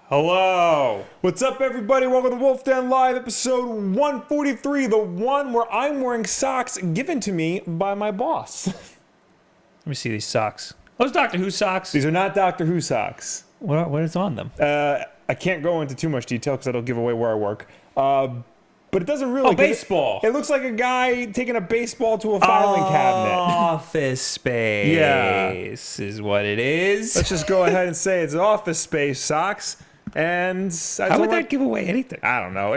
Hello. What's up, everybody? Welcome to Wulff Den Live, episode 143, the one where I'm wearing socks given to me by my boss. Let me see these socks. Those Doctor Who socks. These are not Doctor Who socks. What is on them? I can't go into too much detail because that'll give away where I work. But it doesn't really. Oh, baseball. It looks like a guy taking a baseball to a filing cabinet. Office space. Yeah. Is what it is. Let's just go ahead and say it's Office Space socks. And How would that give away anything? I don't know.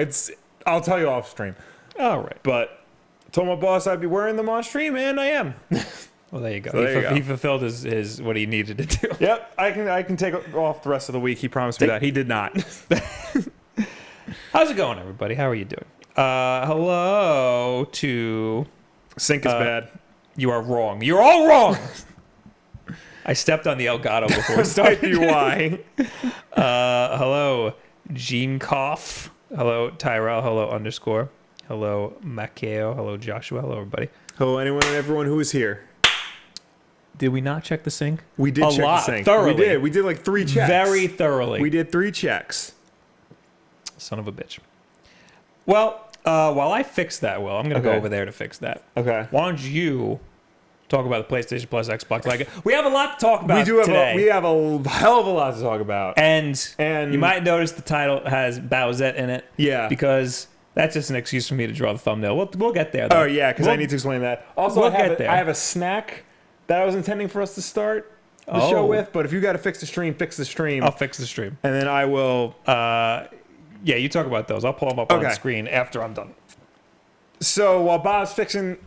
I'll tell you off stream. All right. But I told my boss I'd be wearing them on stream, and I am. Well, there you go. So He fulfilled his what he needed to do. Yep, I can take off the rest of the week. He promised me that. He did not. How's it going, everybody? How are you doing? Hello to... Sync is bad. You are wrong. You're all wrong! I stepped on the Elgato before we started. Might be why. Hello, Gene Koff. Hello, Tyrell. Hello, underscore. Hello, Maceo. Hello, Joshua. Hello, everybody. Hello, anyone and everyone who is here. Did we not check the sync? We did check the sync. Thoroughly. We did. We did like 3 checks. Very thoroughly. We did 3 checks. Son of a bitch. Well, while I fix that, I'm going to go over there to fix that. Okay. Why don't you talk about the PlayStation Plus, Xbox? Like, we have a lot to talk about. We do have today. we have a hell of a lot to talk about. And And you might notice the title has Bowsette in it. Yeah. Because that's just an excuse for me to draw the thumbnail. We'll get there, though. Oh yeah, because I need to explain that. Also, we'll get there. I have a snack that I was intending for us to start the show with. But if you got to fix the stream, fix the stream. I'll fix the stream. And then I will. Yeah, you talk about those. I'll pull them up on the screen after I'm done. So while Bob's fixing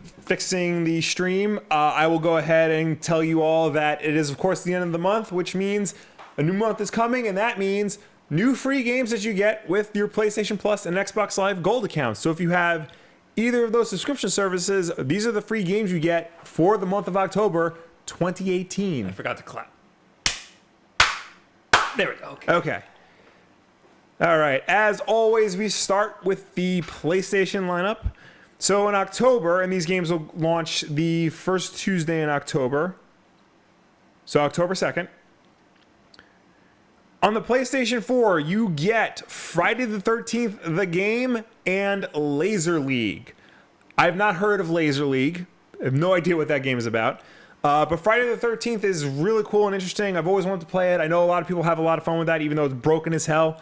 the stream, I will go ahead and tell you all that it is, of course, the end of the month, which means a new month is coming, and that means new free games that you get with your PlayStation Plus and Xbox Live Gold accounts. So if you have either of those subscription services, these are the free games you get for the month of October 2018. I forgot to clap. There we go. Okay. All right. As always, we start with the PlayStation lineup. So in October, and these games will launch the first Tuesday in October. So October 2nd. On the PlayStation 4, you get Friday the 13th, the game, and Laser League. I've not heard of Laser League. I have no idea what that game is about. But Friday the 13th is really cool and interesting. I've always wanted to play it. I know a lot of people have a lot of fun with that, even though it's broken as hell.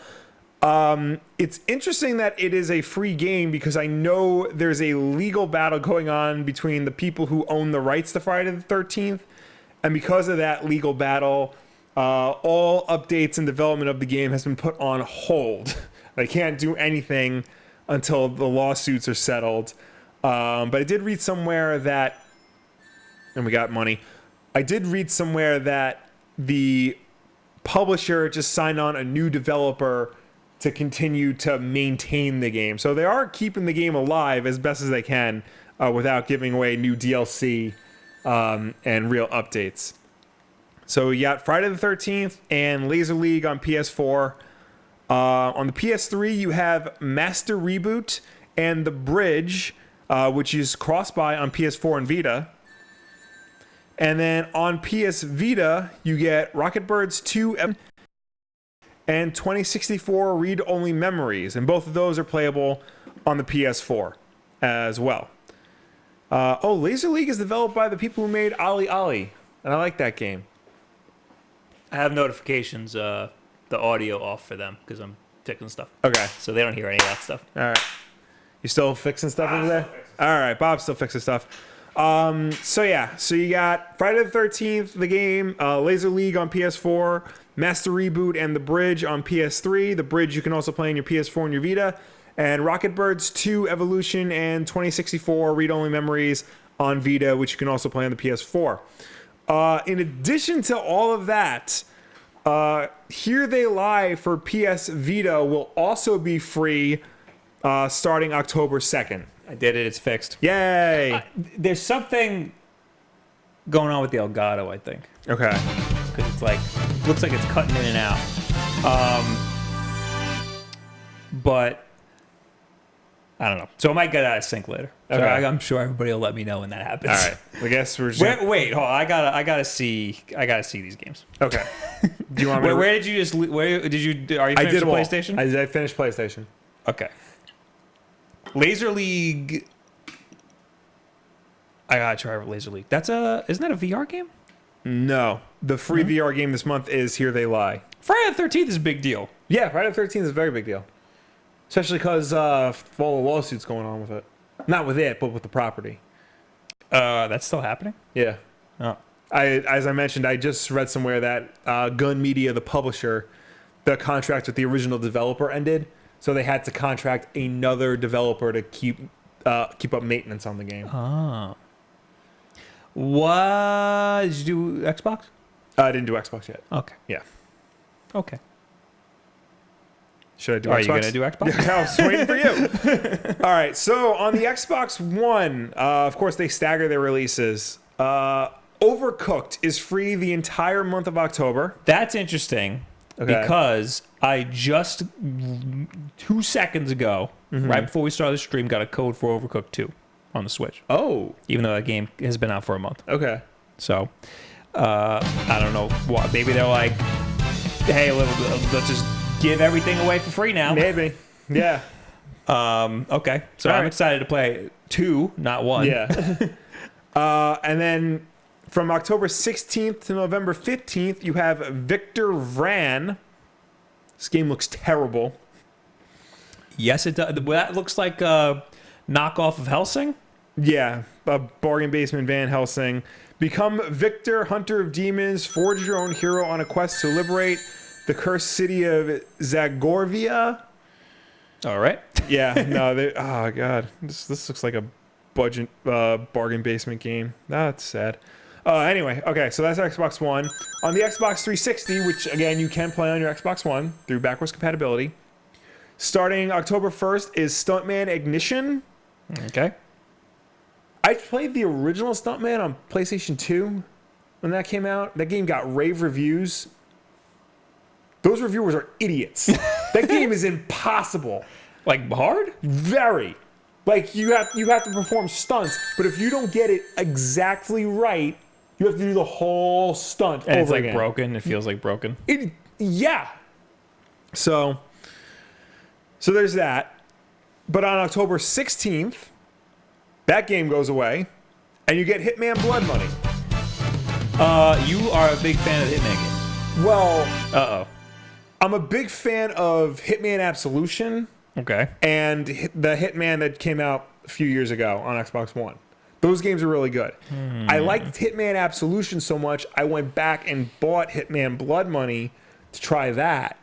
It's interesting that it is a free game because I know there's a legal battle going on between the people who own the rights to Friday the 13th. And because of that legal battle, all updates and development of the game has been put on hold. They can't do anything until the lawsuits are settled. But I did read somewhere that, and we got money. I did read somewhere that the publisher just signed on a new developer to continue to maintain the game. So they are keeping the game alive as best as they can without giving away new DLC and real updates. So you got Friday the 13th and Laser League on PS4. On the PS3, you have Master Reboot and The Bridge, which is cross-buy on PS4 and Vita. And then on PS Vita, you get Rocket Birds 2 and 2064 read-only memories. And both of those are playable on the PS4 as well. Laser League is developed by the people who made Ollie Ollie. And I like that game. I have notifications, the audio off for them because I'm fixing stuff. Okay. So they don't hear any of that stuff. All right. You still fixing stuff over there? All right. Bob's still fixing stuff. So you got Friday the 13th, the game, Laser League on PS4, Master Reboot and The Bridge on PS3. The Bridge you can also play on your PS4 and your Vita. And Rocket Birds 2 Evolution and 2064 read-only memories on Vita, which you can also play on the PS4. In addition to all of that, Here They Lie for PS Vita will also be free starting October 2nd. I did it. It's fixed. Yay! There's something going on with the Elgato, I think. Okay. Because it's like, looks like it's cutting in and out. But I don't know. So it might get out of sync later. So Okay. I'm sure everybody will let me know when that happens. All right. I guess we're just... Wait, hold on. I gotta see these games. Okay. Do you want me Where did you just? Where did you? Are you I finished did with all. PlayStation? I finished PlayStation. Okay. Laser League. I gotta try Laser League. Isn't that a VR game? No. The free VR game this month is Here They Lie. Friday the 13th is a big deal. Yeah, Friday the 13th is a very big deal. Especially because all the lawsuits going on with it. Not with it, but with the property. That's still happening? Yeah. Oh. As I mentioned, I just read somewhere that Gun Media, the publisher, the contract with the original developer ended, so they had to contract another developer to keep up maintenance on the game. Oh. What did you do? Xbox? I didn't do Xbox yet. Okay. Yeah. Okay. Should I do Are Xbox? you gonna do Xbox? Yeah, I was waiting for you. All right, so on the Xbox One, of course they stagger their releases. Overcooked is free the entire month of October. That's interesting because I just 2 seconds ago, right before we started the stream, got a code for Overcooked 2 on the Switch. Oh, Even though that game has been out for a month. okay. So, I don't know what. Maybe they're like, hey, let's just give everything away for free now. Maybe. Yeah. Okay. So All I'm right. excited to play 2, not 1. Yeah. And then from October 16th to November 15th, you have Victor Vran. This game looks terrible. Yes, it does. That looks like a knockoff of Helsing. Yeah, a bargain basement Van Helsing. Become Victor, Hunter of Demons. Forge your own hero on a quest to liberate the cursed city of Zagorvia. All right. Yeah, no, oh god, this looks like a budget bargain basement game. That's sad. Anyway, okay, so that's Xbox One. On the Xbox 360, which again you can play on your Xbox One through backwards compatibility. Starting October 1st is Stuntman Ignition. Okay. I played the original Stuntman on PlayStation 2 when that came out. That game got rave reviews. Those reviewers are idiots. That game is impossible. Like hard? Very. Like you have to perform stunts, but if you don't get it exactly right, you have to do the whole stunt And over it's like again. broken. It feels like broken. Yeah. So there's that. But on October 16th, that game goes away, and you get Hitman Blood Money. You are a big fan of the Hitman games. Well, Uh-oh. I'm a big fan of Hitman Absolution Okay. and the Hitman that came out a few years ago on Xbox One. Those games are really good. I liked Hitman Absolution so much, I went back and bought Hitman Blood Money to try that.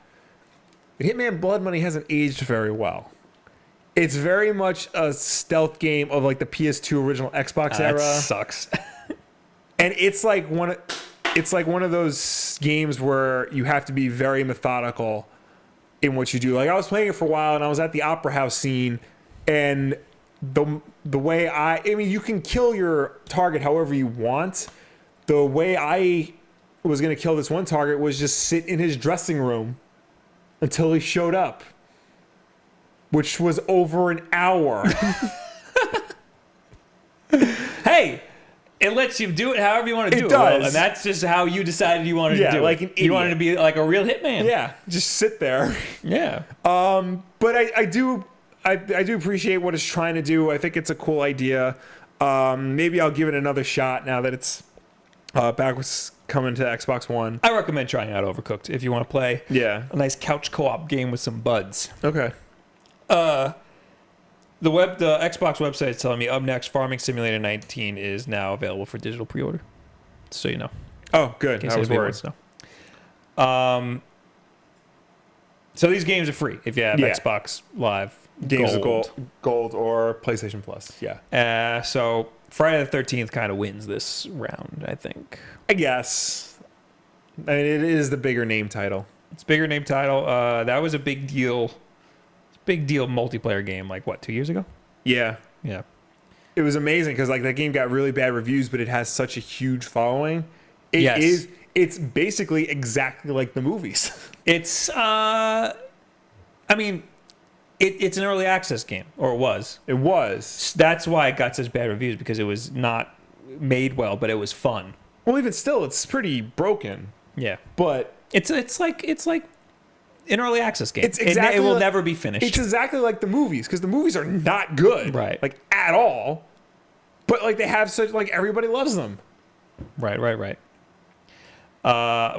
But Hitman Blood Money hasn't aged very well. It's very much a stealth game of like the PS2 original Xbox That era. sucks. And it's like one of those games where you have to be very methodical in what you do. Like I was playing it for a while and I was at the Opera House scene, and the way I mean you can kill your target however you want. The way I was going to kill this one target was just sit in his dressing room until he showed up, which was over an hour. Hey, it lets you do it however you want to do it. does. And that's just how you decided you wanted to do like it. an You idiot. wanted to be like a real hitman. Yeah, just sit there. Yeah. But I do appreciate what it's trying to do. I think it's a cool idea. Maybe I'll give it another shot now that it's backwards coming to Xbox One. I recommend trying out Overcooked if you want to play Yeah. a nice couch co-op game with some buds. Okay. The Xbox website is telling me up next, Farming Simulator 19 is now available for digital pre-order. So you know. Oh, good. I was worried. So these games are free if you have Yeah. Xbox Live Games of Gold. Gold or PlayStation Plus. Yeah. So Friday the 13th kind of wins this round, I think. I guess. I mean, it is the bigger name title. It's a bigger name title. That was a big deal. Big deal multiplayer game, like what, 2 years ago? Yeah. Yeah. It was amazing because like that game got really bad reviews, but it has such a huge following. It's basically exactly like the movies. It's I mean, it's an early access game, or it was. It was. That's why it got such bad reviews, because it was not made well, but it was fun. Well, even still, it's pretty broken. Yeah, But it's like an early access game. it's exactly it will like- never be finished. It's exactly like the movies, because the movies are not good, Right. Like at all. But like they have such like everybody loves them. Right.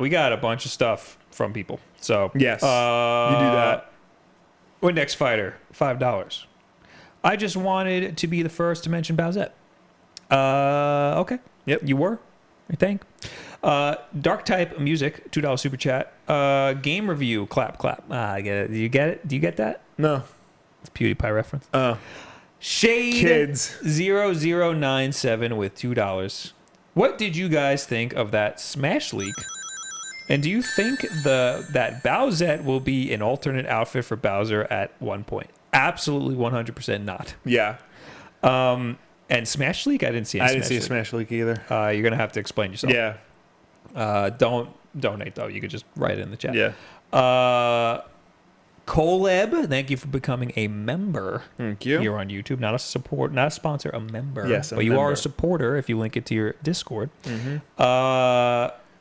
We got a bunch of stuff from people. So Yes, you do that. Index Fighter, $5. I just wanted to be the first to mention Bowsette. Okay. Yep. You were, I think. Dark Type Music, $2 super chat. Game review, clap. I get it. Do you get it? Do you get that? No. It's a PewDiePie reference. Oh. Shade Kids. 0097 with $2. What did you guys think of that Smash leak? And do you think that Bowsette will be an alternate outfit for Bowser at one point? Absolutely 100% not. Yeah. And Smash leak? I didn't see I didn't see a Smash leak either. You're going to have to explain yourself. Yeah. Don't donate, though. You could just write it in the chat. Yeah. Coleb, thank you for becoming a member. Thank you. Here on YouTube. Not a sponsor, a member. Yes, but you are a supporter if you link it to your Discord.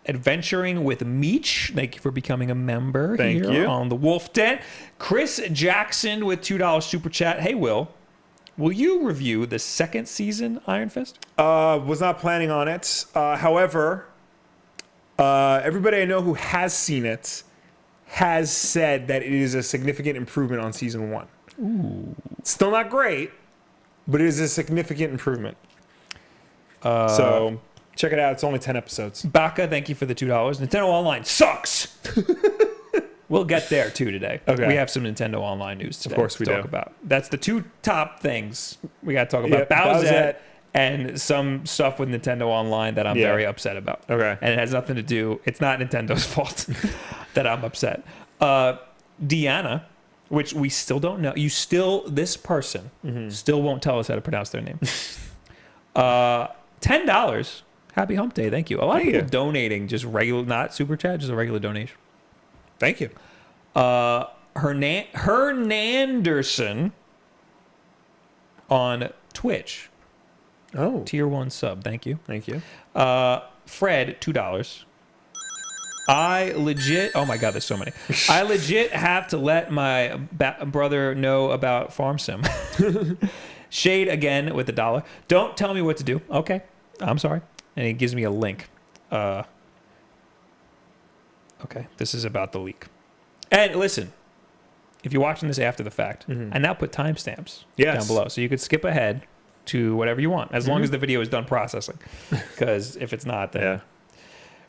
Adventuring with Meech, thank you for becoming a member. Thank here you. on the Wulff Den. Chris Jackson with $2 super chat. Hey, Will you review the second season Iron Fist? Was not planning on it. However, everybody I know who has seen it has said that it is a significant improvement on season 1. Ooh. Still not great, but it is a significant improvement. So check it out. It's only 10 episodes. Baka, thank you for the $2. Nintendo Online sucks. We'll get there too today. Okay. We have some Nintendo Online news today. Of course we to talk do. about. That's the two top things we got to talk about. Yep, Bowsette Bowsette. and some stuff with Nintendo Online that I'm Yeah. very upset about. Okay. And it has nothing to do. It's not Nintendo's fault that I'm upset. Deanna, which we still don't know. This person still won't tell us how to pronounce their name. $10. Happy Hump Day. Thank you. A lot of people donating just regular, not super chat, just a regular donation. Thank you. Hernanderson on Twitch. Oh. Tier 1 sub. Thank you. Thank you. Fred, $2. Oh my God, there's so many. I legit have to let my brother know about Farm Sim. Shade again with $1. Don't tell me what to do. Okay. I'm sorry. And he gives me a link. Okay. This is about the leak. And listen, if you're watching this after the fact, I now put timestamps down below. So you could skip ahead to whatever you want, as long as the video is done processing. Because if it's not, then... Yeah.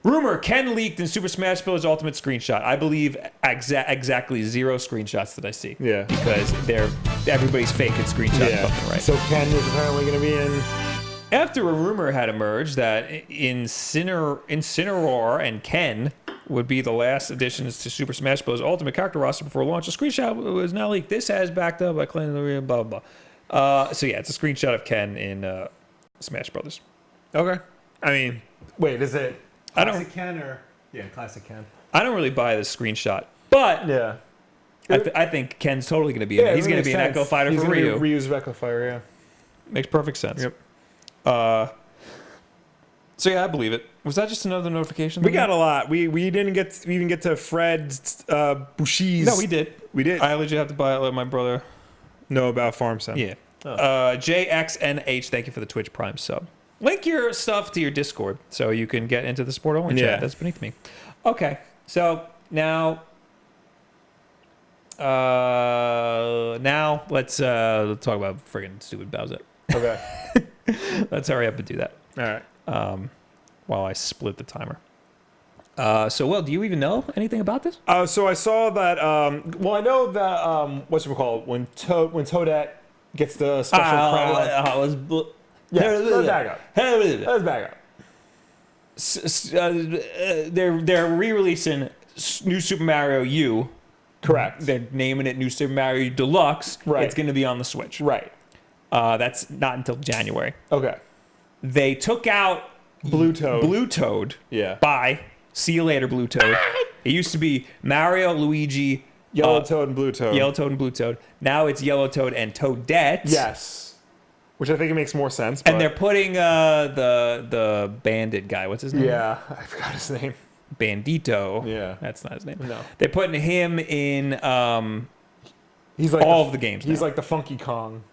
Rumor, Ken leaked in Super Smash Bros. Ultimate screenshot. I believe exactly 0 screenshots that I see. Yeah. Because everybody's faking screenshots something, right? So Ken is apparently going to be in... After a rumor had emerged that Incineroar and Ken would be the last additions to Super Smash Bros. Ultimate character roster before launch, a screenshot was now leaked. This has backed up by claiming the blah, blah, blah. So yeah, it's a screenshot of Ken in Smash Brothers. Okay. I mean, wait, is it... Classic Ken or... Yeah, Classic Ken. I don't really buy this screenshot, but Yeah. I think Ken's totally going to be in it. He's going to be an Echo Fighter for Ryu. Ryu's Echo Fighter, yeah. Makes perfect sense. Yep. So yeah, I believe it. Was that just another notification? We got a lot. We didn't even get to Fred's Bushi's. No, we did. We did. I legit have to buy it. Let my brother know about Farm Sim. Yeah. JXNH, thank you for the Twitch Prime sub. Link your stuff to your Discord so you can get into the sport only chat. That's beneath me. Okay, so now let's talk about friggin' stupid Bowsette. Okay. Let's hurry up and do that. All right. While I split the timer. So, Will, do you even know anything about this? So I saw that. Well, I know that. What's it called? When Toadette gets the special crowd. Yeah, let's back up. Let's back up. They're re-releasing New Super Mario U. Correct. They're naming it New Super Mario Deluxe. Right. It's going to be on the Switch. Right. That's not until January. Okay. They took out Blue Toad. Blue Toad. Yeah. Bye. See you later, Blue Toad. It used to be Mario, Luigi, Yellow Toad and Blue Toad. Yellow Toad and Blue Toad. Now it's Yellow Toad and Toadette. Yes. Which I think it makes more sense. And they're putting the bandit guy. What's his name? Yeah, I forgot his name. Bandito. Yeah. That's not his name. No. They're putting him in he's like all of the games He's now. like the Funky Kong.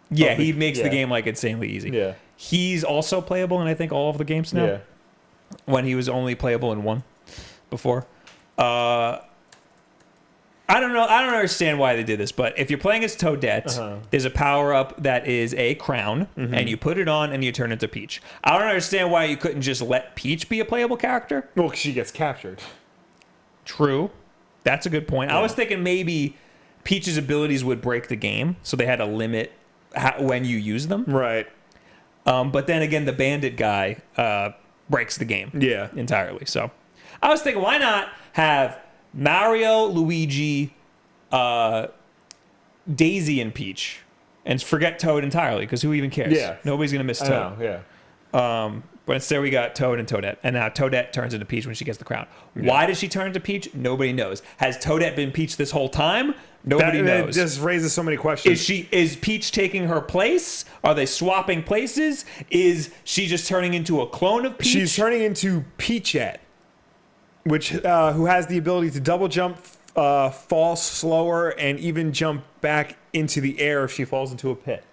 Yeah, he makes the game like insanely easy. Yeah. He's also playable in I think all of the games now. Yeah. When he was only playable in one before. I don't know. I don't understand why they did this, but if you're playing as Toadette, there's a power-up that is a crown, and you put it on and you turn into Peach. I don't understand why you couldn't just let Peach be a playable character. Well, she gets captured. True. That's a good point. Yeah. I was thinking maybe Peach's abilities would break the game, so they had to limit when you use them. Right. But then again, the bandit guy breaks the game entirely. So I was thinking, why not have Mario, Luigi, Daisy, and Peach, and forget Toad entirely, because who even cares? Yeah. Nobody's going to miss Toad. I know, yeah. But instead we got Toad and Toadette, and now Toadette turns into Peach when she gets the crown. Why does she turn into Peach? Nobody knows. Has Toadette been Peach this whole time? Nobody knows. It just raises so many questions. Is Peach taking her place? Are they swapping places? Is she just turning into a clone of Peach? She's turning into Peachette, which who has the ability to double jump, fall slower, and even jump back into the air if she falls into a pit.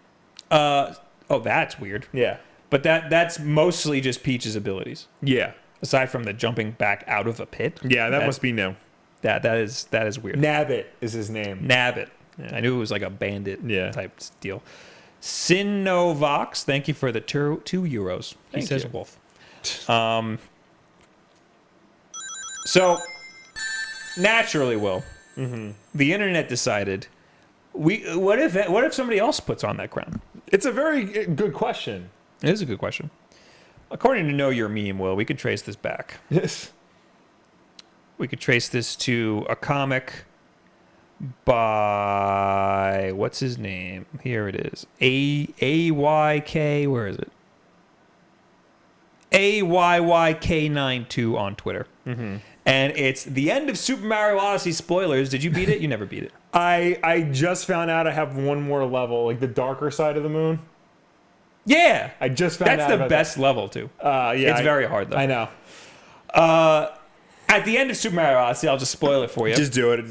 Oh, that's weird. Yeah. But that's mostly just Peach's abilities. Yeah. Aside from the jumping back out of a pit. Yeah, that must be new. That is weird. Nabbit is his name. Nabbit. I knew it was like a bandit type deal. Sinovox, thank you for the €2. He says Wolf. So naturally, Will, the internet decided what if somebody else puts on that crown? It's a very good question. It is a good question. According to Know Your Meme, Will, we could trace this back. Yes. We could trace this to a comic by what's his name? Here it is. AYK. Where is it? AYYK92 on Twitter. And it's the end of Super Mario Odyssey. Spoilers. Did you beat it? You never beat it. I just found out I have one more level, like the darker side of the moon. Yeah. I just found out. That's the best level, too. Yeah. It's very hard, though. I know. At the end of Super Mario Odyssey, I'll just spoil it for you. Just do it.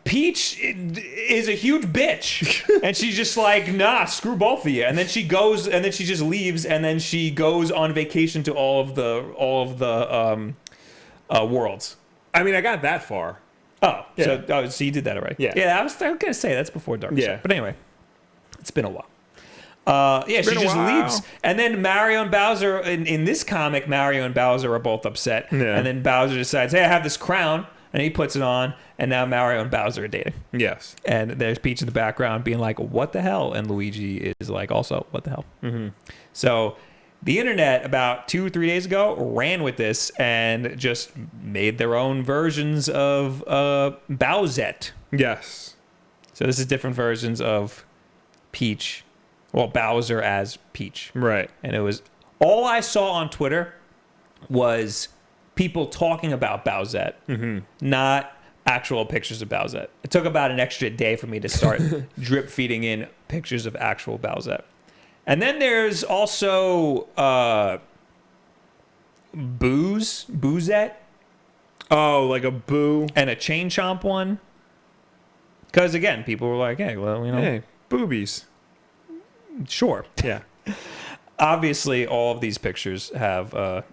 Peach is a huge bitch, and she's just like, nah, screw both of you. And then she goes, and then she just leaves, and then she goes on vacation to all of the worlds. I mean, I got that far. Oh, Yeah. So you did that already? Yeah. Yeah, I was gonna say that's before Dark Yeah. Side. But anyway, it's been a while. She been a just while. leaves. And then Mario and Bowser, in this comic, Mario and Bowser are both upset. Yeah. And then Bowser decides, hey, I have this crown. And he puts it on. And now Mario and Bowser are dating. Yes. And there's Peach in the background being like, what the hell? And Luigi is like, also, what the hell? So the internet about 2 or 3 days ago ran with this and just made their own versions of Bowsette. Yes. So this is different versions of Peach. Well, Bowser as Peach. Right. And it was all I saw on Twitter was people talking about Bowsette, not actual pictures of Bowsette. It took about an extra day for me to start drip feeding in pictures of actual Bowsette. And then there's also Bowsette. Oh, like a boo. And a Chain Chomp one. Because again, people were like, hey, well, Hey, boobies. Sure. Yeah. Obviously, all of these pictures have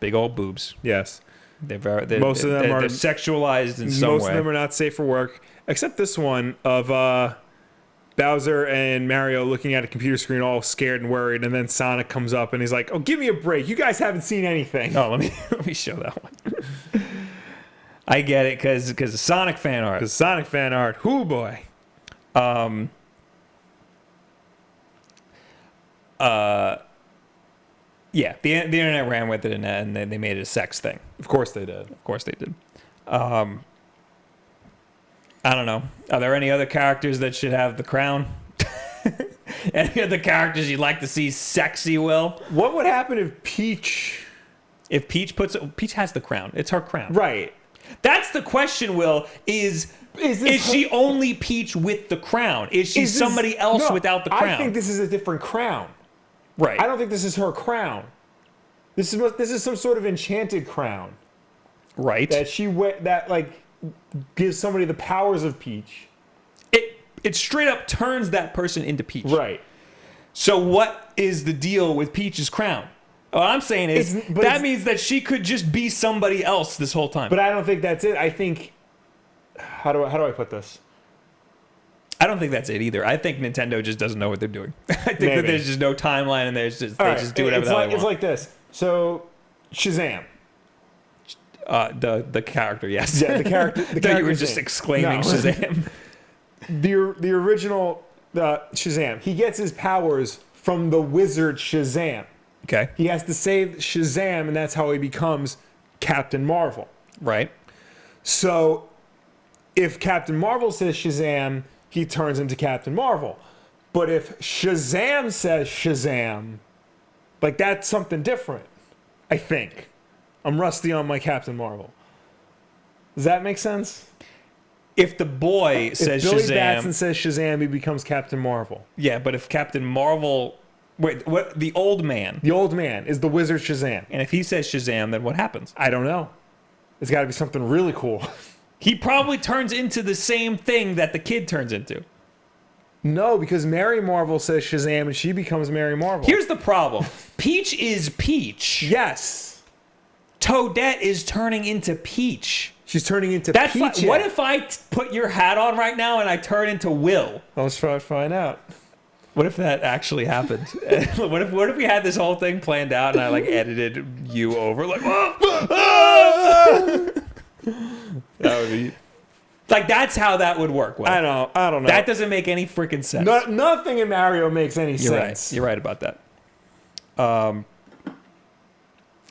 big old boobs. Yes. Most of them are sexualized in some way. Most of them are not safe for work, except this one of Bowser and Mario looking at a computer screen all scared and worried, and then Sonic comes up and he's like, oh, give me a break. You guys haven't seen anything. Oh, let me show that one. I get it, because Sonic fan art. Because Sonic fan art. Hoo boy. Yeah, the internet ran with it, and they made it a sex thing. Of course they did. Of course they did. I don't know. Are there any other characters that should have the crown? Any other characters you'd like to see sexy, Will? What would happen if Peach... If Peach has the crown. It's her crown. Right. That's the question, Will, is she only Peach with the crown? Is she somebody else without the crown? I think this is a different crown. Right. I don't think this is her crown. This is some sort of enchanted crown. Right. That gives somebody the powers of Peach. It straight up turns that person into Peach. Right. So what is the deal with Peach's crown? What I'm saying is that means that she could just be somebody else this whole time. But I don't think that's it. I think how do I put this? I don't think that's it either. I think Nintendo just doesn't know what they're doing. I think that there's just no timeline and they just do whatever they want. It's like this. So Shazam. The character, yes. Yeah, the character. You were just exclaiming Shazam. The original Shazam. He gets his powers from the wizard Shazam. Okay. He has to save Shazam, and that's how he becomes Captain Marvel. Right. So, if Captain Marvel says Shazam, he turns into Captain Marvel. But if Shazam says Shazam, that's something different, I think. I'm rusty on my Captain Marvel. Does that make sense? If the boy says Billy Shazam... Batson says Shazam, he becomes Captain Marvel. Yeah, but if Captain Marvel... Wait, what? The old man. The old man is the wizard Shazam. And if he says Shazam, then what happens? I don't know. It's got to be something really cool. He probably turns into the same thing that the kid turns into. No, because Mary Marvel says Shazam and she becomes Mary Marvel. Here's the problem. Peach is Peach. Yes. Toadette is turning into Peach. She's turning into Peach. What if I put your hat on right now and I turn into Will? Let's try to find out. What if that actually happened? What if we had this whole thing planned out and I edited you over that would be that's how that would work. Will. I don't know. That doesn't make any freaking sense. Nothing in Mario makes any sense. Right. You're right about that.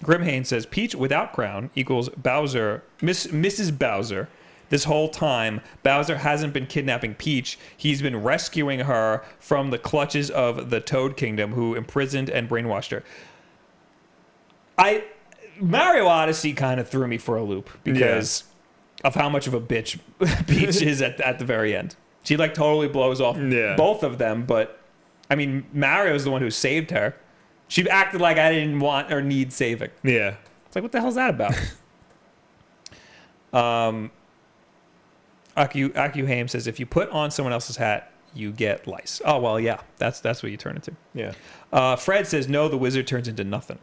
Grimhane says Peach without crown equals Bowser, Mrs. Bowser. This whole time, Bowser hasn't been kidnapping Peach. He's been rescuing her from the clutches of the Toad Kingdom, who imprisoned and brainwashed her. Mario Odyssey kind of threw me for a loop because of how much of a bitch Peach is at the very end. She totally blows off both of them, but I mean, Mario's the one who saved her. She acted like I didn't want or need saving. Yeah. It's what the hell's that about? Aku Haim says, if you put on someone else's hat, you get lice. Oh, well, yeah. That's what you turn into. Yeah. Fred says, no, the wizard turns into nothing.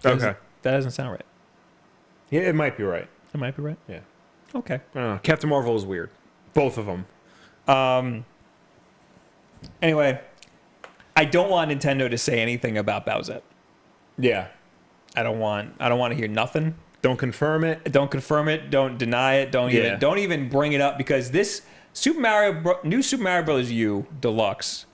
That doesn't sound right. Yeah, it might be right. It might be right? Yeah. Okay. I don't know. Captain Marvel is weird. Both of them. Anyway, I don't want Nintendo to say anything about Bowsette. Yeah. I don't want to hear nothing. Don't confirm it. Don't confirm it. Don't deny it. Don't even bring it up because this new Super Mario Bros. U Deluxe,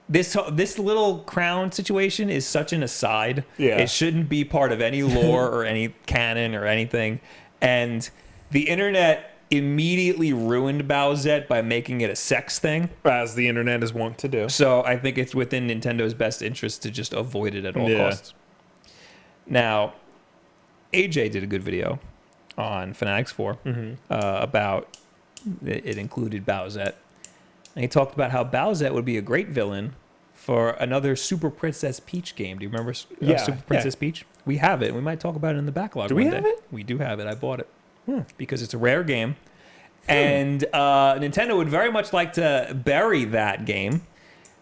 this little crown situation is such an aside. Yeah. It shouldn't be part of any lore or any canon or anything. And the internet immediately ruined Bowsette by making it a sex thing, as the internet is wont to do. So I think it's within Nintendo's best interest to just avoid it at all costs. Now, AJ did a good video on Fanatics 4 about it included Bowsette. And he talked about how Bowsette would be a great villain for another Super Princess Peach game. Do you remember Super Princess Peach? We have it. We might talk about it in the backlog Do one we day. have it? We do have it. I bought it because it's a rare game. And Nintendo would very much like to bury that game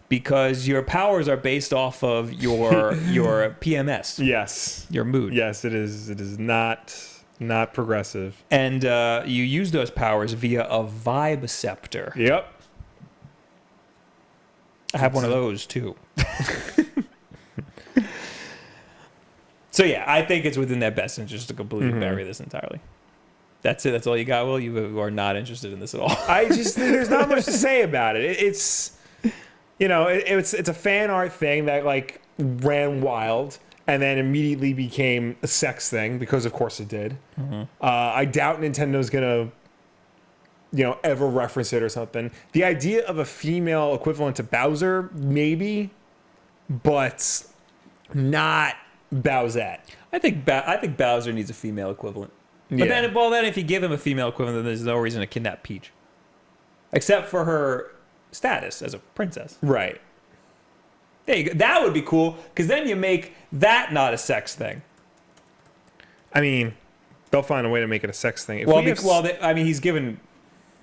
because your powers are based off of your PMS. Yes. Your mood. Yes, it is. It is not progressive. And you use those powers via a vibe scepter. Yep. I have one of those too. So yeah, I think it's within their best interest to completely bury this entirely. That's it. That's all you got, Will? You are not interested in this at all. There's not much to say about it. It's a fan art thing that ran wild and then immediately became a sex thing because of course it did. I doubt Nintendo's gonna ever reference it or something. The idea of a female equivalent to Bowser, maybe, but not Bowsette. I think Bowser needs a female equivalent. But then, well, then if you give him a female equivalent, then there's no reason to kidnap Peach. Except for her status as a princess. Right. There you go. That would be cool, because then you make that not a sex thing. I mean, they'll find a way to make it a sex thing. I mean, he's given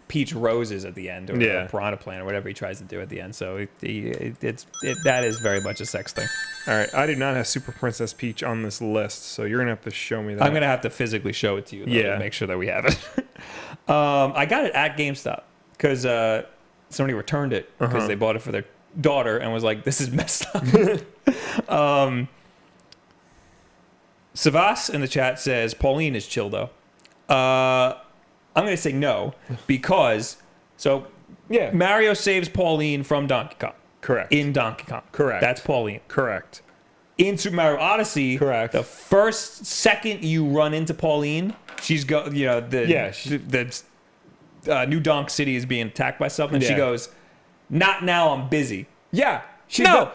Peach roses at the end, or a piranha plant, or whatever he tries to do at the end. So that is very much a sex thing. All right, I do not have Super Princess Peach on this list, so you're gonna have to show me that. I'm gonna have to physically show it to you, though, to make sure that we have it. I got it at GameStop because somebody returned it because they bought it for their daughter and was like, "This is messed up." Savas in the chat says Pauline is chill though. I'm gonna say no because Mario saves Pauline from Donkey Kong. Correct. In Donkey Kong. Correct. That's Pauline. Correct. In Super Mario Odyssey, correct. The first second you run into Pauline, she's the New Donk City is being attacked by something. She goes, "Not now, I'm busy." Yeah.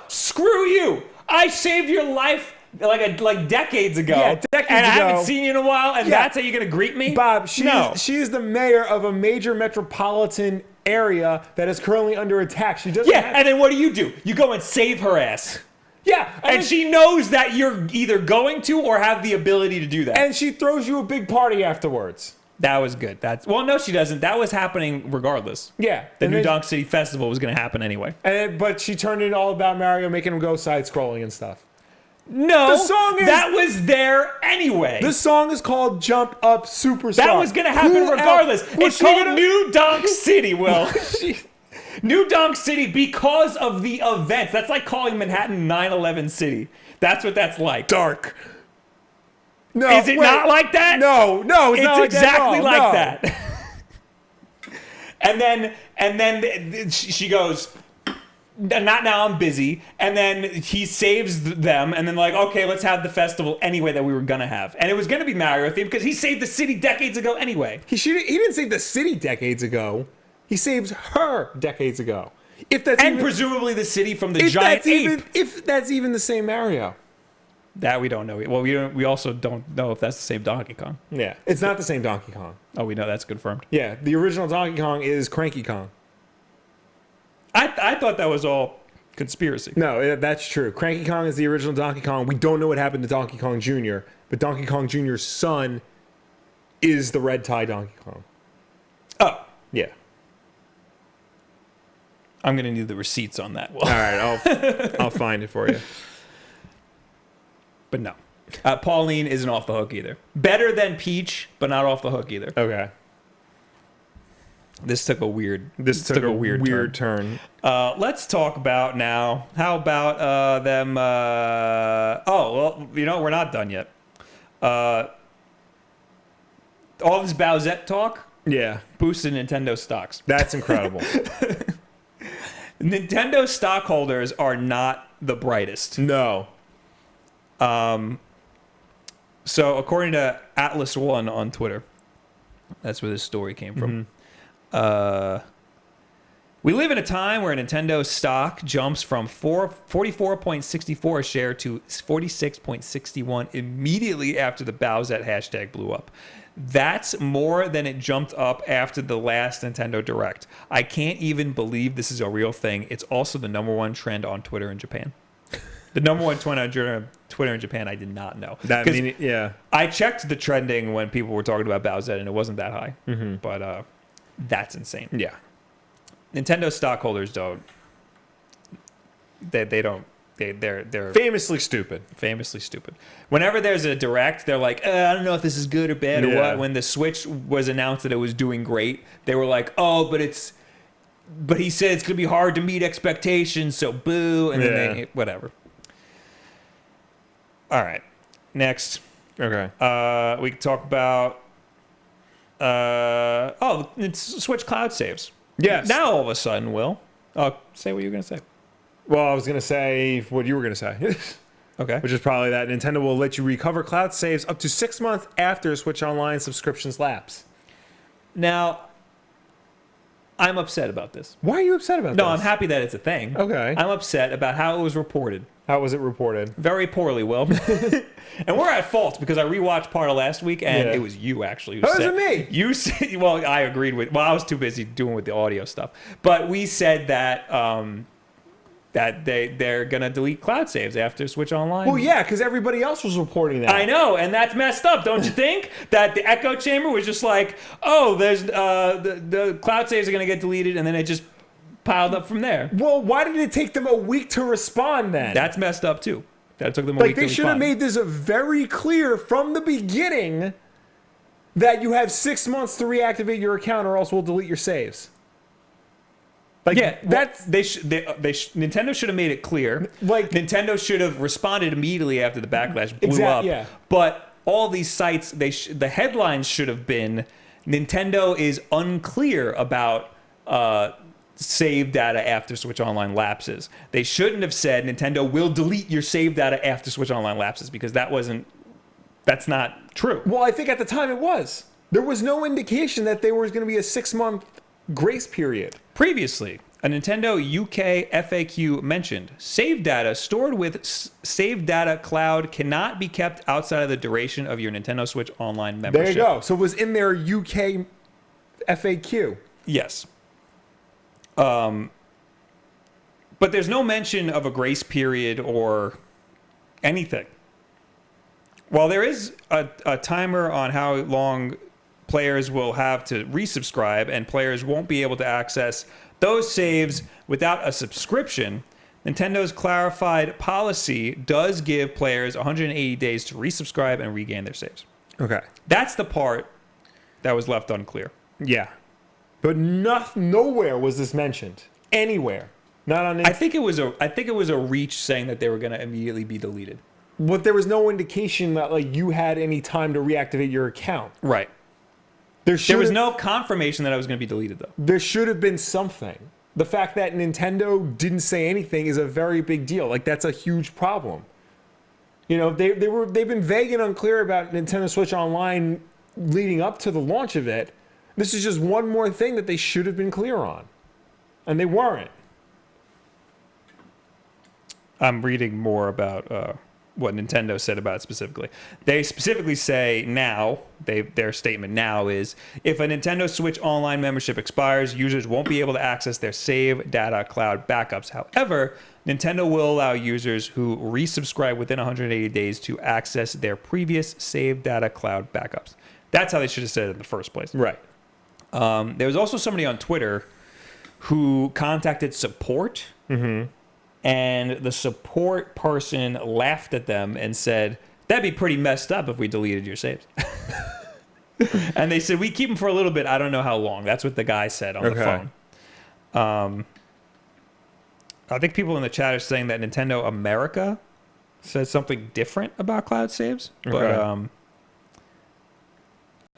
Screw you! I saved your life like decades ago. Yeah, decades and ago. I haven't seen you in a while, and that's how you're gonna greet me, Bob? She is the mayor of a major metropolitan area that is currently under attack. She doesn't. And then what do? You go and save her ass. Yeah, and she knows that you're either going to or have the ability to do that. And she throws you a big party afterwards. That was good. No, she doesn't. That was happening regardless. Yeah, the New Donk City Festival was going to happen anyway. But she turned it all about Mario, making him go side-scrolling and stuff. No, that was there anyway. The song is called "Jump Up Superstar." That was going to happen regardless. It's called New Donk City, Will. New Donk City because of the events. That's like calling Manhattan 9/11 City. That's what that's like. Dark. No, is it not like that? No, it's not like exactly that like that. and then she goes, "Not now, I'm busy." And then he saves them, and then like, okay, let's have the festival anyway that we were gonna have, and it was gonna be Mario themed because he saved the city decades ago anyway. He didn't save the city decades ago. He saves her decades ago. Presumably the city from the giant ape. If that's even the same Mario. That we don't know. Well, we also don't know if that's the same Donkey Kong. Yeah, it's not the same Donkey Kong. Oh, we know that's confirmed. Yeah, the original Donkey Kong is Cranky Kong. I thought that was all conspiracy. No, that's true. Cranky Kong is the original Donkey Kong. We don't know what happened to Donkey Kong Jr., but Donkey Kong Jr.'s son is the red tie Donkey Kong. Oh. Yeah. I'm going to need the receipts on that. All right, I'll find it for you. But no. Pauline isn't off the hook either. Better than Peach, but not off the hook either. Okay. This took a weird turn. Let's talk about now. How about them? We're not done yet. All this Bowsette talk. Yeah. Boosted Nintendo stocks. That's incredible. Nintendo stockholders are not the brightest. No. So according to Atlas One on Twitter, that's where this story came from. We live in a time where Nintendo stock jumps from 44.64 a share to 46.61 immediately after the Bowsette hashtag blew up. That's more than it jumped up after the last Nintendo Direct. I can't even believe this is a real thing. It's also the #1 trend on Twitter in Japan. The #1 trend on Twitter in Japan, I did not know. I checked the trending when people were talking about Bowsette, and it wasn't that high. But that's insane. Yeah. Nintendo stockholders don't. They're famously stupid. Famously stupid. Whenever there's a direct, they're like, I don't know if this is good or bad or what. When the Switch was announced that it was doing great, they were like, oh, but he said it's gonna be hard to meet expectations, so boo, and then whatever. All right, next. Okay. We can talk about it's Switch cloud saves. Yes. Now all of a sudden, Will, say what you were gonna say. Well, I was gonna say what you were gonna say. Okay. Which is probably that Nintendo will let you recover cloud saves up to 6 months after Switch Online subscriptions lapse. Now, I'm upset about this. Why are you upset about this? No, I'm happy that it's a thing. Okay. I'm upset about how it was reported. How was it reported? Very poorly, Will. And we're at fault because I rewatched part of last week, and it was you actually. How was it me? You said, well, I agreed with. Well, I was too busy doing with the audio stuff, but we said that that they're gonna delete cloud saves after Switch Online. Well, yeah, because everybody else was reporting that. I know, and that's messed up, don't you think? That the echo chamber was just like, oh, there's the cloud saves are gonna get deleted, and then it just piled up from there. Well, why did it take them a week to respond then? That's messed up too. That took them a week to respond. They should have made this very clear from the beginning that you have 6 months to reactivate your account, or else we'll delete your saves. Like, yeah, Nintendo should have made it clear. Like, Nintendo should have responded immediately after the backlash blew up. Yeah. But all these sites, the headlines should have been, Nintendo is unclear about save data after Switch Online lapses. They shouldn't have said Nintendo will delete your save data after Switch Online lapses, because that's not true. Well, I think at the time it was. There was no indication that there was going to be a 6-month grace period. Previously, a Nintendo UK FAQ mentioned save data stored with Save Data Cloud cannot be kept outside of the duration of your Nintendo Switch Online membership. There you go. So it was in their UK FAQ. Yes. But there's no mention of a grace period or anything. While there is a timer on how long players will have to resubscribe, and players won't be able to access those saves without a subscription, Nintendo's clarified policy does give players 180 days to resubscribe and regain their saves. Okay. That's the part that was left unclear. Yeah. But nowhere was this mentioned. Anywhere. Not on. I think it was a reach saying that they were going to immediately be deleted. But there was no indication that like you had any time to reactivate your account. Right. There was no confirmation that I was going to be deleted, though. There should have been something. The fact that Nintendo didn't say anything is a very big deal. Like, that's a huge problem. You know, they've been vague and unclear about Nintendo Switch Online leading up to the launch of it. This is just one more thing that they should have been clear on. And they weren't. I'm reading more about what Nintendo said about it specifically. They specifically say now, their statement now is, if a Nintendo Switch Online membership expires, users won't be able to access their Save Data Cloud backups. However, Nintendo will allow users who resubscribe within 180 days to access their previous Save Data Cloud backups. That's how they should have said it in the first place. Right. There was also somebody on Twitter who contacted support. Mm-hmm. And the support person laughed at them and said, that'd be pretty messed up if we deleted your saves. And they said, we keep them for a little bit. I don't know how long. That's what the guy said on the phone. I think people in the chat are saying that Nintendo America says something different about cloud saves. Okay. But I'm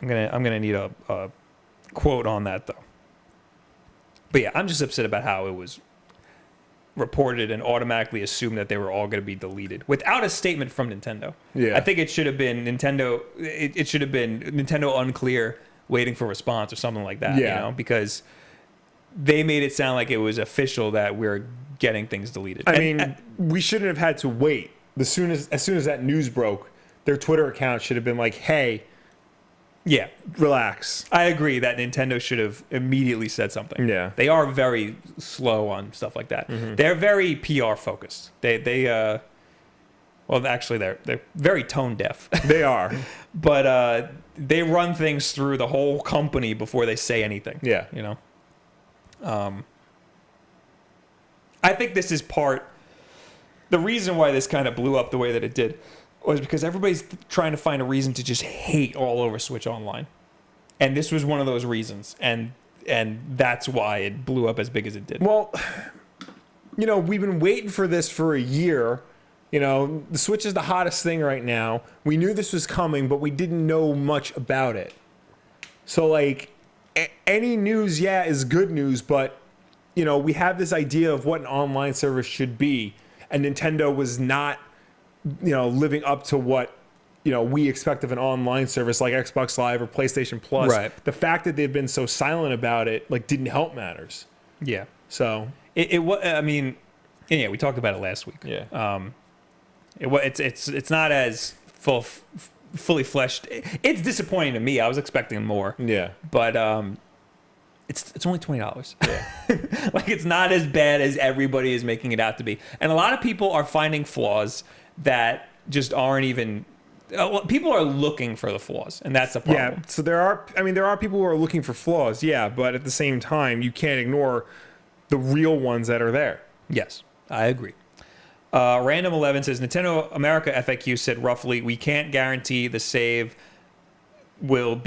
gonna need a quote on that, though. But yeah, I'm just upset about how it was reported and automatically assumed that they were all going to be deleted without a statement from Nintendo. Yeah. I think it should have been Nintendo. It should have been Nintendo unclear, waiting for response or something like that. Yeah. You know, because they made it sound like it was official that we're getting things deleted. I mean, we shouldn't have had to wait. As soon as that news broke, their Twitter account should have been like, "Hey, yeah, relax." I agree that Nintendo should have immediately said something. Yeah. They are very slow on stuff like that. Mm-hmm. They're very PR focused. Well, actually they're very tone deaf. They are. But they run things through the whole company before they say anything. Yeah. You know. I think this is the reason why this kind of blew up the way that it did was because everybody's trying to find a reason to just hate all over Switch Online. And this was one of those reasons. And that's why it blew up as big as it did. Well, you know, we've been waiting for this for a year. You know, the Switch is the hottest thing right now. We knew this was coming, but we didn't know much about it. So, like, any news, is good news. But, you know, we have this idea of what an online service should be. And Nintendo was not, you know, living up to what, you know, we expect of an online service like Xbox Live or PlayStation Plus. Right. The fact that they've been so silent about it, like, didn't help matters. Yeah. So it was. I mean, And yeah, we talked about it last week. Yeah. It's not as fully fleshed. It's disappointing to me. I was expecting more. Yeah. But it's only $20. Yeah. Like, it's not as bad as everybody is making it out to be. And a lot of people are finding flaws that just aren't even. People are looking for the flaws, and that's the problem. Yeah. So there are people who are looking for flaws. Yeah, but at the same time, you can't ignore the real ones that are there. Yes, I agree. Random 11 says Nintendo America FAQ said roughly, we can't guarantee the save will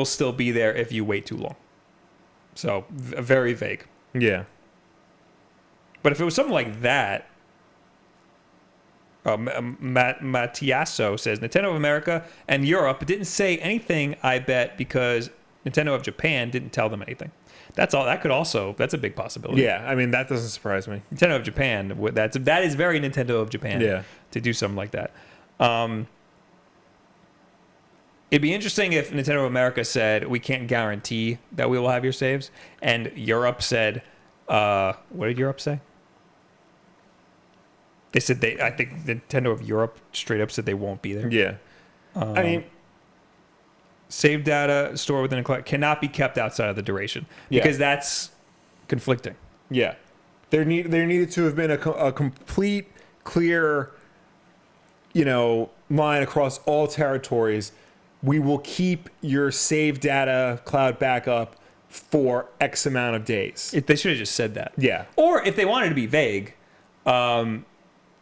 still be there if you wait too long. So very vague. Yeah. But if it was something like that, Matiaso says Nintendo of America and Europe didn't say anything, I bet, because Nintendo of Japan didn't tell them anything. That's all. That's a big possibility. Yeah, I mean, that doesn't surprise me. Nintendo of Japan, that is very Nintendo of Japan to do something like that. It'd be interesting if Nintendo of America said, we can't guarantee that we will have your saves, and Europe said, what did Europe say? They said I think Nintendo of Europe straight up said they won't be there. Yeah. I mean, save data stored within a cloud cannot be kept outside of the duration because that's conflicting. Yeah. There needed to have been a complete, clear, line across all territories. We will keep your save data cloud backup for X amount of days. They should have just said that. Yeah. Or if they wanted to be vague,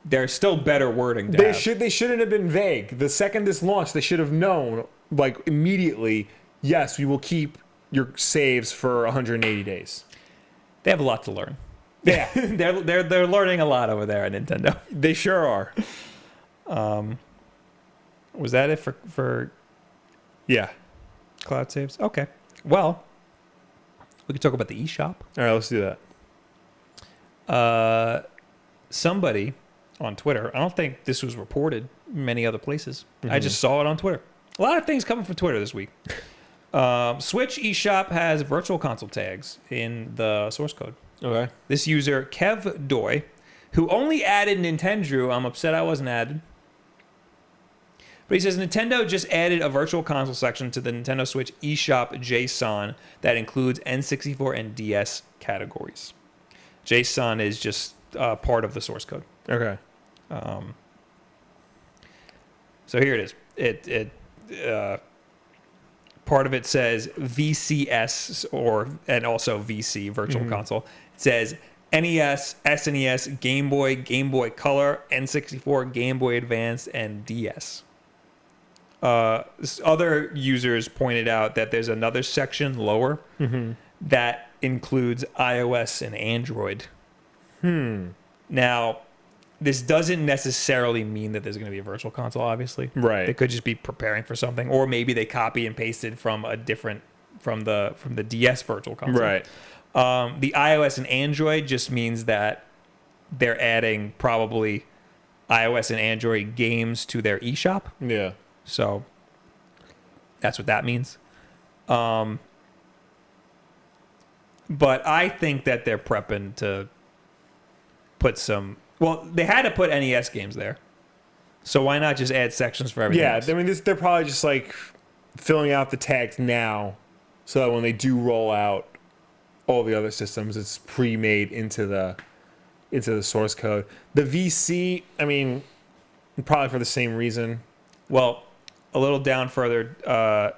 there's still better wording to have. They shouldn't have been vague. The second this launched, they should have known, like, immediately, yes, we will keep your saves for 180 days. They have a lot to learn. Yeah. they're learning a lot over there at Nintendo. They sure are. Was that it for Yeah. cloud saves? Okay. Well, we could talk about the eShop. All right, let's do that. Somebody on Twitter, I don't think this was reported many other places. I just saw it on Twitter. A lot of things coming from Twitter this week. Switch eShop has virtual console tags in the source code. Okay. This user, Kev Doy, who only added Nintendo, I'm upset I wasn't added. But he says Nintendo just added a virtual console section to the Nintendo Switch eShop JSON that includes N64 and DS categories. JSON is just part of the source code. Okay. So here it is. Part of it says VCS and also VC, Virtual Console. It says NES, SNES, Game Boy Color, N64, Game Boy Advance, and DS. Other users pointed out that there's another section lower that includes iOS and Android. Now, this doesn't necessarily mean that there's going to be a virtual console, obviously. Right. They could just be preparing for something, or maybe they copy and pasted from the DS virtual console. Right. The iOS and Android just means that they're adding probably iOS and Android games to their eShop. Yeah. So that's what that means. But I think that they're prepping to put some. Well, they had to put NES games there, so why not just add sections for everything? Yeah, else? I mean, they're probably just like filling out the tags now, so that when they do roll out all the other systems, it's pre-made into the source code. The VC, I mean, probably for the same reason. Well, a little down further,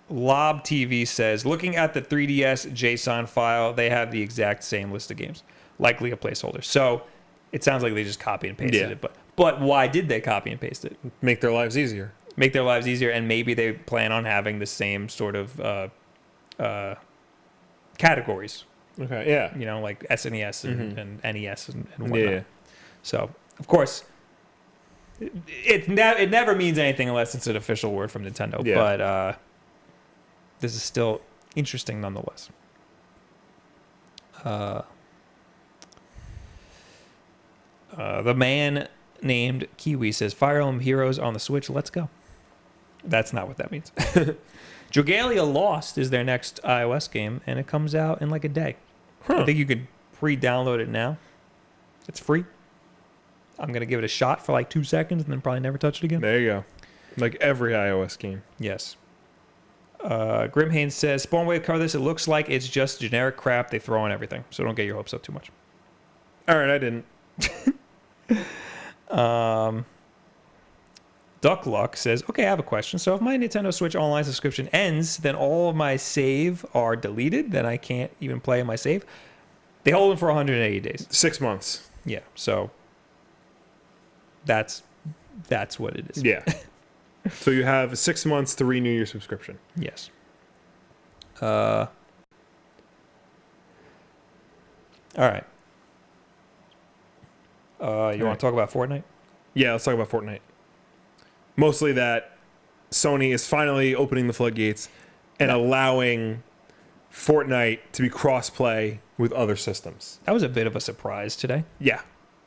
Lob TV says, looking at the 3DS JSON file, they have the exact same list of games, likely a placeholder. So it sounds like they just copy and pasted it. But why did they copy and paste it? Make their lives easier. Make their lives easier, and maybe they plan on having the same sort of categories. Okay, yeah. You know, like SNES and NES and whatnot. Yeah. So, of course, it never means anything unless it's an official word from Nintendo. Yeah. But this is still interesting nonetheless. The man named Kiwi says, Fire Emblem Heroes on the Switch, let's go. That's not what that means. Drogalia Lost is their next iOS game, and it comes out in like a day. I think you could pre-download it now. It's free. I'm going to give it a shot for like 2 seconds and then probably never touch it again. There you go. Like every iOS game. Yes. Grim Haynes says, Spawn way to cover this. It looks like it's just generic crap they throw on everything. So don't get your hopes up too much. All right, I didn't. Duck Luck says, okay, I have a question. So if my Nintendo Switch Online subscription ends, then all of my save are deleted. Then I can't even play my save. They hold them for 180 days. 6 months. Yeah, so that's what it is. Yeah. So you have 6 months to renew your subscription. Yes. All right. You want to talk about Fortnite? Yeah, let's talk about Fortnite. Mostly that Sony is finally opening the floodgates and allowing Fortnite to be cross-play with other systems. That was a bit of a surprise today. Yeah.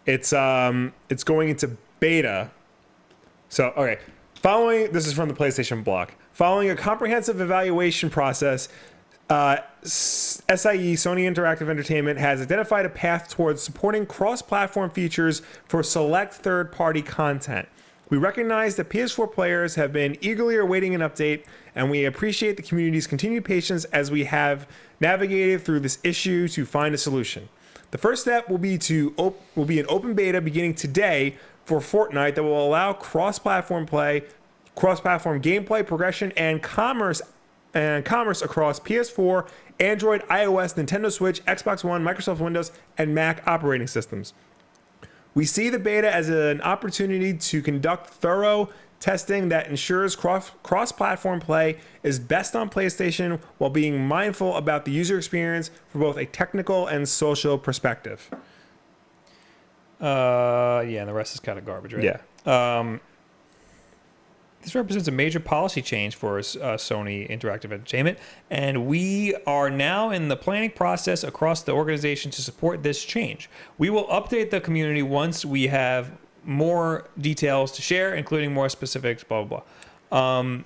It's going into beta. So, okay. This is from the PlayStation blog. Following a comprehensive evaluation process, SIE, Sony Interactive Entertainment, has identified a path towards supporting cross-platform features for select third-party content. We recognize that PS4 players have been eagerly awaiting an update, and we appreciate the community's continued patience as we have navigated through this issue to find a solution. The first step will be an open beta beginning today for Fortnite that will allow cross-platform play, cross-platform gameplay, progression, and commerce across PS4, Android, iOS, Nintendo Switch, Xbox One, Microsoft Windows, and Mac operating systems. We see the beta as an opportunity to conduct thorough testing that ensures cross-platform play is best on PlayStation while being mindful about the user experience from both a technical and social perspective. Yeah, and the rest is kind of garbage, right? Yeah. This represents a major policy change for Sony Interactive Entertainment, and we are now in the planning process across the organization to support this change. We will update the community once we have more details to share, including more specifics, blah, blah, blah.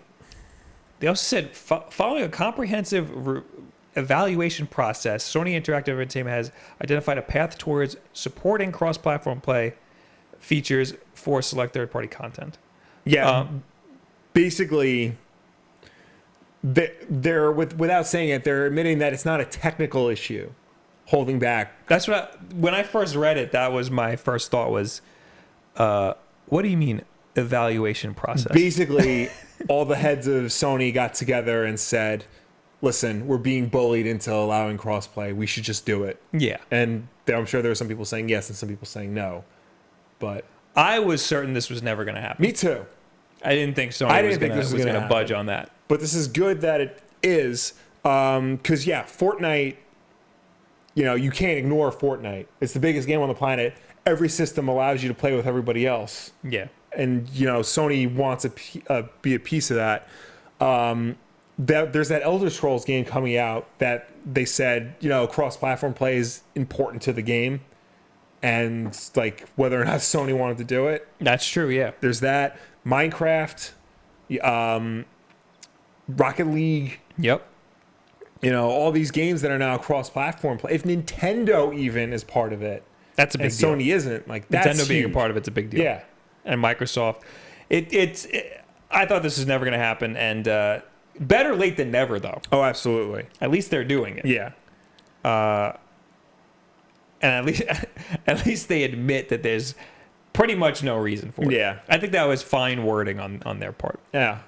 They also said, following a comprehensive evaluation process, Sony Interactive Entertainment has identified a path towards supporting cross-platform play features for select third-party content. Yeah. Basically, they're without saying it, they're admitting that it's not a technical issue holding back. That's when I first read it, that was my first thought was, what do you mean evaluation process? Basically, all the heads of Sony got together and said, listen, we're being bullied into allowing crossplay. We should just do it. Yeah. And I'm sure there were some people saying yes and some people saying no. But I was certain this was never going to happen. Me too. I didn't think Sony was going to budge on that. But this is good that it is, because yeah, Fortnite. You can't ignore Fortnite. It's the biggest game on the planet. Every system allows you to play with everybody else. Yeah. And Sony wants to be a piece of that. There's that Elder Scrolls game coming out that they said cross-platform play is important to the game, and like whether or not Sony wanted to do it. That's true. Yeah. There's that. Minecraft, Rocket League. Yep. All these games that are now cross-platform play. If Nintendo even is part of it, that's a big deal. Sony isn't. Like that's Nintendo being huge. a part of it's a big deal. Yeah. And Microsoft, I thought this was never going to happen, and better late than never, though. Oh, absolutely. At least they're doing it. Yeah. And at least they admit that there's pretty much no reason for it. Yeah. I think that was fine wording on their part. Yeah.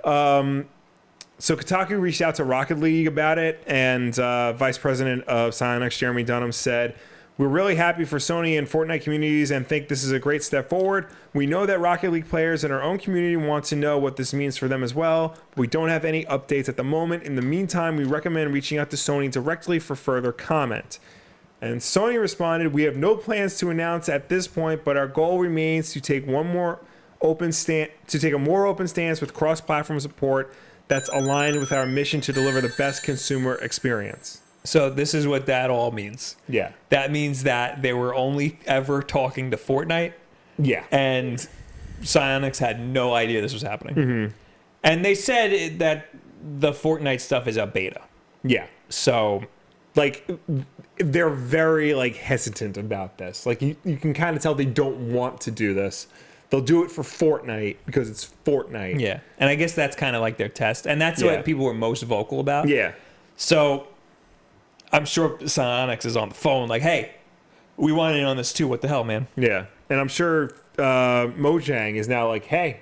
So Kotaku reached out to Rocket League about it, and Vice President of Psyonix, Jeremy Dunham, said, "We're really happy for Sony and Fortnite communities and think this is a great step forward. We know that Rocket League players in our own community want to know what this means for them as well. We don't have any updates at the moment. In the meantime, we recommend reaching out to Sony directly for further comment." And Sony responded, "We have no plans to announce at this point, but our goal remains to take a more open stance with cross-platform support that's aligned with our mission to deliver the best consumer experience." So this is what that all means. Yeah. That means that they were only ever talking to Fortnite. Yeah. And Psyonix had no idea this was happening. Mm-hmm. And they said that the Fortnite stuff is a beta. Yeah. So like they're very like hesitant about this. Like you can kind of tell they don't want to do this. They'll do it for Fortnite because it's Fortnite. Yeah. And I guess that's kind of like their test. And that's Yeah. what people were most vocal about. Yeah. So I'm sure Psyonix is on the phone like, hey, we want in on this too. What the hell, man? Yeah. And I'm sure Mojang is now like, hey.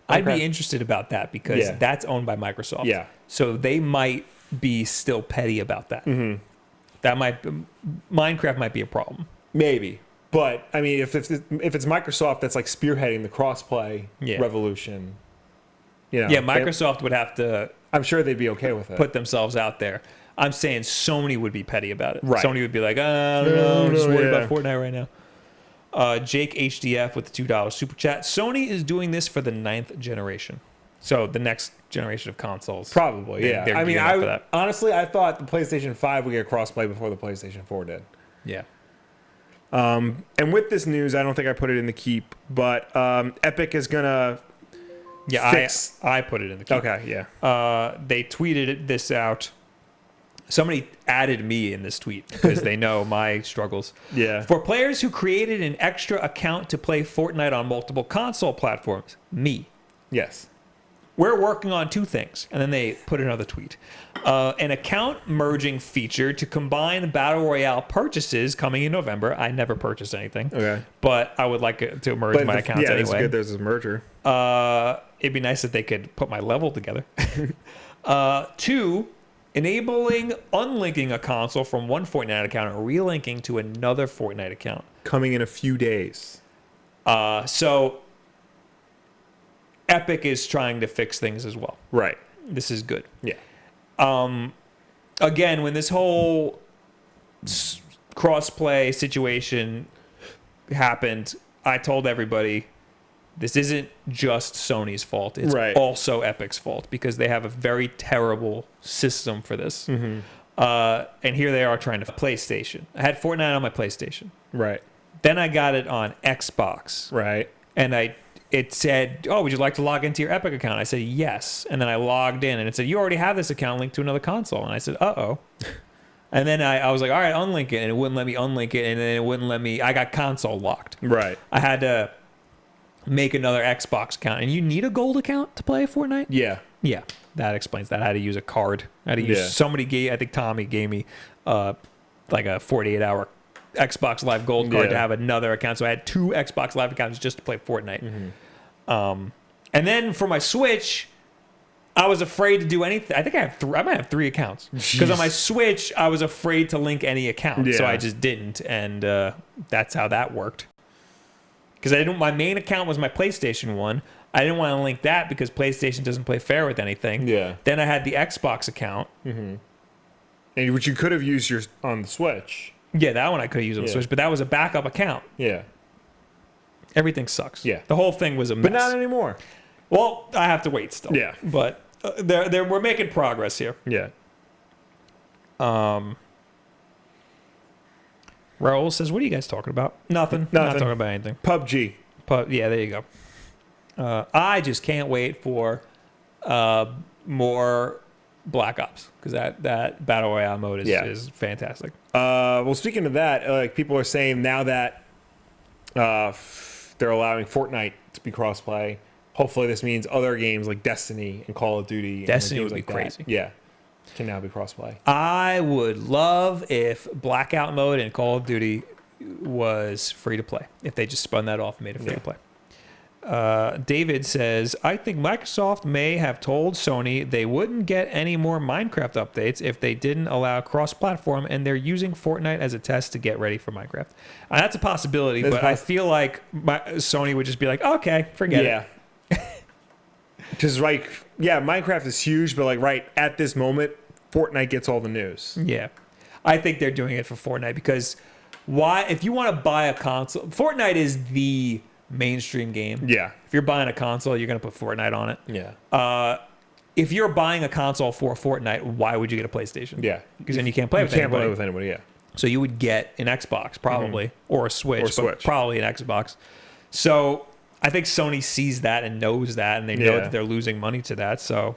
I'd be interested about that because that's owned by Microsoft. Yeah. So they might be still petty about that. Mm-hmm. Minecraft might be a problem. Maybe. But, I mean, if it's Microsoft that's like spearheading the crossplay revolution, you know. Yeah, Microsoft would have to... I'm sure they'd be okay with it. Put themselves out there. I'm saying Sony would be petty about it. Right. Sony would be like, I don't know, I'm just worried about Fortnite right now. Jake HDF with the $2 super chat. Sony is doing this for the 9th generation. So the next generation of consoles. Probably, yeah. They're I mean, gearing up for that. honestly, I thought the PlayStation 5 would get crossplay before the PlayStation 4 did. Yeah. And with this news, I don't think I put it in the keep, but Epic is going to fix... I put it in the keep. Okay, yeah. They tweeted this out. Somebody added me in this tweet because they know my struggles. Yeah. For players who created an extra account to play Fortnite on multiple console platforms, me. Yes. We're working on 2 things. And then they put another tweet. An account merging feature to combine Battle Royale purchases coming in November. I never purchased anything. Okay. But I would like to merge my accounts anyway. Yeah, it's good there's a merger. It'd be nice if they could put my level together. 2, enabling unlinking a console from one Fortnite account and relinking to another Fortnite account. Coming in a few days. So Epic is trying to fix things as well. Right. This is good. Yeah. Again, when this whole crossplay situation happened, I told everybody this isn't just Sony's fault. It's also Epic's fault because they have a very terrible system for this. Mm-hmm. And here they are trying to PlayStation. I had Fortnite on my PlayStation. Right. Then I got it on Xbox. Right. And it said, oh, would you like to log into your Epic account? I said, yes. And then I logged in and it said, you already have this account linked to another console. And I said, uh-oh. And then I was like, all right, unlink it. And it wouldn't let me unlink it. And then it wouldn't let me, I got console locked. Right. I had to make another Xbox account. And you need a gold account to play Fortnite? Yeah. Yeah. That explains that. I had to use a card. I had to use, somebody gave, I think Tommy gave me like a 48-hour Xbox Live Gold card to have another account. So I had 2 Xbox Live accounts just to play Fortnite. Mm-hmm. And then for my Switch, I was afraid to do anything. I think I might have 3 accounts. Because on my Switch, I was afraid to link any account. So I just didn't. And that's how that worked. Because my main account was my PlayStation one. I didn't want to link that because PlayStation doesn't play fair with anything. Yeah. Then I had the Xbox account. Mm-hmm. And which you could have used on the Switch. Yeah, that one I could have used on the Switch, but that was a backup account. Yeah. Everything sucks. Yeah. The whole thing was a mess. But not anymore. Well, I have to wait still. Yeah. But we're making progress here. Yeah. Raul says, what are you guys talking about? Nothing. Not talking about anything. PUBG. Yeah, there you go. I just can't wait for more Black Ops because that Battle Royale mode is fantastic. Well, speaking of that, like people are saying now that they're allowing Fortnite to be crossplay, hopefully this means other games like Destiny and Call of Duty. Destiny and would be crazy. Yeah, can now be crossplay. I would love if Blackout mode in Call of Duty was free to play. If they just spun that off and made it free to play. David says, I think Microsoft may have told Sony they wouldn't get any more Minecraft updates if they didn't allow cross-platform, and they're using Fortnite as a test to get ready for Minecraft. That's a possibility, but I feel like Sony would just be like, okay, forget it. Because, Minecraft is huge, but, at this moment, Fortnite gets all the news. Yeah. I think they're doing it for Fortnite because if you want to buy a console, Fortnite is the mainstream game. Yeah. If you're buying a console, you're going to put Fortnite on it. Yeah. If you're buying a console for Fortnite, why would you get a PlayStation? Yeah. Because then you can't play with anybody. You can't play with anybody, yeah. So you would get an Xbox probably, or a Switch, but probably an Xbox. So I think Sony sees that and knows that, and they know that they're losing money to that. So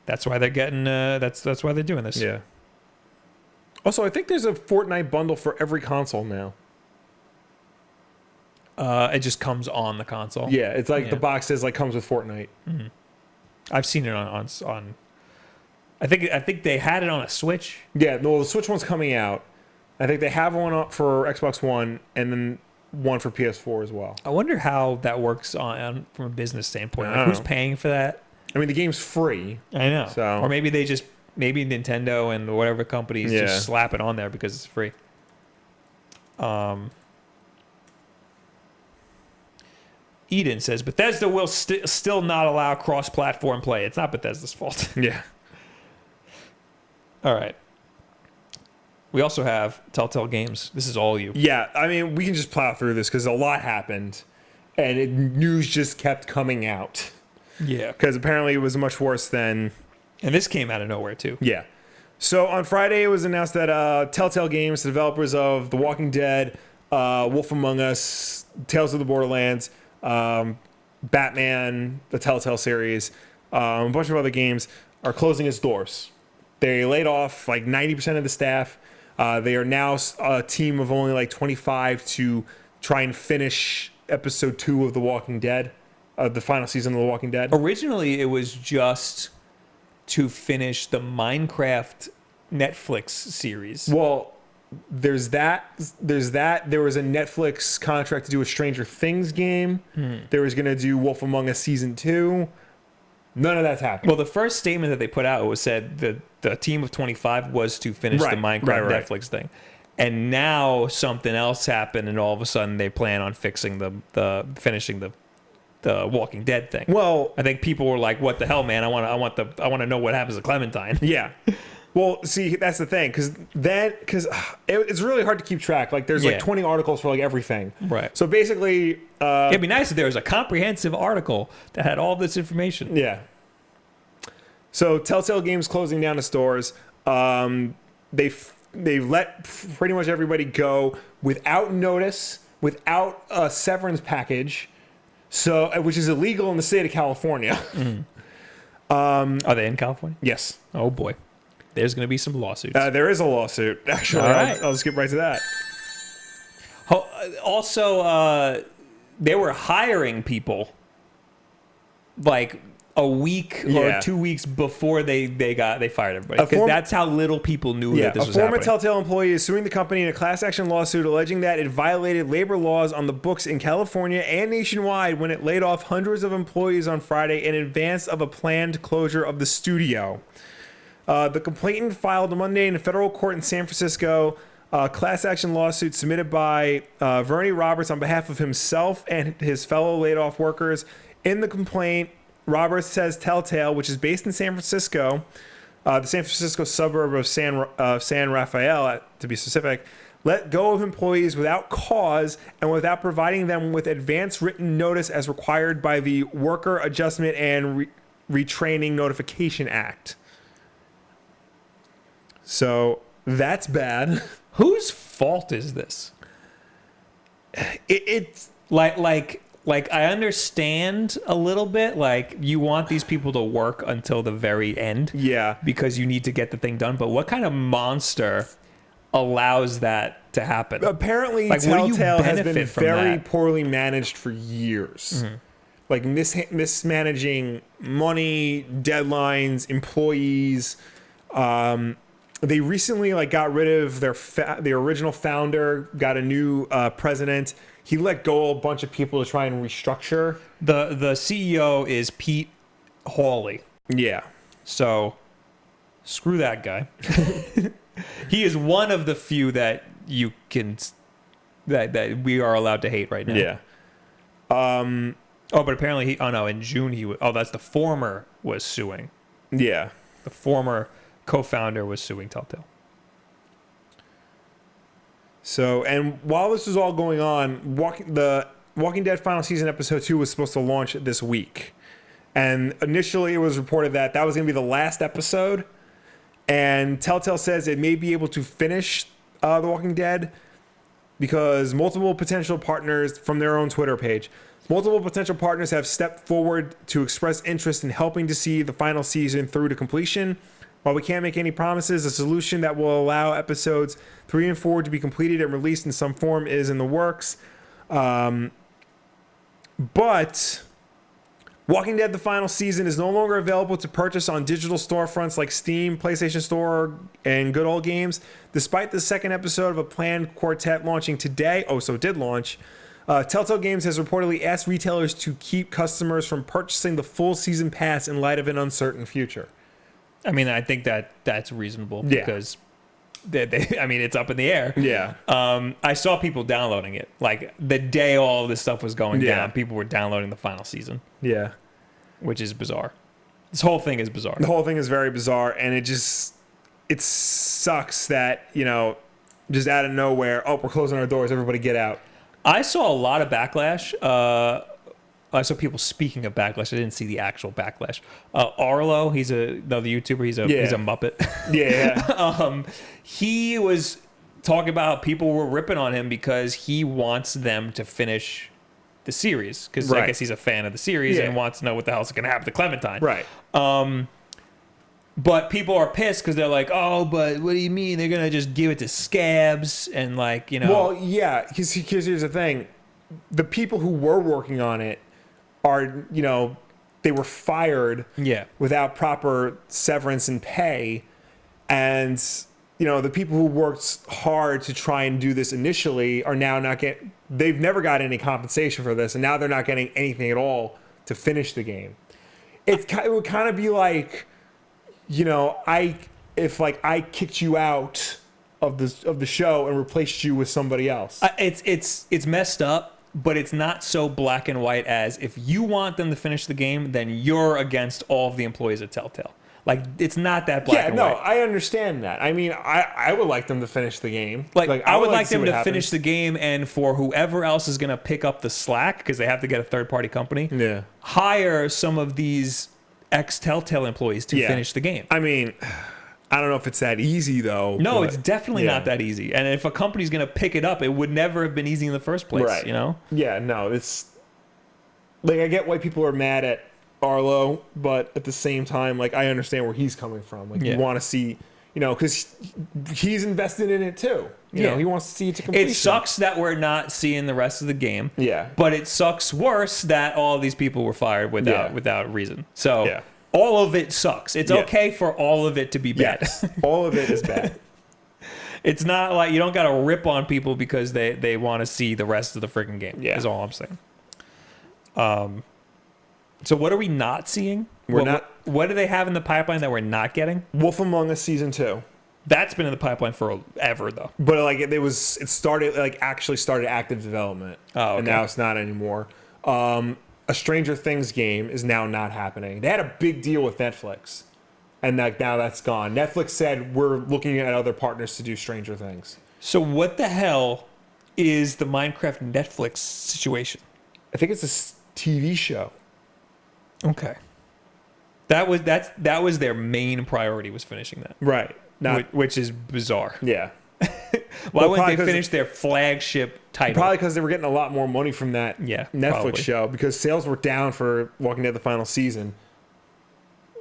that's why they're getting. That's why they're doing this. Yeah. Also, I think there's a Fortnite bundle for every console now. It just comes on the console. Yeah, it's like the box says like comes with Fortnite. Mm-hmm. I've seen it on. I think they had it on a Switch. Yeah, no, the Switch one's coming out. I think they have one up for Xbox One and then one for PS4 as well. I wonder how that works on from a business standpoint. Like, who's paying for that? I mean, the game's free. I know. So. Or maybe Nintendo and whatever companies just slap it on there because it's free. Eden says Bethesda will still not allow cross-platform play. It's not Bethesda's fault. Yeah. All right. We also have Telltale Games. This is all you. Yeah, I mean, we can just plow through this because a lot happened, and news just kept coming out. Yeah. Because apparently it was much worse than... And this came out of nowhere, too. Yeah. So on Friday, it was announced that Telltale Games, the developers of The Walking Dead, Wolf Among Us, Tales of the Borderlands, Batman, the Telltale series, a bunch of other games, are closing its doors. They laid off like 90% of the staff. They are now a team of only like 25 to try and finish episode 2 of The Walking Dead, the final season of The Walking Dead. Originally, it was just to finish the Minecraft Netflix series. Well, there's that. There was a Netflix contract to do a Stranger Things game. They was going to do Wolf Among Us season 2. None of that's happened. Well, the first statement that they put out was said that the team of 25 was to finish the Minecraft Netflix thing. And now something else happened, and all of a sudden they plan on fixing finishing the Walking Dead thing. Well, I think people were like, "What the hell, man? I want to know what happens to Clementine." Yeah. Well, see, that's the thing, because it's really hard to keep track. Like, there's like 20 articles for like everything. Right. So basically, it'd be nice if there was a comprehensive article that had all this information. Yeah. So Telltale Games closing down its doors. They let pretty much everybody go without notice, without a severance package, which is illegal in the state of California. Are they in California? Yes. Oh boy. There's going to be some lawsuits. There is a lawsuit, actually. All right. I'll skip right to that. Also, they were hiring people like a week or 2 weeks before they fired everybody. Because that's how little people knew that this was happening. A former Telltale employee is suing the company in a class action lawsuit alleging that it violated labor laws on the books in California and nationwide when it laid off hundreds of employees on Friday in advance of a planned closure of the studio. The complainant filed Monday in a federal court in San Francisco a class action lawsuit submitted by Vernie Roberts on behalf of himself and his fellow laid off workers. In the complaint, Roberts says Telltale, which is based in San Francisco, the San Francisco suburb of San Rafael, to be specific, let go of employees without cause and without providing them with advance written notice as required by the Worker Adjustment and Retraining Notification Act. So that's bad. Whose fault is this? It's like I understand a little bit. Like, you want these people to work until the very end, yeah, because you need to get the thing done. But what kind of monster allows that to happen? Apparently, like, Telltale has been very that? poorly managed for years. Mm-hmm. Like mismanaging money, deadlines, employees. They recently got rid of the original founder, got a new president. He let go a bunch of people to try and restructure. The CEO is Pete Hawley. Yeah. So screw that guy. He is one of the few that you can that we are allowed to hate right now. Yeah. But apparently in June that's the former was suing. Yeah. The former co-founder was suing Telltale. So, and while this was all going on, the Walking Dead final season episode 2 was supposed to launch this week. And initially it was reported that was going to be the last episode. And Telltale says it may be able to finish The Walking Dead because multiple potential partners, from their own Twitter page, multiple potential partners have stepped forward to express interest in helping to see the final season through to completion. While we can't make any promises, a solution that will allow episodes 3 and 4 to be completed and released in some form is in the works. But Walking Dead: The Final Season is no longer available to purchase on digital storefronts like Steam, PlayStation Store, and Good Old Games. Despite the second episode of a planned quartet launching today, so it did launch, Telltale Games has reportedly asked retailers to keep customers from purchasing the full season pass in light of an uncertain future. I mean, I think that's reasonable Yeah. because I mean, it's up in the air. Yeah. I saw people downloading it. Like, the day all of this stuff was going Yeah. down, people were downloading the final season, Yeah. which is bizarre. This whole thing is bizarre. The whole thing is very bizarre, and it sucks that, just out of nowhere, we're closing our doors, everybody get out. I saw a lot of backlash. I saw people speaking of backlash. I didn't see the actual backlash. Arlo, he's another YouTuber. He's a Muppet. Yeah. He was talking about how people were ripping on him because he wants them to finish the series. Because I guess he's a fan of the series and wants to know what the hell's going to happen to Clementine. Right. But people are pissed because they're like, oh, but what do you mean? They're going to just give it to scabs and Well, yeah, because here's the thing. The people who were working on it are, they were fired without proper severance and pay. And, the people who worked hard to try and do this initially are now they've never got any compensation for this. And now they're not getting anything at all to finish the game. It would kind of be like, if I kicked you out of the show and replaced you with somebody else. It's messed up. But it's not so black and white as if you want them to finish the game, then you're against all of the employees at Telltale. Like, it's not that black and white. Yeah, no, I understand that. I mean, I would like them to finish the game. Like I would like them to finish the game, and for whoever else is going to pick up the slack, because they have to get a third-party company, hire some of these ex-Telltale employees to finish the game. I mean, I don't know if it's that easy, though. No, it's definitely not that easy. And if a company's going to pick it up, it would never have been easy in the first place, right. Yeah, no, it's... Like, I get why people are mad at Arlo, but at the same time, I understand where he's coming from. You want to see, because he's invested in it, too. You know, he wants to see it to completion. It sucks that we're not seeing the rest of the game. Yeah. But it sucks worse that all of these people were fired without reason. So... Yeah. All of it sucks. It's okay for all of it to be bad. Yes, all of it is bad. It's not like you don't got to rip on people because they want to see the rest of the freaking game. Yeah. Is all I'm saying. So what are we not seeing? What do they have in the pipeline that we're not getting? Wolf Among Us Season 2. That's been in the pipeline forever, though. But it started actually started active development. Oh, okay. And now it's not anymore. A Stranger Things game is now not happening. They had a big deal with Netflix, and now that's gone. Netflix said we're looking at other partners to do Stranger Things. So what the hell is the Minecraft Netflix situation? I think it's a TV show. Okay. That was their main priority, was finishing that. Right. Which is bizarre. Yeah. Why wouldn't they finish their flagship title? Probably because they were getting a lot more money from that Netflix show, because sales were down for Walking Dead: The Final Season.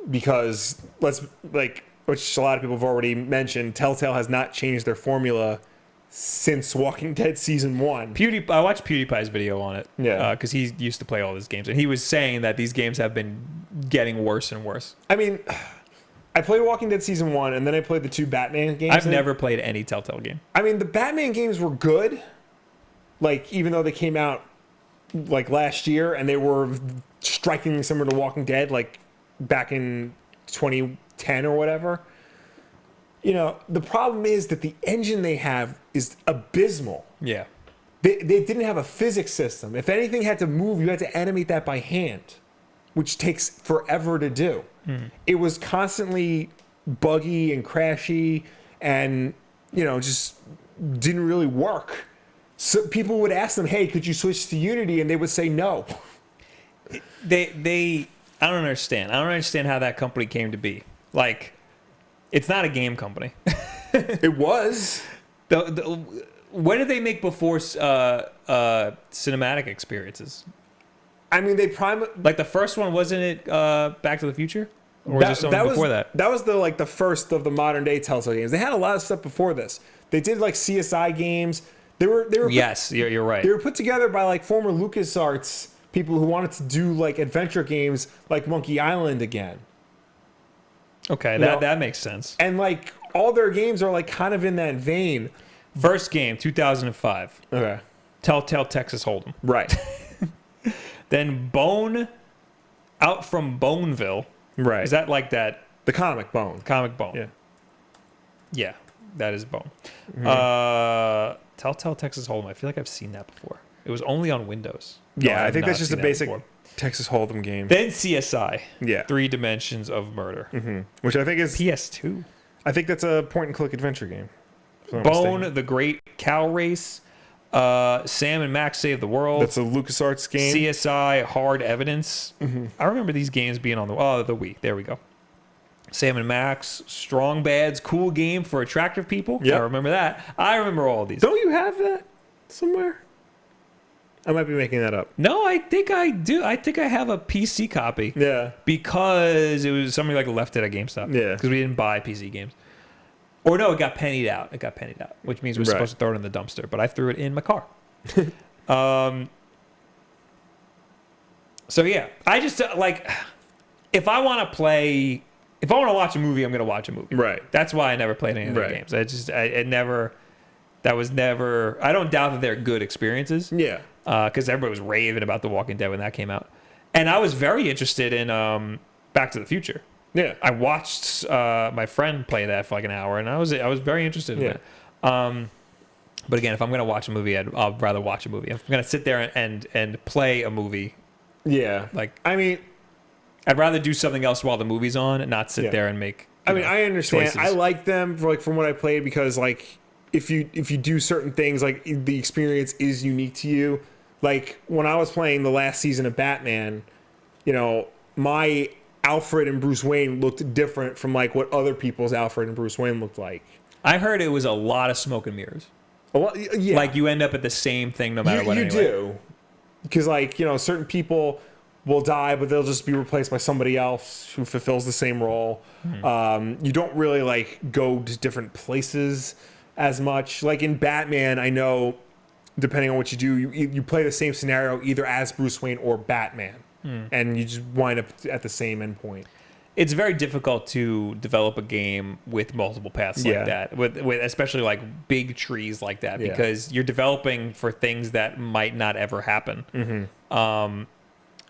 Because which a lot of people have already mentioned, Telltale has not changed their formula since Walking Dead Season 1. I watched PewDiePie's video on it. Yeah. Because he used to play all these games, and he was saying that these games have been getting worse and worse. I mean, I played Walking Dead Season 1, and then I played the 2 Batman games. I've never played any Telltale game. I mean, the Batman games were good. Even though they came out, last year, and they were strikingly similar to Walking Dead, back in 2010 or whatever. The problem is that the engine they have is abysmal. Yeah. They didn't have a physics system. If anything had to move, you had to animate that by hand, which takes forever to do. It was constantly buggy and crashy and, just didn't really work. So people would ask them, hey, could you switch to Unity? And they would say no. I don't understand. I don't understand how that company came to be. It's not a game company. It was. What did they make before cinematic experiences? I mean, the first one, wasn't it Back to the Future? Or was there something before that? That was the first of the modern day Telltale games. They had a lot of stuff before this. They did like CSI games. They were Yes, you're right. They were put together by like former LucasArts people who wanted to do like adventure games like Monkey Island again. Okay, that makes sense. And like all their games are like kind of in that vein. First game, 2005. Okay. Telltale Texas Hold'em. Right. Then Bone, Out from Boneville. Right. Is that like that? The comic Bone. Comic Bone. Yeah. Yeah, that is Bone. Telltale Texas Hold'em. I feel like I've seen that before. It was only on Windows. Yeah, I I think that's just a basic before. Texas Hold'em game. Then CSI. Yeah. 3 Dimensions of Murder. Which I think is PS2. I think that's a point and click adventure game. if I'm not Bone, mistaken. The Great Cow Race. Sam and Max Save the World. That's a LucasArts game. CSI Hard Evidence. I remember these games being on the Wii. There we go. Sam and Max, Strong Bads, cool game for attractive people. Yep. I remember that. I remember all of these. Don't you have that somewhere? I might be making that up. No, I think I do. I think I have a PC copy. Yeah. Because it was somebody like left it at GameStop. Yeah. Because we didn't buy PC games. Or no, it got pennied out. It got pennied out, which means we're Right. supposed to throw it in the dumpster. But I threw it in my car. So yeah, I just like if I want to play, if I want to watch a movie, I'm gonna watch a movie. Right. That's why I never played any of their Right. games. It never. That was never. I don't doubt that they're good experiences. Yeah. Because everybody was raving about The Walking Dead when that came out, and I was very interested in Back to the Future. Yeah. I watched my friend play that for like an hour, and I was very interested in Yeah. that. But again, if I'm gonna watch a movie, I'd rather watch a movie. If I'm gonna sit there and play a movie, Yeah. like I mean, I'd rather do something else while the movie's on and not sit Yeah. there and make. I mean, I understand. choices. I like them for from what I played because like if you do certain things, like the experience is unique to you. Like when I was playing the last season of Batman, you know, my Alfred and Bruce Wayne looked different from like what other people's Alfred and Bruce Wayne looked like. I heard it was a lot of smoke and mirrors. Well, yeah, Like you end up at the same thing no matter what. you Anyway. do, because like you know, certain people will die, but they'll just be replaced by somebody else who fulfills the same role. You don't really like go to different places as much. Like in Batman, I know, depending on what you do, you play the same scenario either as Bruce Wayne or Batman, and you just wind up at the same endpoint. It's very difficult to develop a game with multiple paths like Yeah. that, with especially like big trees like that, Yeah. because you're developing for things that might not ever happen.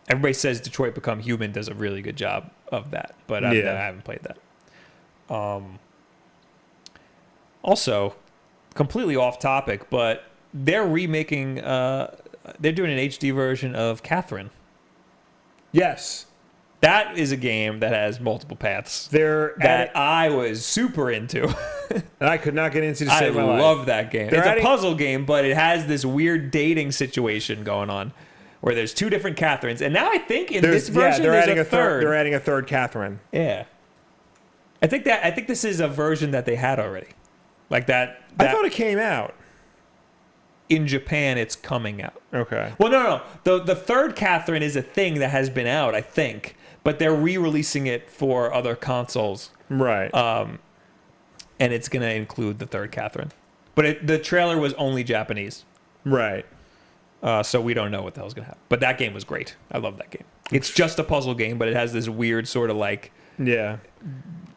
Everybody says Detroit Become Human does a really good job of that, but I haven't played that. Also, completely off topic, but they're remaking, they're doing an HD version of Catherine. Yes, That is a game that has multiple paths they're that I was super into. and I could not get into to I save my life. love that game. They're It's adding- a puzzle game, but it has this weird dating situation going on where there's two different Catherines. And now I think in this version they're there's adding a third. They're adding a third Catherine. Yeah. I think this is a version that they had already. Like that I thought it came out. in Japan it's coming out. Okay. Well, no. The third Catherine is a thing that has been out, I think, but they're re-releasing it for other consoles, Right. and it's going to include the third Catherine. But the trailer was only Japanese, right. so we don't know what the hell's going to happen. But that game was great. I love that game. It's just a puzzle game, but it has this weird sort of like Yeah.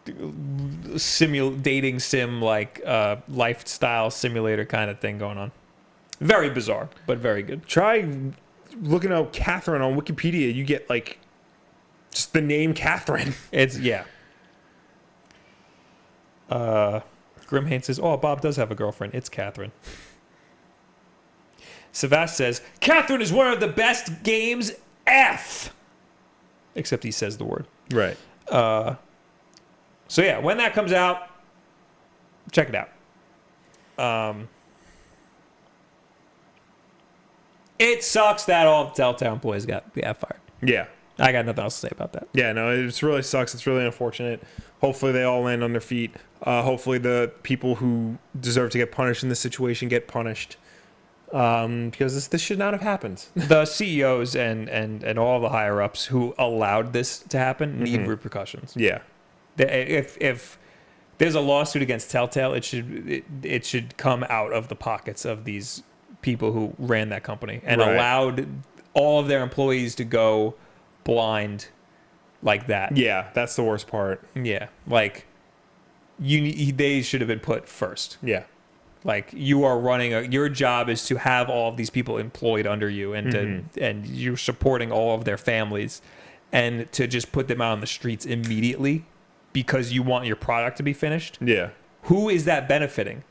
dating sim, like lifestyle simulator kind of thing going on. Very bizarre, but very good. Try looking up Catherine on Wikipedia. You get like just the name Catherine. It's Grimhane says, "Oh, Bob does have a girlfriend. It's Catherine." Savas says, "Catherine is one of the best games F." Except he says the word. Right. So yeah, when that comes out, check it out. It sucks that all the Telltale employees got fired. Yeah. I got nothing else to say about that. Yeah, no, it really sucks. It's really unfortunate. Hopefully they all land on their feet. Hopefully the people who deserve to get punished in this situation get punished. because this should not have happened. The CEOs and all the higher ups who allowed this to happen need repercussions. Yeah. If there's a lawsuit against Telltale, it should come out of the pockets of these people who ran that company and allowed all of their employees to go blind like that. Yeah, that's the worst part. Yeah, like they should have been put first. Yeah. Like you are running your job is to have all of these people employed under you and you're supporting all of their families, and to just put them out on the streets immediately because you want your product to be finished. Yeah. Who is that benefiting?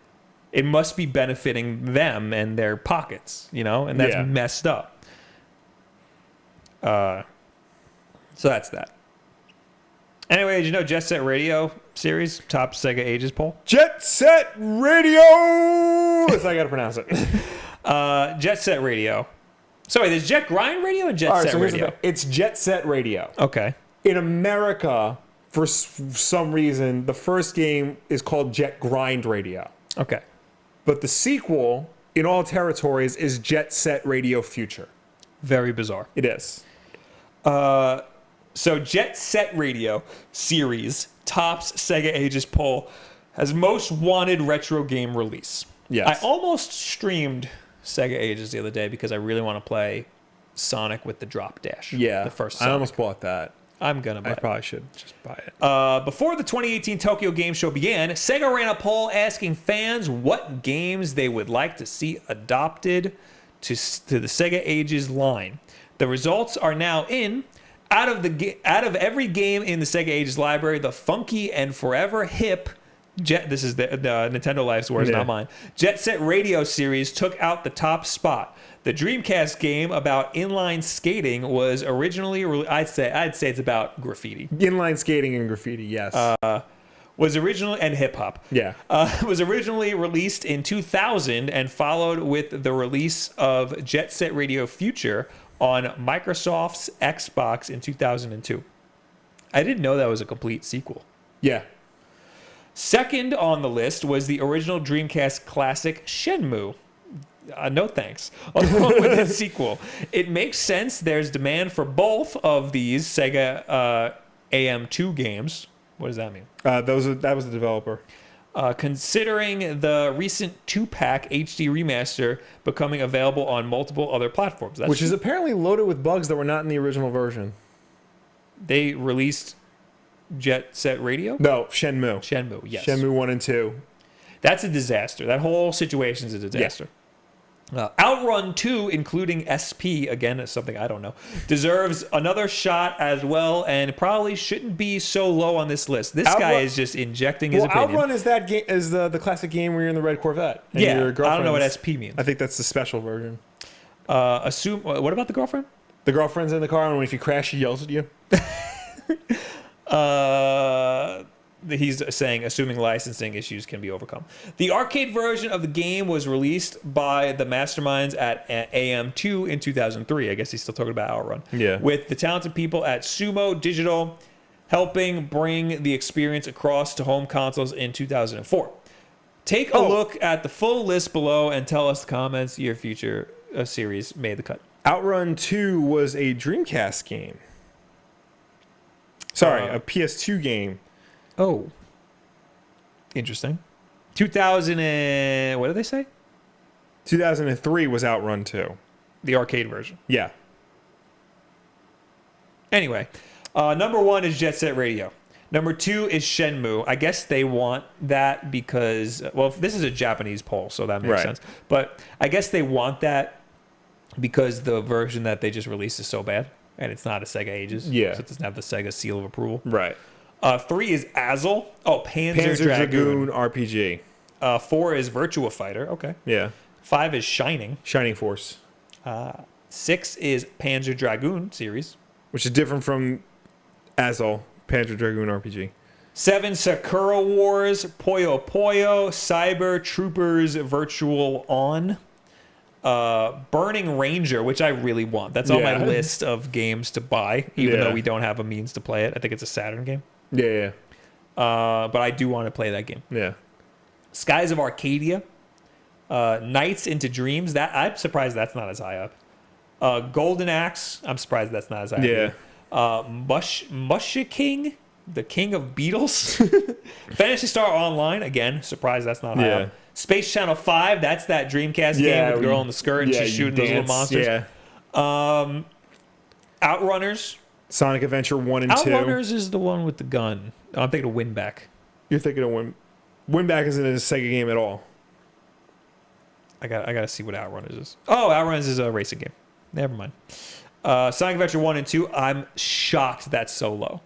It must be benefiting them and their pockets, and that's messed up. So that's that. Anyway, did you know Jet Set Radio series top Sega Ages poll? Jet Set Radio! That's how I gotta pronounce it. Jet Set Radio. Sorry, there's Jet Grind Radio and Jet Set Radio. It's Jet Set Radio. Okay. In America, for some reason, the first game is called Jet Grind Radio. Okay. But the sequel, in all territories, is Jet Set Radio Future. Very bizarre. It is. So Jet Set Radio series tops Sega Ages poll as most wanted retro game release. Yes. I almost streamed Sega Ages the other day because I really want to play Sonic with the drop dash. Yeah. The first Sonic. I almost bought that. I'm going to buy it. I probably should just buy it. Before the 2018 Tokyo Game Show began, Sega ran a poll asking fans what games they would like to see adopted to the Sega Ages line. The results are now in. Out of every game in the Sega Ages library, the funky and forever hip this is the Nintendo Life's words, not mine. Jet Set Radio series took out the top spot. The Dreamcast game about inline skating was originally I'd say it's about graffiti. Inline skating and graffiti, yes. Was originally and hip hop. Yeah. Was originally released in 2000 and followed with the release of Jet Set Radio Future on Microsoft's Xbox in 2002. I didn't know that was a complete sequel. Yeah. Second on the list was the original Dreamcast classic Shenmue. No thanks. Along with its sequel. It makes sense there's demand for both of these Sega AM2 games. What does that mean? That was the developer. Considering the recent 2-pack HD remaster becoming available on multiple other platforms. Which is apparently loaded with bugs that were not in the original version. They released Jet Set Radio? No, Shenmue. Shenmue, yes. Shenmue 1 and 2. That's a disaster. That whole situation is a disaster. Yeah. Outrun 2, including SP, again, is something I don't know, deserves another shot as well, and probably shouldn't be so low on this list. This guy is just injecting his opinion. Outrun is that game, is the classic game where you're in the red Corvette. And yeah, I don't know what SP means. I think that's the special version. What about the girlfriend? The girlfriend's in the car, and if you crash, she yells at you. He's saying, assuming licensing issues can be overcome. The arcade version of the game was released by the masterminds at AM2 in 2003. I guess he's still talking about Outrun. Yeah. With the talented people at Sumo Digital helping bring the experience across to home consoles in 2004. Take a look at the full list below and tell us the comments your future series made the cut. Outrun 2 was a Dreamcast game. Sorry, a PS2 game. Oh. Interesting. 2000 and... What did they say? 2003 was Outrun 2. The arcade version. Yeah. Anyway, number 1 is Jet Set Radio. Number 2 is Shenmue. I guess they want that because... Well, this is a Japanese poll, so that makes sense. But I guess they want that because the version that they just released is so bad. And it's not a Sega Ages. Yeah. So it doesn't have the Sega seal of approval. Right. 3 is Azel. Oh, Panzer Dragoon RPG. 4 is Virtua Fighter. Okay. Yeah. 5 is Shining. Shining Force. 6 is Panzer Dragoon series. Which is different from Azel, Panzer Dragoon RPG. 7, Sakura Wars, Puyo Puyo, Cyber Troopers Virtual On. Burning Ranger, which I really want. That's on my list of games to buy, even though we don't have a means to play it. I think it's a Saturn game. Yeah. But I do want to play that game. Yeah. Skies of Arcadia, Nights into Dreams. That I'm surprised that's not as high up. Golden Axe. I'm surprised that's not as high Yeah. up. Musha King, the king of Beatles. Phantasy Star Online. Again, surprised that's not high Yeah. up. Space Channel 5. That's that Dreamcast game with the girl in the skirt and she's you shooting those little monsters. Yeah. Outrunners. Sonic Adventure 1 and 2. Outrunners is the one with the gun. Oh, I'm thinking of Winback. You're thinking of Winback isn't a Sega game at all. I gotta see what Outrunners is. Oh, Outrunners is a racing game. Never mind. Sonic Adventure 1 and 2. I'm shocked that's so low.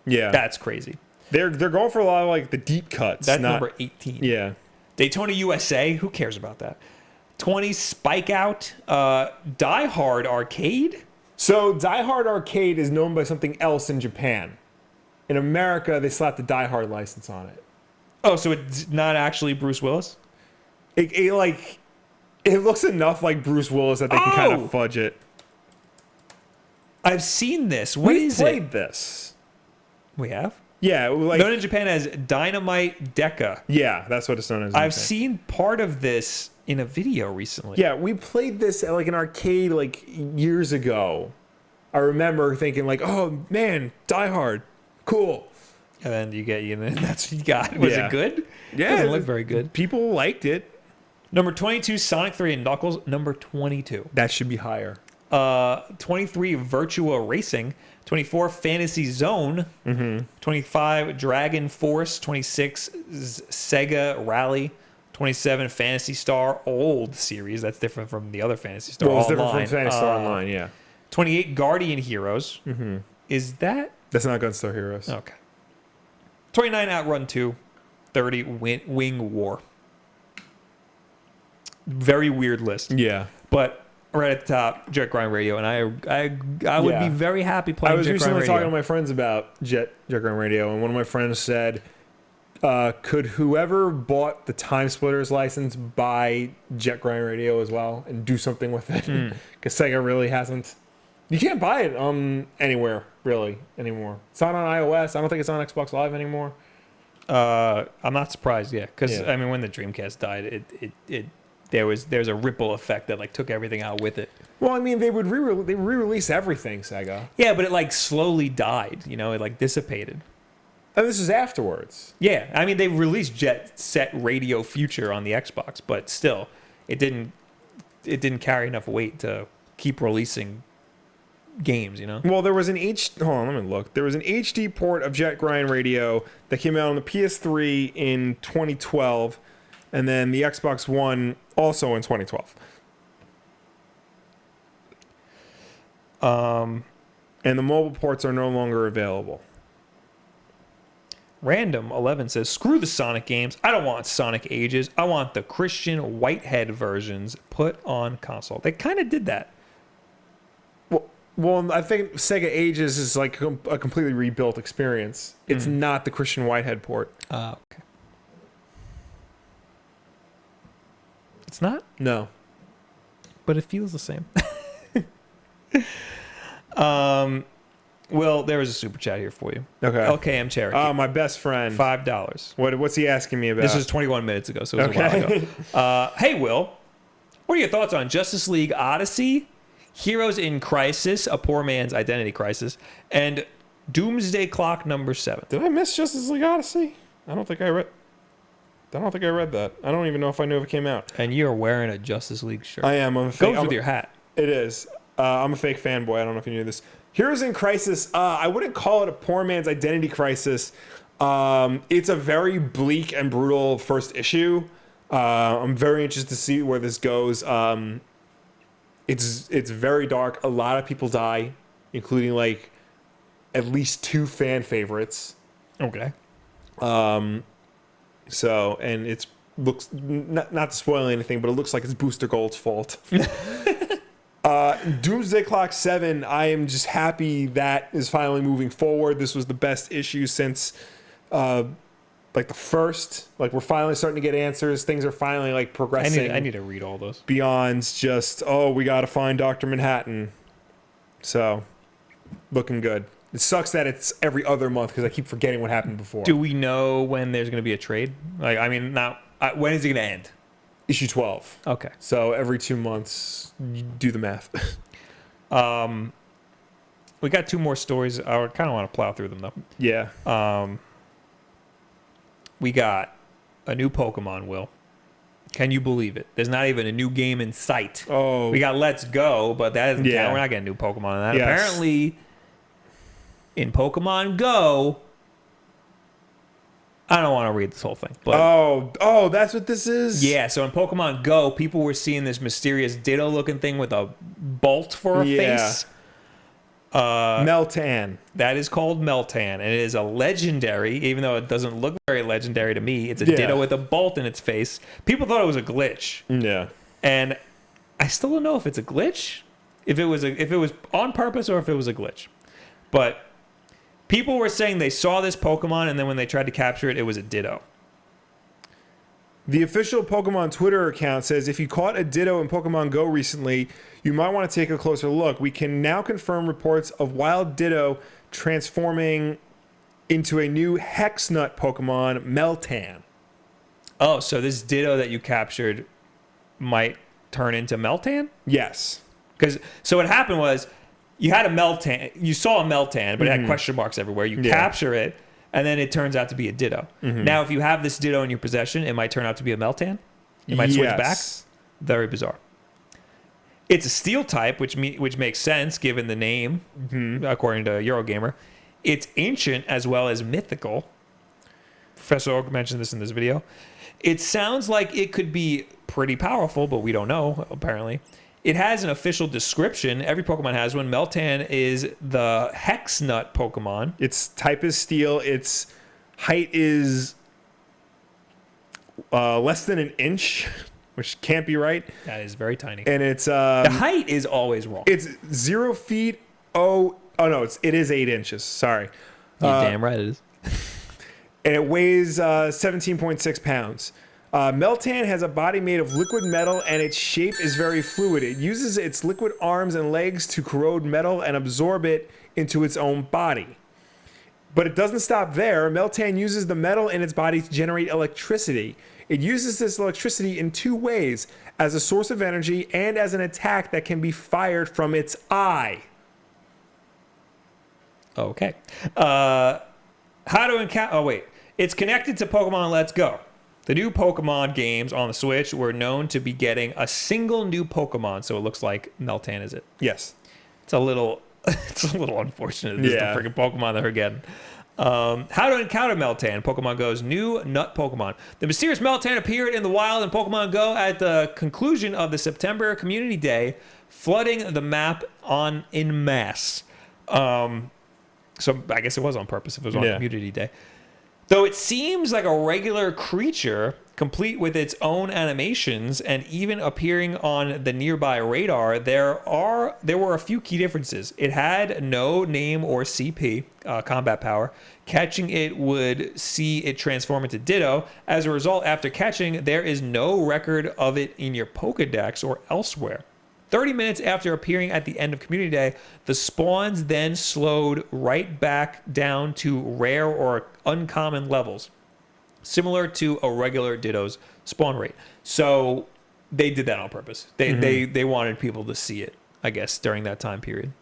Yeah. That's crazy. They're going for a lot of like the deep cuts. That's not, number 18. Yeah. Daytona USA. Who cares about that? 20 Spike Out. Die Hard Arcade. So Die Hard Arcade is known by something else in Japan. In America, they slapped the Die Hard license on it. Oh, so it's not actually Bruce Willis? It looks enough like Bruce Willis that they can kind Oh! of fudge it. I've seen this. What We is played it? this. We have? Yeah, like Known in Japan as Dynamite Deca. yeah, that's what it's known as. in I've Japan. seen part of this in a video recently. Yeah, we played this at like an arcade like years ago. I remember thinking like, "Oh man, Die Hard, cool." And then and that's what you got. Was Yeah. it good? Yeah, Doesn't look very good. People liked it. Number 22, Sonic 3 and Knuckles. Number 22. That should be higher. 23, Virtua Racing. 24, Fantasy Zone. 25, Dragon Force. 26, Sega Rally. 27, Fantasy Star Old series. That's different from the other Fantasy Star Well, it's different Online. from Fantasy Star Online, yeah. 28, Guardian Heroes. Is that? That's not Gunstar Heroes. Okay. 29, Outrun 2. 30, Wing War. Very weird list. Yeah. But right at the top, Jet Grind Radio, and I would Yeah. be very happy playing I was Jet Grind recently Radio. talking to my friends about Jet Grind Radio, and one of my friends said, could whoever bought the Time Splitters license buy Jet Grind Radio as well and do something with it? Because Sega really hasn't. You can't buy it anywhere, really, anymore. It's not on iOS. I don't think it's on Xbox Live anymore. I'm not surprised, yeah, because Yeah. I mean, when the Dreamcast died, there's a ripple effect that like took everything out with it. Well, I mean, they would re-release everything, Sega. Yeah, but it like slowly died. You know, it like dissipated. And this is afterwards. Yeah, I mean, they released Jet Set Radio Future on the Xbox, but still, it didn't carry enough weight to keep releasing games. You know. Well, there was an hold on, let me look. There was an HD port of Jet Grind Radio that came out on the PS3 in 2012, and then the Xbox One also in 2012. And the mobile ports are no longer available. Random 11 says, "Screw the Sonic games. I don't want Sonic Ages. I want the Christian Whitehead versions put on console." They kind of did that. Well, I think Sega Ages is like a completely rebuilt experience. It's not the Christian Whitehead port. Okay. It's not, No. but it feels the same. Will, there was a super chat here for you. Okay. LKM Cherokee. Oh, my best friend. $5. What's he asking me about? This was 21 minutes ago, so it was a while ago. Hey, Will, what are your thoughts on Justice League Odyssey, Heroes in Crisis, A Poor Man's Identity Crisis, and Doomsday Clock number 7? Did I miss Justice League Odyssey? I don't think I read that. I don't even know if I knew if it came out. And you're wearing a Justice League shirt. I am. I'm a fake. Goes with your hat. It is. I'm a fake fanboy. I don't know if you knew this. Heroes in Crisis. I wouldn't call it a poor man's identity crisis. It's a very bleak and brutal first issue. I'm very interested to see where this goes. It's very dark. A lot of people die, including like at least 2 fan favorites. Okay. So, and it's looks not to spoil anything, but it looks like it's Booster Gold's fault. Doomsday Clock 7, I am just happy that is finally moving forward. This was the best issue since like the first. Like we're finally starting to get answers. Things are finally like progressing. I need to read all those. Beyond just, oh, we got to find Dr. Manhattan. So, looking good. It sucks that it's every other month because I keep forgetting what happened before. Do we know when there's going to be a trade? Like, I mean, when is it going to end? Issue 12. Okay. So every 2 months, you do the math. We got 2 more stories. I kind of want to plow through them, though. Yeah. We got a new Pokemon, Will. Can you believe it? There's not even a new game in sight. Oh. We got Let's Go, but that doesn't count. We're not getting new Pokemon on that. Yes. Apparently, in Pokemon Go, I don't want to read this whole thing. But Oh, that's what this is? yeah, so in Pokemon Go, people were seeing this mysterious Ditto-looking thing with a bolt for a face. Meltan. That is called Meltan, and it is a legendary, even though it doesn't look very legendary to me. It's a Ditto with a bolt in its face. People thought it was a glitch. Yeah. And I still don't know if it's a glitch, if it was on purpose or if it was a glitch. But people were saying they saw this Pokemon, and then when they tried to capture it, it was a Ditto. The official Pokemon Twitter account says if you caught a Ditto in Pokemon Go recently, you might want to take a closer look. We can now confirm reports of wild Ditto transforming into a new Hexnut Pokemon, Meltan. Oh, so this Ditto that you captured might turn into Meltan? Yes. So what happened was you had a Meltan, you saw a Meltan, but it had question marks everywhere. You capture it, and then it turns out to be a Ditto. Now, if you have this Ditto in your possession, it might turn out to be a Meltan. It might switch back. Very bizarre. It's a Steel type, which makes sense given the name, according to Eurogamer. It's ancient as well as mythical. Professor Oak mentioned this in this video. It sounds like it could be pretty powerful, but we don't know, apparently. It has an official description. Every Pokemon has one. Meltan is the Hexnut Pokemon. Its type is Steel. Its height is less than an inch, which can't be right. That is very tiny. And it's the height is always wrong. It's 0 feet. Oh no, it is 8 inches. Sorry. You're damn right it is. And it weighs 17.6 pounds. Meltan has a body made of liquid metal, and its shape is very fluid. It uses its liquid arms and legs to corrode metal and absorb it into its own body. But it doesn't stop there. Meltan uses the metal in its body to generate electricity. It uses this electricity in 2 ways, as a source of energy and as an attack that can be fired from its eye. Okay. How to encounter... Oh, wait. It's connected to Pokemon Let's Go. The new Pokemon games on the Switch were known to be getting a single new Pokemon, so it looks like Meltan is it. Yes. It's a little unfortunate. This is the freaking Pokemon that we're getting. How to encounter Meltan, Pokemon Go's new nut Pokemon. The mysterious Meltan appeared in the wild in Pokemon Go at the conclusion of the September Community Day, flooding the map in mass. So I guess it was on purpose if it was on Community Day. Though it seems like a regular creature, complete with its own animations and even appearing on the nearby radar, there were a few key differences. It had no name or CP, combat power. Catching it would see it transform into Ditto. As a result, after catching, there is no record of it in your Pokedex or elsewhere. 30 minutes after appearing at the end of Community Day, the spawns then slowed right back down to rare or uncommon levels, similar to a regular Ditto's spawn rate. So they did that on purpose. They wanted people to see it, I guess, during that time period.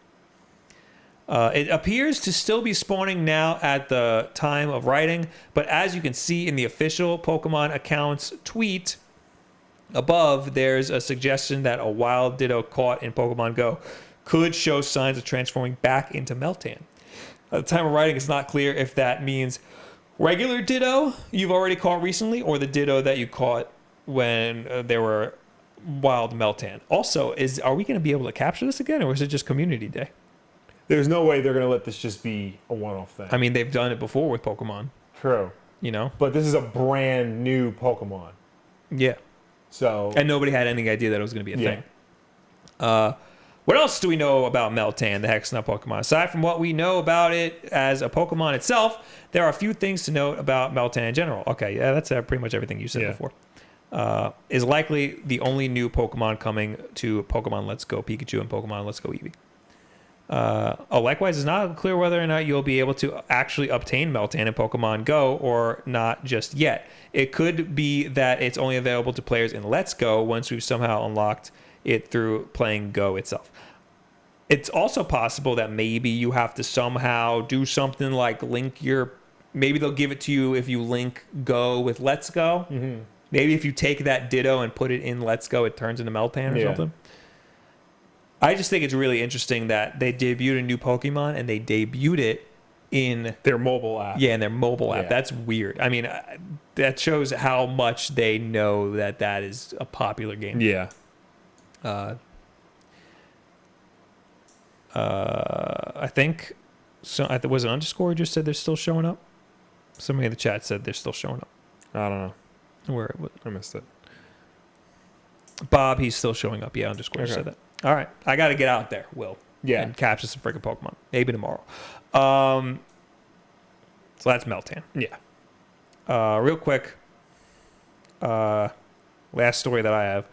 It appears to still be spawning now at the time of writing, but as you can see in the official Pokemon account's tweet, above, there's a suggestion that a wild Ditto caught in Pokemon Go could show signs of transforming back into Meltan. At the time of writing, it's not clear if that means regular Ditto you've already caught recently or the Ditto that you caught when there were wild Meltan. Also, are we going to be able to capture this again, or is it just Community Day? There's no way they're going to let this just be a one-off thing. I mean, they've done it before with Pokemon. True. You know? But this is a brand new Pokemon. Yeah. So, and nobody had any idea that it was going to be a thing. What else do we know about Meltan, the Hexnut Pokemon? Aside from what we know about it as a Pokemon itself, there are a few things to note about Meltan in general. Okay, yeah, that's pretty much everything you said before. Is likely the only new Pokemon coming to Pokemon Let's Go Pikachu and Pokemon Let's Go Eevee. Likewise, it's not clear whether or not you'll be able to actually obtain Meltan in Pokemon Go or not just yet. It could be that it's only available to players in Let's Go once we've somehow unlocked it through playing Go itself. It's also possible that maybe you have to somehow do something like link your... Maybe they'll give it to you if you link Go with Let's Go. Mm-hmm. Maybe if you take that Ditto and put it in Let's Go, it turns into Meltan or something. I just think it's really interesting that they debuted a new Pokemon and they debuted it in their mobile app. Yeah, in their mobile app. That's weird. I mean, that shows how much they know that that is a popular game. Yeah. I think so. Was it underscore just said they're still showing up? Somebody in the chat said they're still showing up. I don't know. Where I missed it. Bob, he's still showing up. Yeah, underscore said that. All right, I got to get out there, Will. Yeah, and capture some freaking Pokemon. Maybe tomorrow. So that's Meltan. Yeah. Real quick. Last story that I have.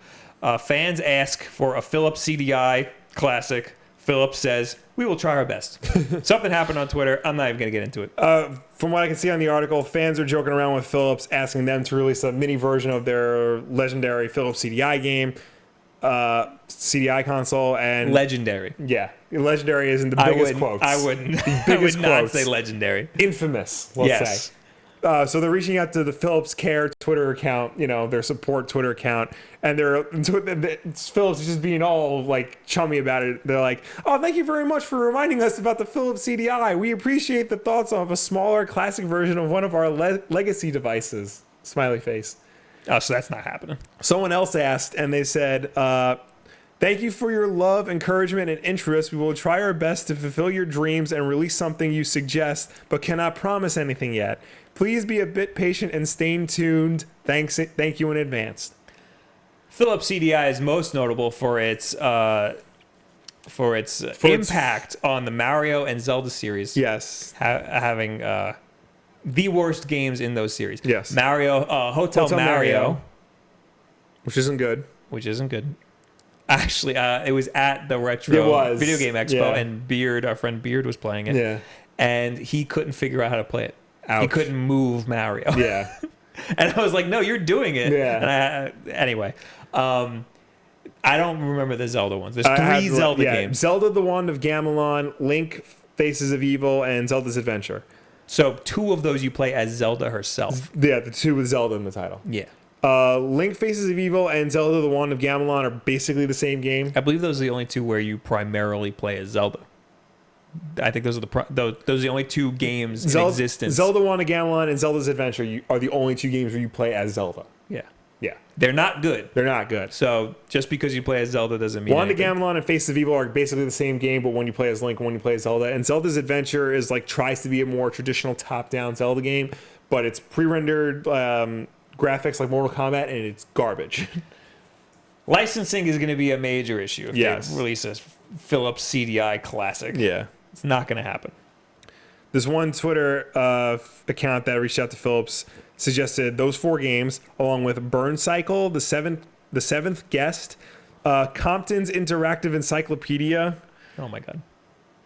Fans ask for a Philips CDI classic. Philips says, we will try our best. Something happened on Twitter. I'm not even going to get into it. From what I can see on the article, fans are joking around with Philips, asking them to release a mini version of their legendary Philips CDI game, CDI console. And legendary. Yeah. Legendary is in the biggest quotes. I wouldn't. I would not say legendary. Infamous, let's say. So they're reaching out to the Philips Care Twitter account, their support Twitter account, and Philips is just being all like chummy about it. They're like, "Oh, thank you very much for reminding us about the Philips CDI. We appreciate the thoughts of a smaller classic version of one of our legacy devices." Smiley face. Oh, so that's not happening. Someone else asked, and they said, "Thank you for your love, encouragement, and interest. We will try our best to fulfill your dreams and release something you suggest, but cannot promise anything yet. Please be a bit patient and stay tuned. Thank you in advance." Philips CDI is most notable for its impact on the Mario and Zelda series. Yes, having the worst games in those series. Yes, Hotel Mario, which isn't good. Actually, it was at the Retro Video Game Expo, and our friend Beard, was playing it. Yeah, and he couldn't figure out how to play it. Ouch. He couldn't move Mario. Yeah. And I was like, no, you're doing it. Yeah. And anyway, I don't remember the Zelda ones. There's three Zelda games. Zelda the Wand of Gamelon, Link Faces of Evil, and Zelda's Adventure. So 2 of those you play as Zelda herself. Yeah, the 2 with Zelda in the title. Yeah. Link Faces of Evil and Zelda the Wand of Gamelon are basically the same game. I believe those are the only 2 where you primarily play as Zelda. I think those are the only 2 games in existence. Zelda Wand of Gamelon and Zelda's Adventure are the only 2 games where you play as Zelda. Yeah. Yeah. They're not good. They're not good. So just because you play as Zelda doesn't mean Wand of Gamelon and Faces of Evil are basically the same game, but when you play as Link and when you play as Zelda. And Zelda's Adventure is tries to be a more traditional top-down Zelda game, but it's pre-rendered graphics like Mortal Kombat, and it's garbage. Licensing is going to be a major issue if they release a Philips CDI classic. Yeah. It's not going to happen. This one Twitter account that reached out to Philips suggested those 4 games, along with Burn Cycle, the seventh Guest, Compton's Interactive Encyclopedia. Oh my God.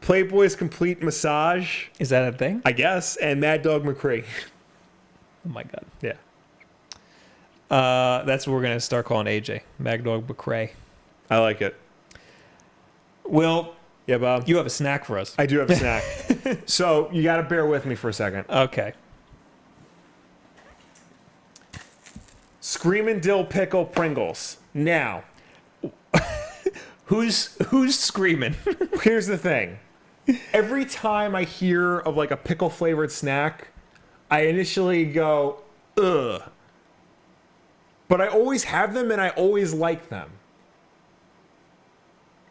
Playboy's Complete Massage. Is that a thing? I guess. And Mad Dog McCree. Oh my God. Yeah. That's what we're going to start calling AJ. Mad Dog McCree. I like it. Will... Yeah, Bob? You have a snack for us. I do have a snack. So you got to bear with me for a second. Okay. Screamin' Dill Pickle Pringles. Now. Who's screaming? Here's the thing. Every time I hear of a pickle flavored snack, I initially go, ugh. But I always have them and I always like them.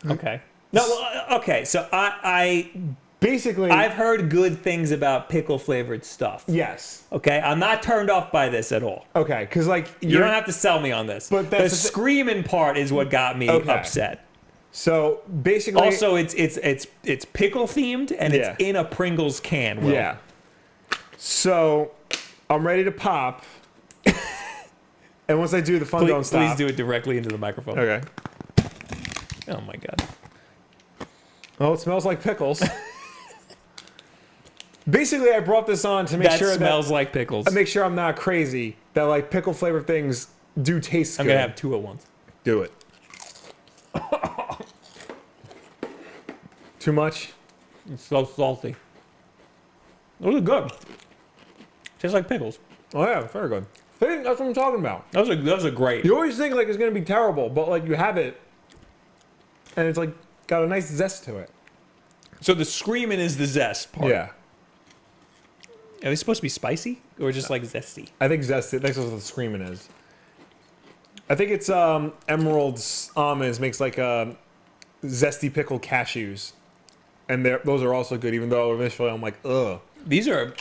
Okay. No, okay. So I basically I've heard good things about pickle flavored stuff. Yes. Okay. I'm not turned off by this at all. Okay, because you don't have to sell me on this. But the screaming part is what got me upset. So basically, also it's pickle themed and it's in a Pringles can. Will. Yeah. So I'm ready to pop, and once I do, the fun don't stop. Please do it directly into the microphone. Okay. Oh my God. Oh, it smells like pickles. Basically, I brought this on to make That sure smells like pickles. I make sure I'm not crazy. That like pickle flavored things do taste good. I'm gonna have 2 at once. Do it. Too much? It's so salty. Those are good. Tastes like pickles. Oh yeah, very good. See, that's what I'm talking about. Those are great. You always think like it's gonna be terrible, but like you have it, and it's like got a nice zest to it. So the screamin' is the zest part. Yeah, Are they supposed to be spicy or just like zesty? I think zesty. That's what the screaming is. I think it's Emerald's almonds makes like zesty pickled cashews, and those are also good. Even though initially I'm like, ugh. These are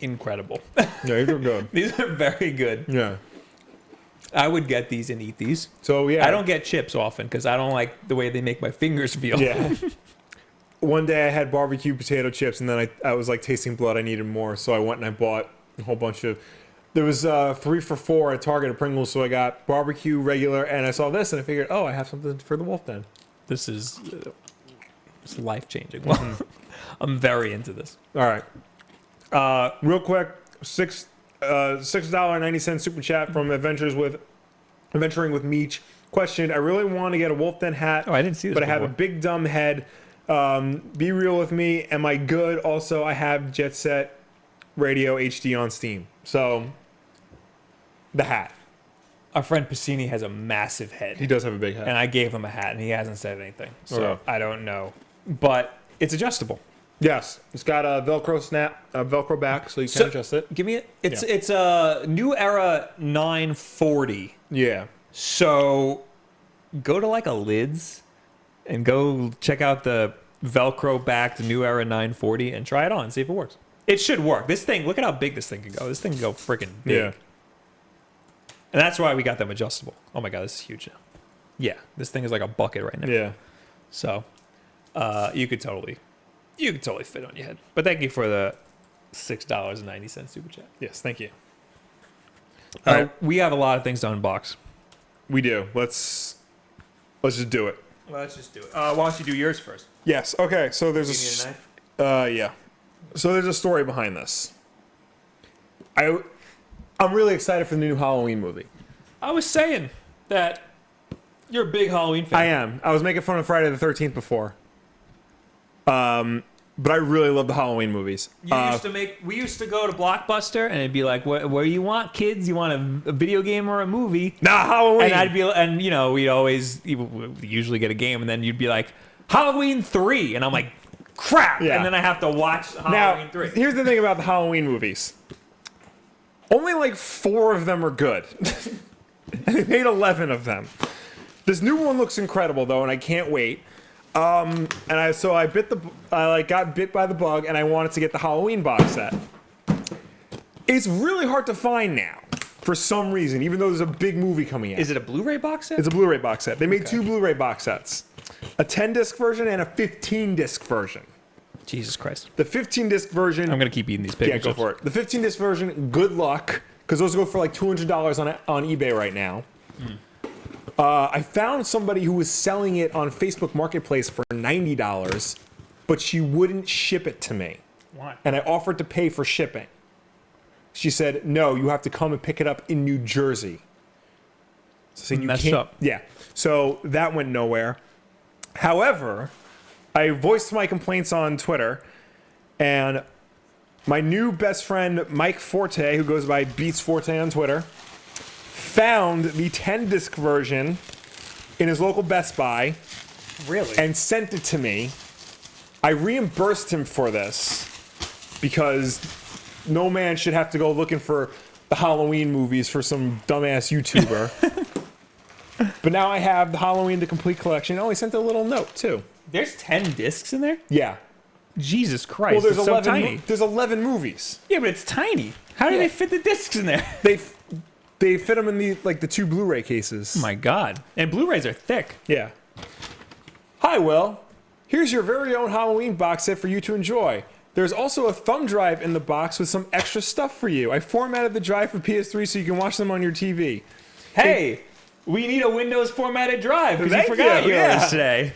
incredible. Yeah, these are good. These are very good. Yeah. I would get these and eat these. So yeah, I don't get chips often because I don't like the way they make my fingers feel. Yeah. One day I had barbecue potato chips, and then I was like tasting blood. I needed more, so I went and I bought a whole bunch of. There was 3 for $4 at Target at Pringles, so I got barbecue, regular, and I saw this, and I figured, oh, I have something for the Wulff Den. This is it's life changing. Well, I'm very into this. All right. Real quick, $6.90 super chat from Adventuring with Meech. Question: I really want to get a Wulff Den hat. Oh, I didn't see this but I have a before. big dumb head. Be real with me. Am I good? Also, I have Jet Set Radio HD on Steam. So, the hat. Our friend Piscini has a massive head. He does have a big head. And I gave him a hat, and he hasn't said anything. So Okay. I don't know. But it's adjustable. Yes, it's got a Velcro snap, a Velcro back, so you can adjust it. Give me it. It's a New Era 940. Yeah. So go to like a Lids and go check out the Velcro backed New Era 940 and try it on. See if it works. It should work. This thing, look at how big this thing can go. This thing can go freaking big. Yeah. And that's why we got them adjustable. Oh my God, this is huge now. Yeah, this thing is like a bucket right now. Yeah. So you could totally fit on your head. But thank you for the $6.90 super chat. Yes, thank you. We have a lot of things to unbox. We do. Let's just do it. Well, let's just do it. Why don't you do yours first? Yes. Okay. So there's You need a knife? yeah. So there's a story behind this. I'm really excited for the new Halloween movie. I was saying that you're a big Halloween fan. I am. I was making fun of Friday the 13th before. But I really love the Halloween movies. We used to go to Blockbuster and it'd be like, what do you want, kids? You want a video game or a movie? Nah, Halloween. And we'd usually get a game, and then you'd be like, Halloween 3, and I'm like, crap. Yeah. And then I have to watch Halloween Now, 3. here's the thing about the Halloween movies. Only like 4 of them are good. And they made 11 of them. This new one looks incredible though, and I can't wait. I got bit by the bug, and I wanted to get the Halloween box set. It's really hard to find now, for some reason, even though there's a big movie coming out. Is it a Blu-ray box set? It's a Blu-ray box set. They made 2 Blu-ray box sets, a 10-disc version and a 15-disc version. Jesus Christ. The 15-disc version. I'm going to keep eating these paper Yeah, go chips. for it. The 15-disc version, good luck, because those go for like $200 on eBay right now. I found somebody who was selling it on Facebook Marketplace for $90, but she wouldn't ship it to me. Why? And I offered to pay for shipping. She said, no, you have to come and pick it up in New Jersey. So you Messed can't. up. Yeah. So that went nowhere. However, I voiced my complaints on Twitter, and my new best friend, Mike Forte, who goes by Beats Forte on Twitter, found the 10-disc version in his local Best Buy Really? and sent it to me. I reimbursed him for this because no man should have to go looking for the Halloween movies for some dumbass YouTuber. But now I have the Halloween The Complete Collection. Oh, he sent a little note too. There's 10 discs in there? Yeah. Jesus Christ. Well, there's it's 11. so tiny. There's 11 movies. Yeah, but it's tiny. How do Yeah. they fit the discs in there? They fit them in the 2 Blu-ray cases. Oh my God. And Blu-rays are thick. Yeah. Hi, Will. Here's your very own Halloween box set for you to enjoy. There's also a thumb drive in the box with some extra stuff for you. I formatted the drive for PS3 so you can watch them on your TV. Hey, we need a Windows formatted drive because you Thank forgot you, yours yeah. today.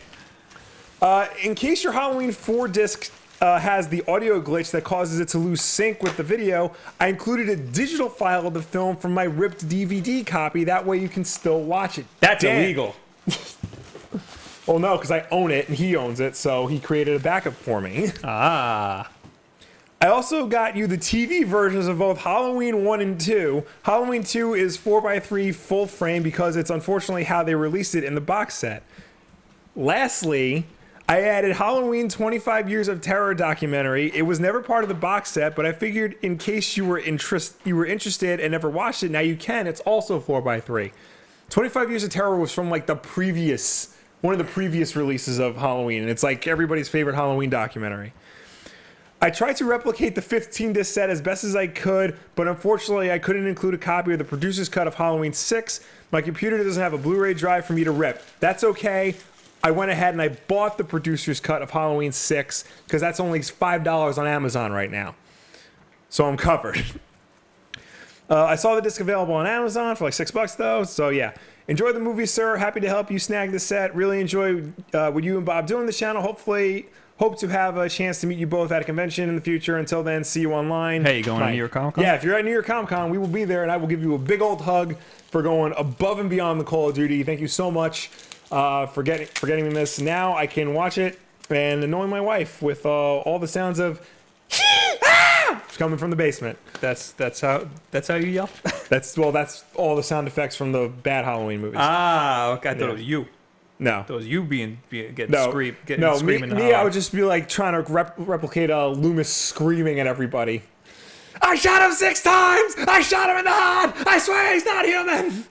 In case your Halloween 4 disc has the audio glitch that causes it to lose sync with the video, I included a digital file of the film from my ripped DVD copy. That way you can still watch it. That's Dan. illegal. Well, no, because I own it and he owns it, so he created a backup for me. Ah. I also got you the TV versions of both Halloween 1 and 2. Halloween 2 is 4x3 full frame because it's unfortunately how they released it in the box set. Lastly, I added Halloween 25 Years of Terror documentary. It was never part of the box set, but I figured in case you were interested and never watched it, now you can. It's also 4x3. 25 Years of Terror was from like one of the previous releases of Halloween, and it's like everybody's favorite Halloween documentary. I tried to replicate the 15-disc set as best as I could, but unfortunately I couldn't include a copy of the producer's cut of Halloween 6. My computer doesn't have a Blu-ray drive for me to rip. That's okay. I went ahead and I bought the producer's cut of Halloween 6 because that's only $5 on Amazon right now. So I'm covered. I saw the disc available on Amazon for like $6 though, so yeah. Enjoy the movie, sir. Happy to help you snag the set. Really enjoy what you and Bob do on the channel. Hopefully, hope to have a chance to meet you both at a convention in the future. Until then, see you online. Hey, you going to New York Comic Con? Yeah, if you're at New York Comic Con, we will be there, and I will give you a big old hug for going above and beyond the Call of Duty. Thank you so much for getting me this. Now I can watch it and annoy my wife with all the sounds of coming from the basement. That's how you yell. That's all the sound effects from the bad Halloween movies. Ah, okay. I thought it was you. No. It was you getting screaming. Me, I would just be like trying to replicate Loomis screaming at everybody. I shot him 6 times! I shot him in the head! I swear he's not human!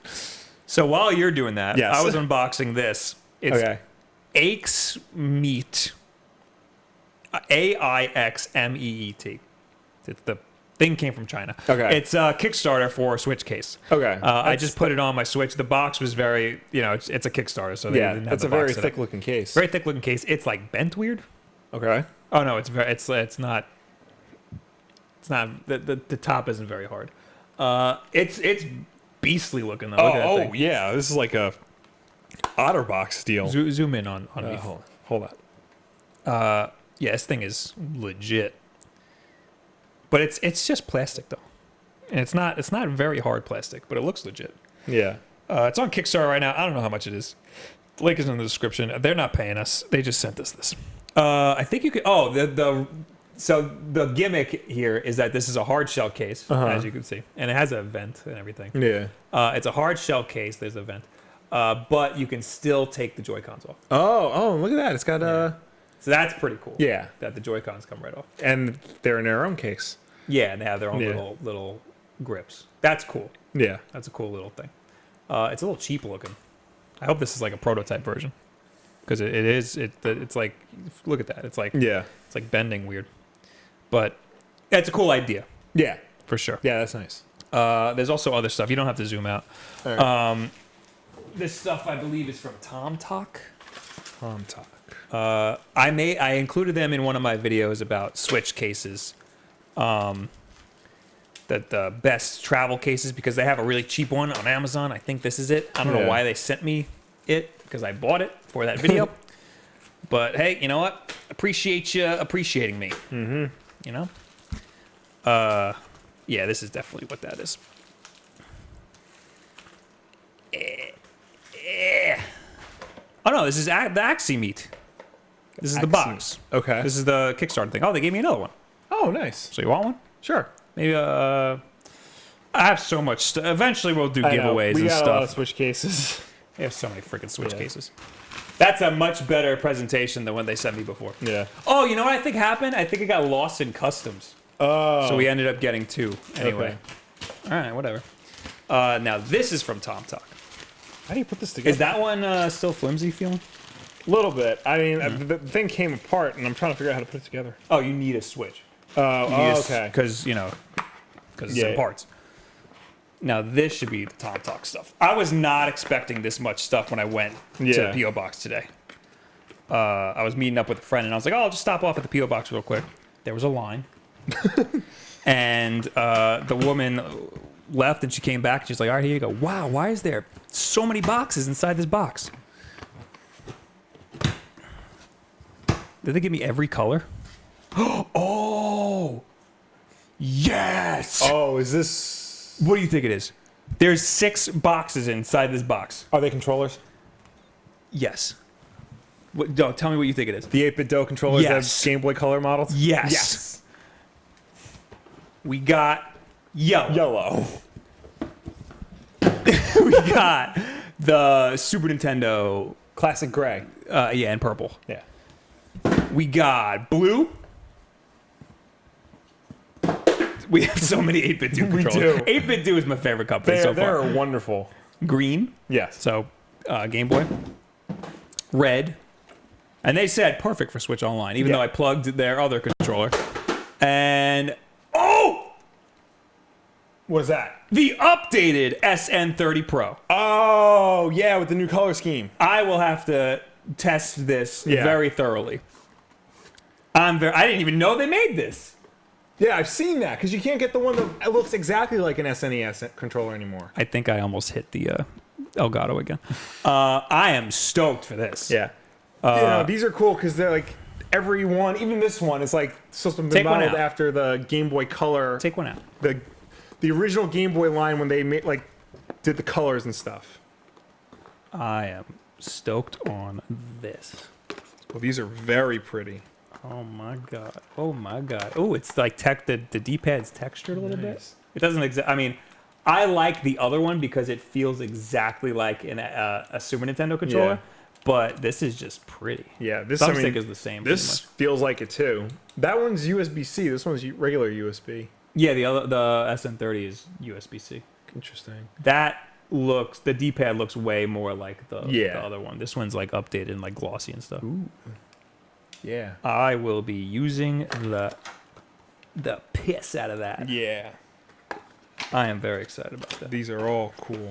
So while you're doing that, yes. I was unboxing this. It's okay. Aches Meat. AIXMEET. It's the thing came from China. Okay. It's a Kickstarter for a Switch case. Okay. I just put it on my Switch. The box was very, it's a Kickstarter, so they didn't have it's the a box very set up. thick-looking case. Very thick-looking case. It's like bent weird. Okay. Oh no, it's not. It's not. The top isn't very hard. It's beastly looking though. Look at that thing. Yeah. This is like a OtterBox deal. Zoom in on me. Hold on. Yeah, this thing is legit. But it's just plastic though, and it's not very hard plastic, but it looks legit. Yeah. It's on Kickstarter right now. I don't know how much it is. The link is in the description. They're not paying us. They just sent us this. I think you could. Oh, so the gimmick here is that this is a hard shell case, as you can see, and it has a vent and everything. Yeah. It's a hard shell case. There's a vent, but you can still take the Joy-Cons off. Oh, look at that. It's got So that's pretty cool. Yeah. That the Joy-Cons come right off. And they're in their own case. Yeah, and they have their own little grips. That's cool. Yeah. That's a cool little thing. It's a little cheap looking. I hope this is like a prototype version, because it is. It's like, look at that. It's like It's like bending weird, but it's a cool idea. Yeah. For sure. Yeah, that's nice. There's also other stuff. You don't have to zoom out. Right. This stuff I believe is from Tom Talk. Tom Talk. I included them in one of my videos about Switch cases. That the best travel cases, because they have a really cheap one on Amazon. I think this is it. I don't know why they sent me it, because I bought it for that video. But hey, you know what? Appreciate you appreciating me. Mm-hmm. You know? Yeah, this is definitely what that is. Oh no, this is the Axie meat. This is the box. Okay. This is the Kickstarter thing. Oh, they gave me another one. Oh, nice. So you want one? Sure. Maybe I have so much stuff. Eventually we'll do giveaways we and got stuff. A lot of Switch cases. They have so many freaking Switch cases. That's a much better presentation than what they sent me before. Yeah. Oh, you know what I think happened? I think it got lost in customs. Oh. So we ended up getting 2 anyway. Okay. All right, whatever. Now this is from Tom Talk. How do you put this together? Is that one still flimsy feeling? A little bit. I mean, the thing came apart, and I'm trying to figure out how to put it together. Oh, you need a switch. Okay. Because, it's in parts. Now, this should be the Tom Talk stuff. I was not expecting this much stuff when I went to the P.O. Box today. I was meeting up with a friend, and I was like, I'll just stop off at the P.O. Box real quick. There was a line. And the woman left, and she came back, and she's like, all right, here you go. Wow, why is there so many boxes inside this box? Did they give me every color? Oh, yes. Oh, is this? What do you think it is? There's 6 boxes inside this box. Are they controllers? Yes. What, no, tell me what you think it is. The 8-bit Do controllers that Yes. have Game Boy Color models? Yes. We got yellow. Yellow. We got the Super Nintendo. Classic gray. Yeah, and purple. Yeah. We got blue. We have so many 8-bit Do We controllers. do. 8-bit Do is my favorite company so far. They're wonderful. Green. Yes. So, Game Boy. Red. And they said perfect for Switch Online, even Yeah. though I plugged their other controller. And, oh! What is that? The updated SN30 Pro. Oh, yeah, with the new color scheme. I will have to test this Yeah. very thoroughly. I didn't even know they made this. Yeah, I've seen that, because you can't get the one that looks exactly like an SNES controller anymore. I think I almost hit the Elgato again. I am stoked for this. Yeah. These are cool, because they're like, every one, even this one, is like supposed to be Take one modeled out. after the Game Boy Color. Take one out. The original Game Boy line when they made, like, did the colors and stuff. I am stoked on this. Well, these are very pretty. Oh my god. Oh my god. Oh, it's like the D-pad's textured a little bit. Nice. It doesn't I mean, I like the other one because it feels exactly like a Super Nintendo controller, Yeah. but this is just pretty. Yeah, this Thumbstick is the same. This feels like it too. That one's USB-C. This one's regular USB. Yeah, the SN30 is USB-C. Interesting. The D-pad looks way more like the other one. This one's like updated and like glossy and stuff. Ooh. Yeah. I will be using the piss out of that. Yeah. I am very excited about that. These are all cool.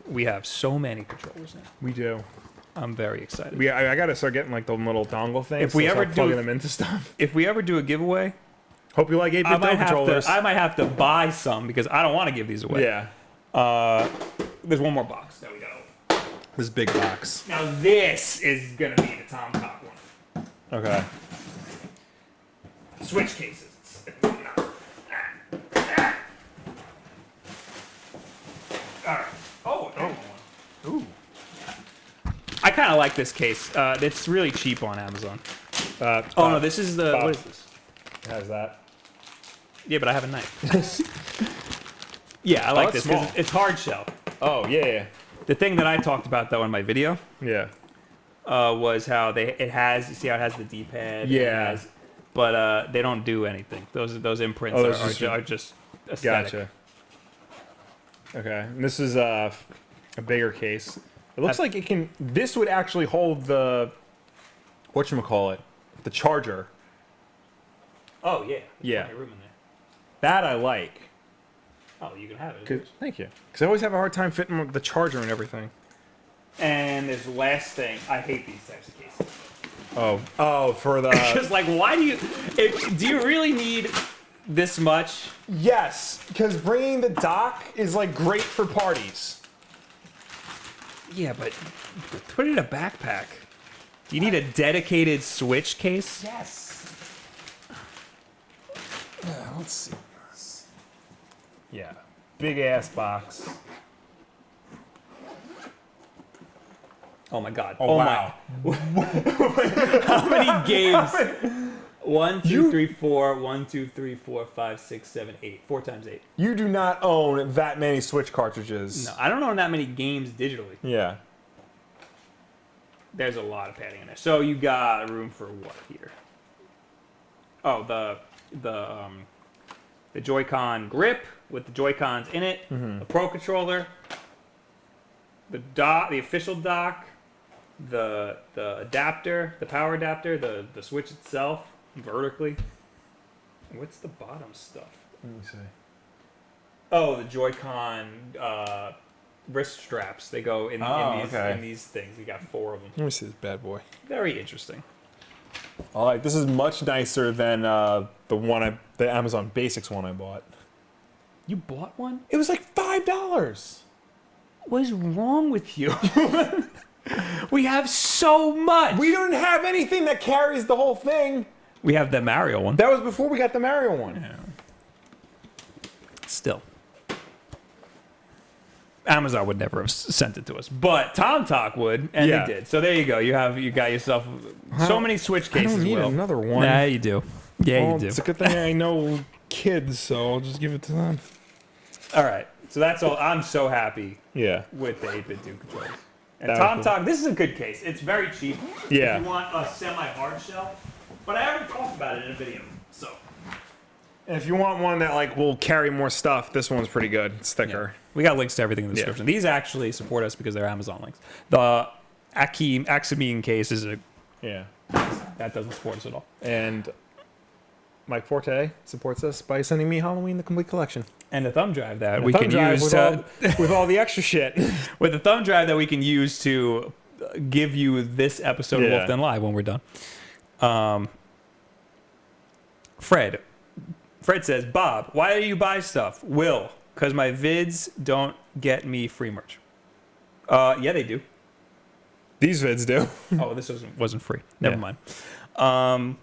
We have so many controllers now. We do. I'm very excited. I gotta start getting like the little dongle things. If we ever start plugging them into stuff. If we ever do a giveaway, Hope you like 8-bit Do controllers. I might have to buy some because I don't want to give these away. Yeah. There's one more box that we got to open. This big box. Now this is gonna be the Tom Cock one. Okay. Switch cases. All right. Oh. Ooh. I kind of like this case. It's really cheap on Amazon. Oh no, this is the. What is this? It has that. Yeah, but I have a knife. Yeah, I like this that's because small. it's hard shell. Oh yeah. The thing that I talked about though in my video Yeah. was how it has. You see how it has the D-pad. Yeah. But they don't do anything. Those imprints are just aesthetic. Gotcha. Okay. And this is a bigger case. It looks like it can. This would actually hold the whatchamacallit, the charger. Oh yeah. There's Yeah. plenty of room in there. That I like. Oh, you can have it. Thank you. Because I always have a hard time fitting the charger and everything. And this last thing, I hate these types of cases. Oh, for the. Just like, why do you? Do you really need this much? Yes, because bringing the dock is like great for parties. Yeah, but put it in a backpack. Do you need a dedicated Switch case? Yes. Yeah, let's see. Yeah, big ass box. Oh my god. Oh, wow. How many games? 1, 2, 3, 4. 1, 2, 3, 4, 5, 6, 7, 8. 4 times 8. You do not own that many Switch cartridges. No, I don't own that many games digitally. Yeah. There's a lot of padding in there. So you got room for what here? Oh, the Joy-Con grip with the Joy-Cons in it, the Pro controller, the dock, the official dock, the adapter, the power adapter, the Switch itself vertically. What's the bottom stuff? Let me see. Oh, the Joy-Con wrist straps. They go in these things. We got 4 of them. Let me see this bad boy. Very interesting. All right, this is much nicer than the Amazon Basics one I bought. You bought one? It was like $5. What is wrong with you? We have so much. We don't have anything that carries the whole thing. We have the Mario one. That was before we got the Mario one. Yeah. Still. Amazon would never have sent it to us, but TomTalk would, and Yeah. they did. So there you go. You got yourself so many Switch cases. I don't need Will. another one. Nah, you do. Yeah, Well, you do. it's a good thing I know kids, so I'll just give it to them. All right. So that's all. I'm so happy Yeah. with the 8-bit Duke controls. And That was TomTalk, this is a good case. It's very cheap. Yeah. If you want a semi-hard shell, but I already talked about it in a video. So. And if you want one that like will carry more stuff, this one's pretty good. It's thicker. We got links to everything in the description. These actually support us because they're Amazon links. The Axamine case is Yeah. that doesn't support us at all. And Mike Forte supports us by sending me Halloween the complete collection. And the thumb drive that And we thumb can drive use with all the extra shit. with the thumb drive that we can use to give you this episode of Yeah. Wulff Den Live when we're done. Fred says, Bob, why do you buy stuff? Will, because my vids don't get me free merch. Yeah, they do. These vids do. Oh, this wasn't free. Never mind. All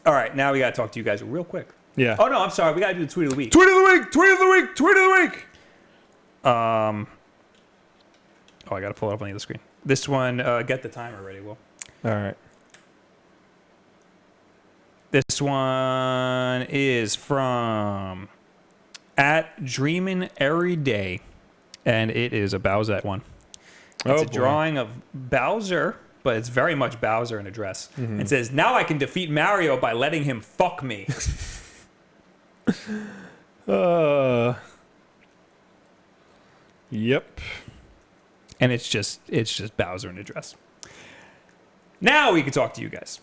right, now we got to talk to you guys real quick. Yeah. Oh, no, I'm sorry. We got to do the tweet of the week. Tweet of the week! Tweet of the week! Tweet of the week! Oh, I got to pull it up on the other screen. This one, get the timer ready, Will. All right. This one is from @Dreamin' Every Day, and it is a Bowsette one. It's a drawing of Bowser, but it's very much Bowser in a dress. It says, now I can defeat Mario by letting him fuck me. Yep. And it's just Bowser in a dress. Now we can talk to you guys.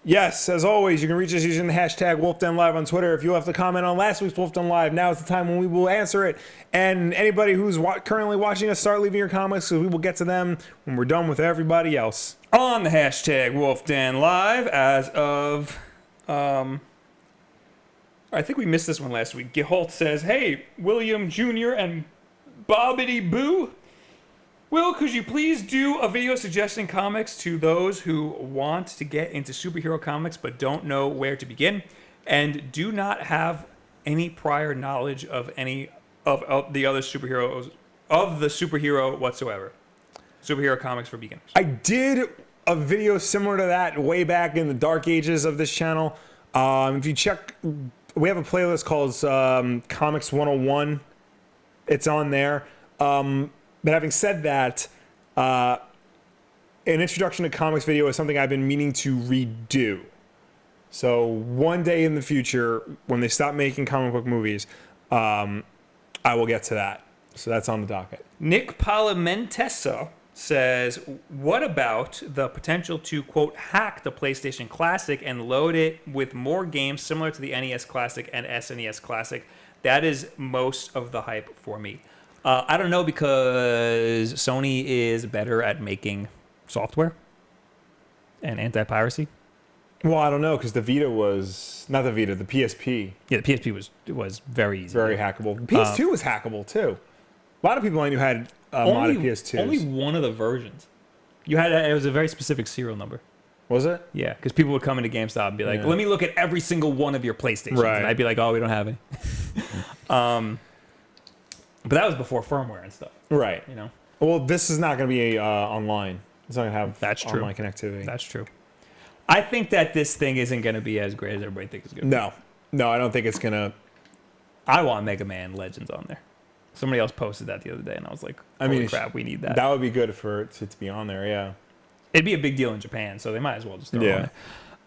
Yes, as always, you can reach us using the hashtag WolfDenLive on Twitter. If you left a comment on last week's Wulff Den Live, now is the time when we will answer it. And anybody who's currently watching us, start leaving your comments because we will get to them when we're done with everybody else. On the hashtag Wulff Den Live, as of, I think we missed this one last week. Geholt says, hey, William Jr. and Bobbity Boo. Will, could you please do a video suggesting comics to those who want to get into superhero comics but don't know where to begin and do not have any prior knowledge of any of the other superheroes, of the superhero whatsoever? Superhero comics for beginners. I did a video similar to that way back in the dark ages of this channel. If you check, we have a playlist called Comics 101. It's on there. But having said that, an introduction to comics video is something I've been meaning to redo. So one day in the future, when they stop making comic book movies, I will get to that. So that's on the docket. Nick Palamentessa says, what about the potential to, quote, hack the PlayStation Classic and load it with more games similar to the NES Classic and SNES Classic? That is most of the hype for me. I don't know, because Sony is better at making software and anti-piracy. Well, I don't know, because the Vita was... Not the Vita, the PSP. Yeah, the PSP was very easy. Very hackable. PS2 was hackable, too. A lot of people I knew had modded PS2s. Only one of the versions. It was a very specific serial number. Was it? Yeah, because people would come into GameStop and be like, let me look at every single one of your PlayStations. Right. And I'd be like, oh, we don't have any. But that was before firmware and stuff. Right. You know? Well, this is not going to be online. It's not going to have That's true. online connectivity. That's true. I think that this thing isn't going to be as great as everybody thinks it's going to be. No, I don't think it's going to... I want Mega Man Legends on there. Somebody else posted that the other day, and I was like, holy crap, we need that. That would be good for it to be on there, yeah. It'd be a big deal in Japan, so they might as well just throw it on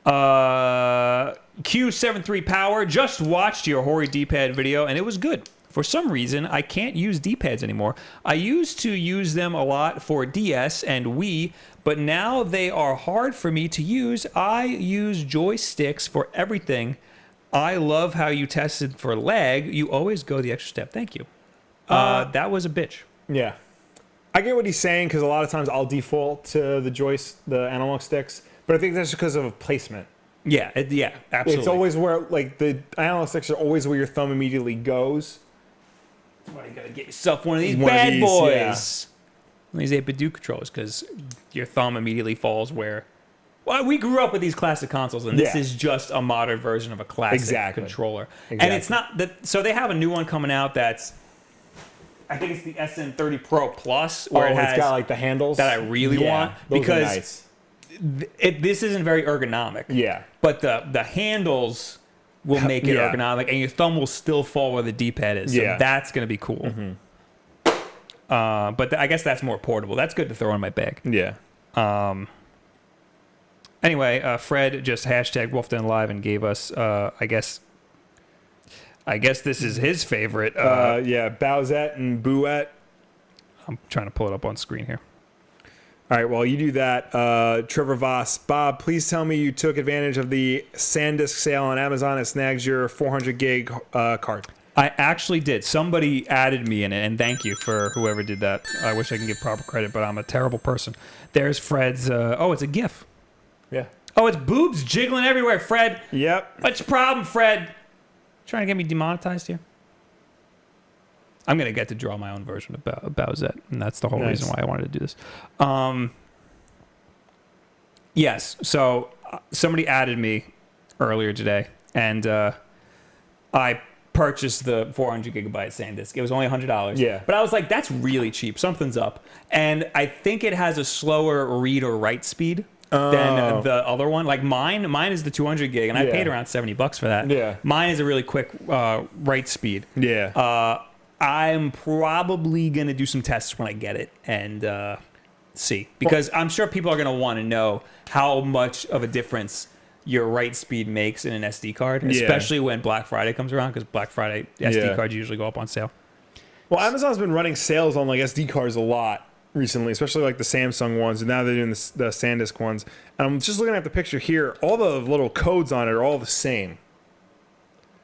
there. Q73 Power just watched your Hori D-pad video, and it was good. For some reason, I can't use D-pads anymore. I used to use them a lot for DS and Wii, but now they are hard for me to use. I use joysticks for everything. I love how you tested for lag. You always go the extra step. Thank you. That was a bitch. Yeah. I get what he's saying, because a lot of times I'll default to the analog sticks, but I think that's because of placement. Yeah, absolutely. It's always where, like, the analog sticks are always where your thumb immediately goes. That's why you gotta get yourself one of these bad boys. these 8-bit controllers because your thumb immediately falls where. Well, we grew up with these classic consoles, and this is just a modern version of a classic controller. Exactly. And it's not that. So they have a new one coming out that's. I think it's the SN30 Pro Plus, where it's got like the handles that I really want because this isn't very ergonomic. Yeah. But the handles will make it ergonomic, and your thumb will still fall where the D-pad is. So that's going to be cool. But I guess that's more portable. That's good to throw in my bag. Yeah. Anyway, Fred just hashtag Wulff Den Live and gave us, I guess this is his favorite. Bowsette and Bowsette. I'm trying to pull it up on screen here. All right, while you do that, Trevor Voss, Bob, please tell me you took advantage of the SanDisk sale on Amazon and snagged your 400 gig card. I actually did. Somebody added me in it, and thank you for whoever did that. I wish I could give proper credit, but I'm a terrible person. There's Fred's. It's a GIF. Yeah. Oh, it's boobs jiggling everywhere, Fred. Yep. What's your problem, Fred? Trying to get me demonetized here? I'm going to get to draw my own version of Bowsette, and that's the whole reason why I wanted to do this. Yes, so somebody added me earlier today, and I purchased the 400 gigabyte SanDisk. It was only $100. Yeah. But I was like, that's really cheap. Something's up. And I think it has a slower read or write speed than the other one. Like mine is the 200 gig, and I paid around $70 for that. Yeah. Mine is a really quick write speed. Yeah. I'm probably going to do some tests when I get it and see. Because I'm sure people are going to want to know how much of a difference your write speed makes in an SD card, especially when Black Friday comes around, because Black Friday SD cards usually go up on sale. Well, Amazon's been running sales on like SD cards a lot recently, especially like the Samsung ones, and now they're doing the SanDisk ones. And I'm just looking at the picture here. All the little codes on it are all the same.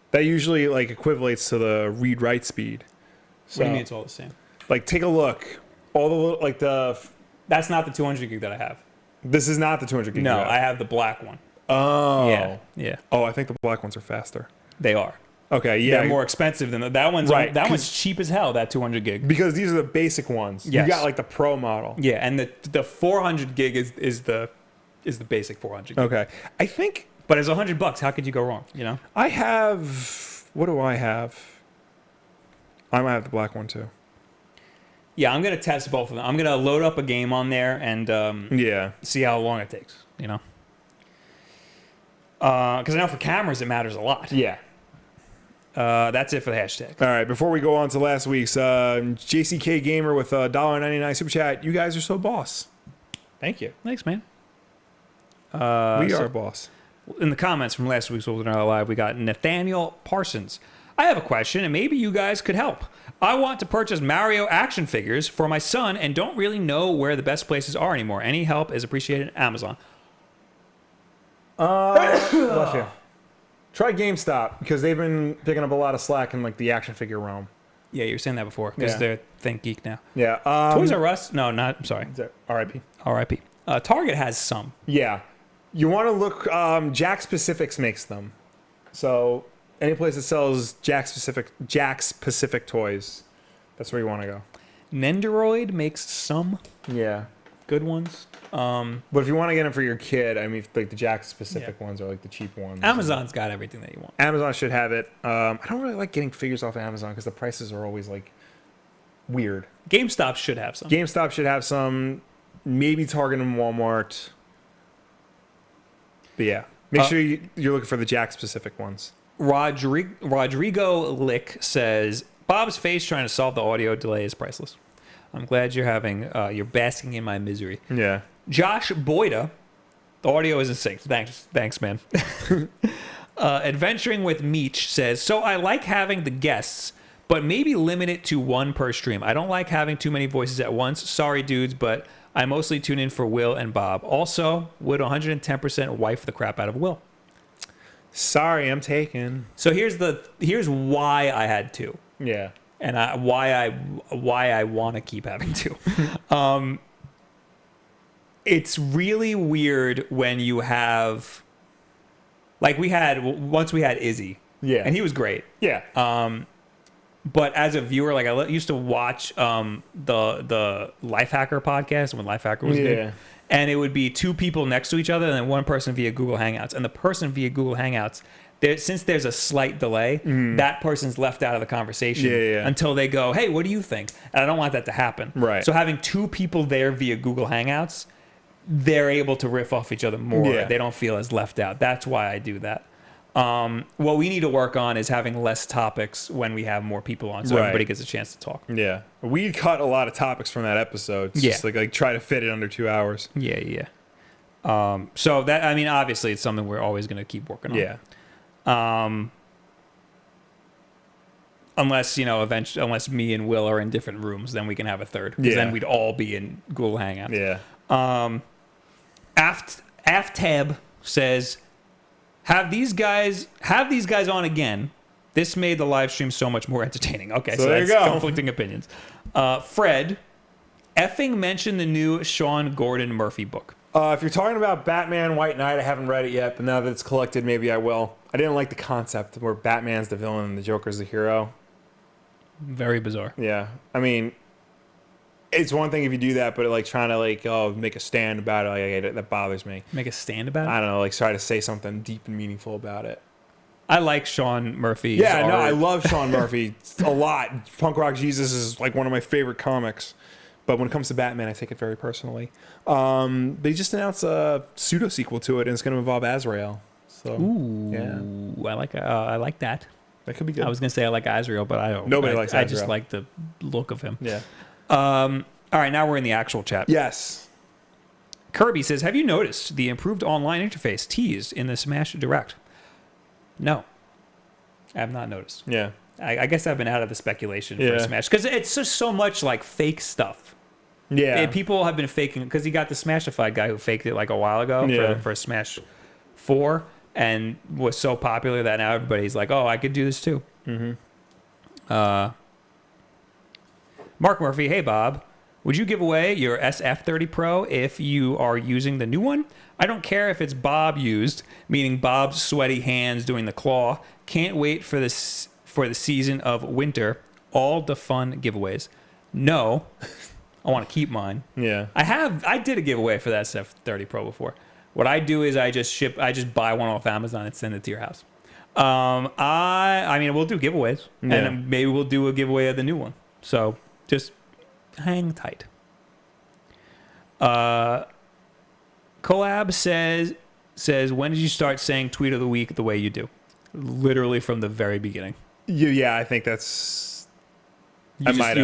That usually like equivalates to the read-write speed. So, what do you mean it's all the same? Like, take a look. All the little, like the... That's not the 200 gig that I have. This is not the 200 gig. No, I have the black one. Oh. Yeah. Oh, I think the black ones are faster. They are. Okay, yeah. They're more expensive than that one's. Right, that one's cheap as hell, that 200 gig. Because these are the basic ones. Yes. You got like the Pro model. Yeah, and the 400 gig is the basic 400 gig. Okay. I think... But it's $100. How could you go wrong, you know? I have... What do I have? I might have the black one too. Yeah, I'm going to test both of them. I'm going to load up a game on there and see how long it takes, you know? Because I know for cameras it matters a lot. Yeah. That's it for the hashtag. All right, before we go on to last week's JCK Gamer with a $1.99 super chat, you guys are so boss. Thank you. Thanks, man. We are boss. In the comments from last week's Wulff Den Live, we got Nathaniel Parsons. I have a question, and maybe you guys could help. I want to purchase Mario action figures for my son and don't really know where the best places are anymore. Any help is appreciated at Amazon. Bless you. Try GameStop, because they've been picking up a lot of slack in like the action figure realm. Yeah, you were saying that before, because they're Think Geek now. Yeah. Toys R Us? No, not. I'm sorry. R.I.P. R.I.P. Target has some. Yeah. You want to look. Jack Pacifics makes them. So any place that sells Jack's Pacific toys, that's where you want to go. Nendoroid makes some. Yeah. Good ones. But if you want to get them for your kid, I mean, like the Jack's Pacific ones are like the cheap ones. Amazon's got everything that you want. Amazon should have it. I don't really like getting figures off Amazon because the prices are always like weird. GameStop should have some. GameStop should have some. Maybe Target and Walmart. But yeah, make sure you're looking for the Jack's Pacific ones. Rodrigo Lick says, Bob's face trying to solve the audio delay is priceless. I'm glad you're you're basking in my misery. Yeah. Josh Boyda, the audio isn't synced. Thanks, man. Adventuring with Meech says, so I like having the guests, but maybe limit it to one per stream. I don't like having too many voices at once. Sorry, dudes, but I mostly tune in for Will and Bob. Also, would 110% wife the crap out of Will. Sorry, I'm taken. So here's why I had two. Yeah. And why I want to keep having two. It's really weird when you have, like once we had Izzy. Yeah. And he was great. Yeah. But as a viewer, like used to watch the Lifehacker podcast when Lifehacker was good. And it would be two people next to each other and then one person via Google Hangouts. And the person via Google Hangouts, since there's a slight delay, that person's left out of the conversation until they go, hey, what do you think? And I don't want that to happen. Right. So having two people there via Google Hangouts, they're able to riff off each other more. Yeah. They don't feel as left out. That's why I do that. What we need to work on is having less topics when we have more people on, so everybody gets a chance to talk. Yeah, we cut a lot of topics from that episode. It's just like try to fit it under 2 hours. Yeah. So that, I mean, obviously it's something we're always going to keep working on. Yeah. Unless, you know, eventually, unless me and Will are in different rooms, then we can have a third. Because then we'd all be in Google Hangouts. Yeah. Aftab says, have these guys on again. This made the live stream so much more entertaining. Okay, so there that's you go. conflicting opinions. Fred, effing mentioned the new Sean Gordon Murphy book. If you're talking about Batman White Knight, I haven't read it yet, but now that it's collected, maybe I will. I didn't like the concept where Batman's the villain and the Joker's the hero. Very bizarre. Yeah. I mean, it's one thing if you do that, but like trying to make a stand about it, that bothers me. Make a stand about it? I don't know, like try to say something deep and meaningful about it. I like Sean Murphy. Yeah, no, I love Sean Murphy a lot. Punk Rock Jesus is like one of my favorite comics. But when it comes to Batman, I take it very personally. They just announced a pseudo sequel to it, and it's going to involve Azrael. So, ooh, I like that. That could be good. I was going to say I like Azrael, but I don't. Nobody likes Azrael. I just like the look of him. Yeah. All right, now we're in the actual chat. Yes. Kirby says, have you noticed the improved online interface teased in the Smash Direct? No. I have not noticed. Yeah. I guess I've been out of the speculation for Smash. Because it's just so much like fake stuff. Yeah. And people have been faking, because you got the Smashified guy who faked it like a while ago for Smash 4 and was so popular that now everybody's like, oh, I could do this too. Mm-hmm. Mark Murphy, hey Bob, would you give away your SF30 Pro if you are using the new one? I don't care if it's Bob used, meaning Bob's sweaty hands doing the claw. Can't wait for the season of winter. All the fun giveaways. No, I want to keep mine. Yeah. I did a giveaway for that SF30 Pro before. What I do is I just buy one off Amazon and send it to your house. I mean, we'll do giveaways, and then maybe we'll do a giveaway of the new one. So just hang tight. Collab says, when did you start saying tweet of the week the way you do? Literally from the very beginning. Yeah, I think that's... I can't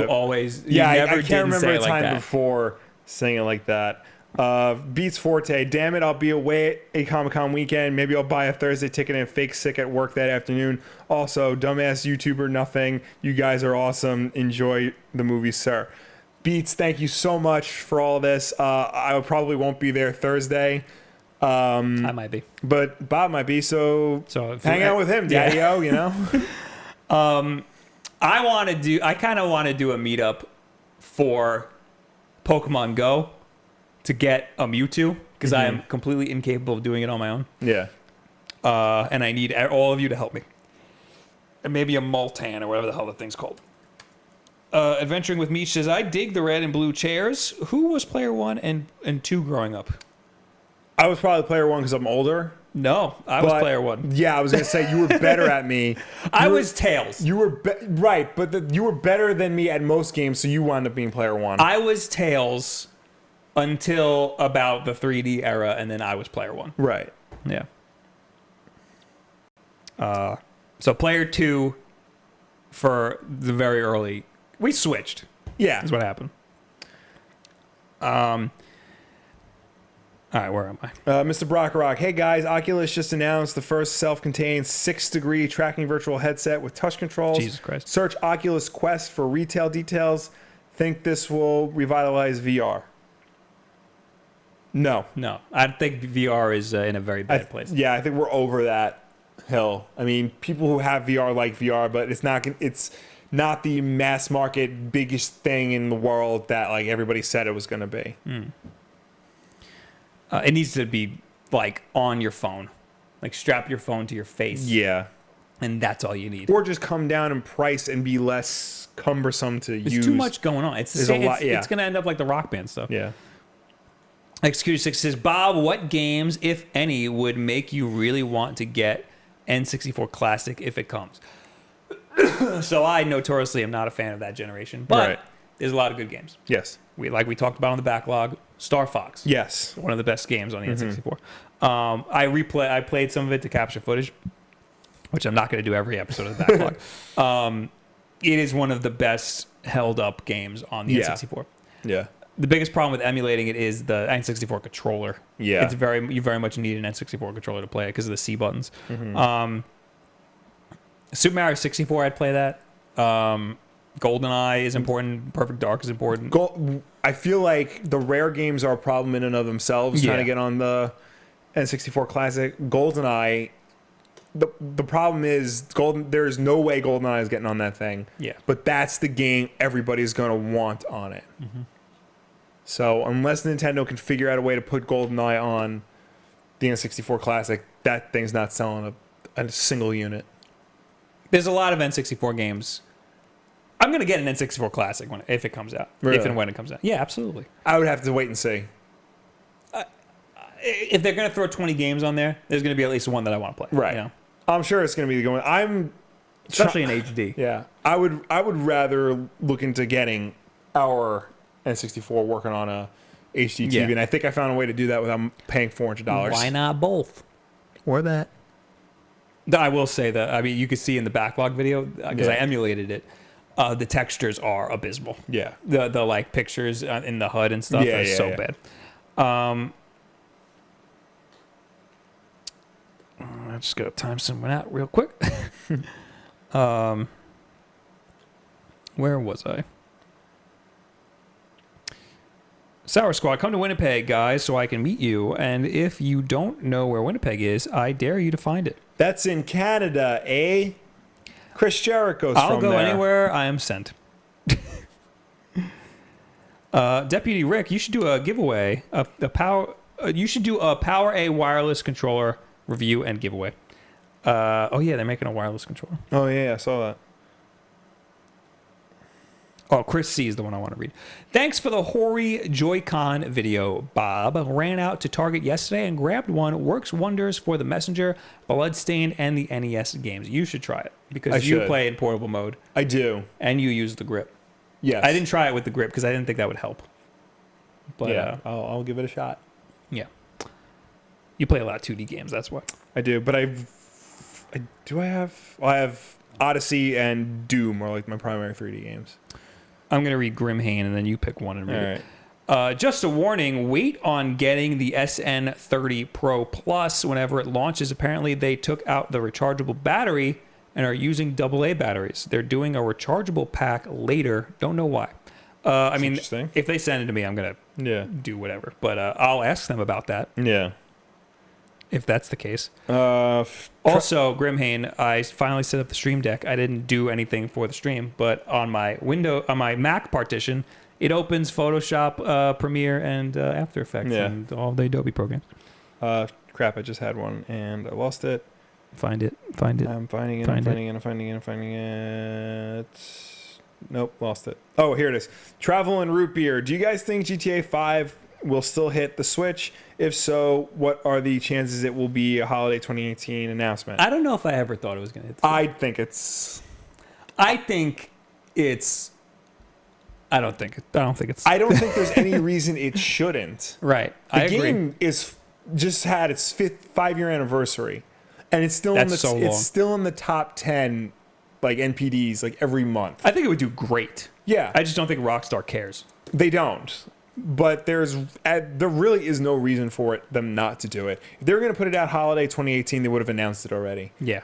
remember a time before saying it like that. Beats Forte, damn it, I'll be away at a Comic-Con weekend. Maybe I'll buy a Thursday ticket and fake sick at work that afternoon. Also, dumbass YouTuber nothing. You guys are awesome. Enjoy the movie, sir. Beats, thank you so much for all this. I probably won't be there Thursday. I might be. But Bob might be, so hang out with him, Daddy-O, you know? I kind of want to do a meetup for Pokemon Go to get a Mewtwo, because I am completely incapable of doing it on my own. Yeah. And I need all of you to help me. And maybe a Multan or whatever the hell the thing's called. Adventuring with Meech says, I dig the red and blue chairs. Who was player 1 and 2 growing up? I was probably player 1 because I'm older. No, I was player 1. Yeah, I was going to say you were better at me. I was Tails. You were right, but you were better than me at most games, so you wound up being player 1. I was Tails until about the 3D era, and then I was player 1. Right. Yeah. So player 2 for the very early... We switched. Yeah. That's what happened. All right, where am I? Mr. Brockrock, hey guys, Oculus just announced the first self-contained 6-degree tracking virtual headset with touch controls. Jesus Christ. Search Oculus Quest for retail details. Think this will revitalize VR? No. I think VR is in a very bad place. Yeah, I think we're over that hill. I mean, people who have VR like VR, but it's not the mass market biggest thing in the world that like everybody said it was going to be. It needs to be like on your phone, like strap your phone to your face. Yeah. And that's all you need. Or just come down in price and be less cumbersome to use. There's too much going on. It's There's a lot, it's going to end up like the Rock Band stuff. Yeah. Executor 6 says, Bob, what games, if any, would make you really want to get N64 Classic if it comes? So I notoriously am not a fan of that generation, but there's a lot of good games. Yes. We talked about on the backlog, Star Fox. Yes. One of the best games on the N64. I played some of it to capture footage, which I'm not going to do every episode of the backlog. It is one of the best held up games on the N64. Yeah. The biggest problem with emulating it is the N64 controller. Yeah. You very much need an N64 controller to play it because of the C buttons. Super Mario 64, I'd play that. GoldenEye is important. Perfect Dark is important. I feel like the rare games are a problem in and of themselves trying to get on the N64 Classic. GoldenEye, the problem is there's no way GoldenEye is getting on that thing. Yeah. But that's the game everybody's going to want on it. So unless Nintendo can figure out a way to put GoldenEye on the N64 Classic, that thing's not selling a single unit. There's a lot of N64 games. I'm going to get an N64 Classic if it comes out. Really? If and when it comes out. Yeah, absolutely. I would have to wait and see. If they're going to throw 20 games on there, there's going to be at least one that I want to play. Right. You know? I'm sure it's going to be going. Especially in HD. Yeah. I would rather look into getting our N64 working on a HD TV, and I think I found a way to do that without paying $400. Why not both? Or that. I will say that, I mean, you could see in the backlog video, because I emulated it, the textures are abysmal. Yeah. The like pictures in the HUD and stuff are so bad. I just got to time someone out real quick. Where was I? Sour Squad, come to Winnipeg, guys, so I can meet you. And if you don't know where Winnipeg is, I dare you to find it. That's in Canada, eh? Chris Jericho's I'll from go there. anywhere I am sent. Deputy Rick, you should do a giveaway. You should do a Power A wireless controller review and giveaway. Oh yeah, they're making a wireless controller. Oh yeah, I saw that. Oh, Chris C is the one I want to read. Thanks for the Hori Joy-Con video, Bob. Ran out to Target yesterday and grabbed one. Works wonders for the Messenger, Bloodstained, and the NES games. You should try it because you play in portable mode. I do. And you use the grip. Yes. I didn't try it with the grip because I didn't think that would help. But yeah, I'll give it a shot. Yeah. You play a lot of 2D games, that's why. I do, but I have Odyssey and Doom are like my primary 3D games. I'm going to read Grimhane, and then you pick one and read it. All right. Just a warning, wait on getting the SN30 Pro Plus whenever it launches. Apparently, they took out the rechargeable battery and are using AA batteries. They're doing a rechargeable pack later. Don't know why. I mean, if they send it to me, I'm going to do whatever. But I'll ask them about that. Yeah. If that's the case. Also, Grimhane, I finally set up the Stream Deck. I didn't do anything for the stream, but on my Mac partition, it opens Photoshop, Premiere, and After Effects, and all the Adobe programs. Crap! I just had one and I lost it. Find it. I'm finding it. Nope, lost it. Oh, here it is. Travel and Root Beer. Do you guys think GTA 5 will still hit the Switch? If so, what are the chances it will be a holiday 2018 announcement? I don't know if I ever thought it was going to hit the Switch. I don't think it's. I don't think there's any reason it shouldn't. Right. The game just had its 5-year anniversary, and it's still it's still in the top 10 like NPDs like every month. I think it would do great. Yeah. I just don't think Rockstar cares. They don't. But there really is no reason for them not to do it. If they were going to put it out holiday 2018, they would have announced it already. Yeah.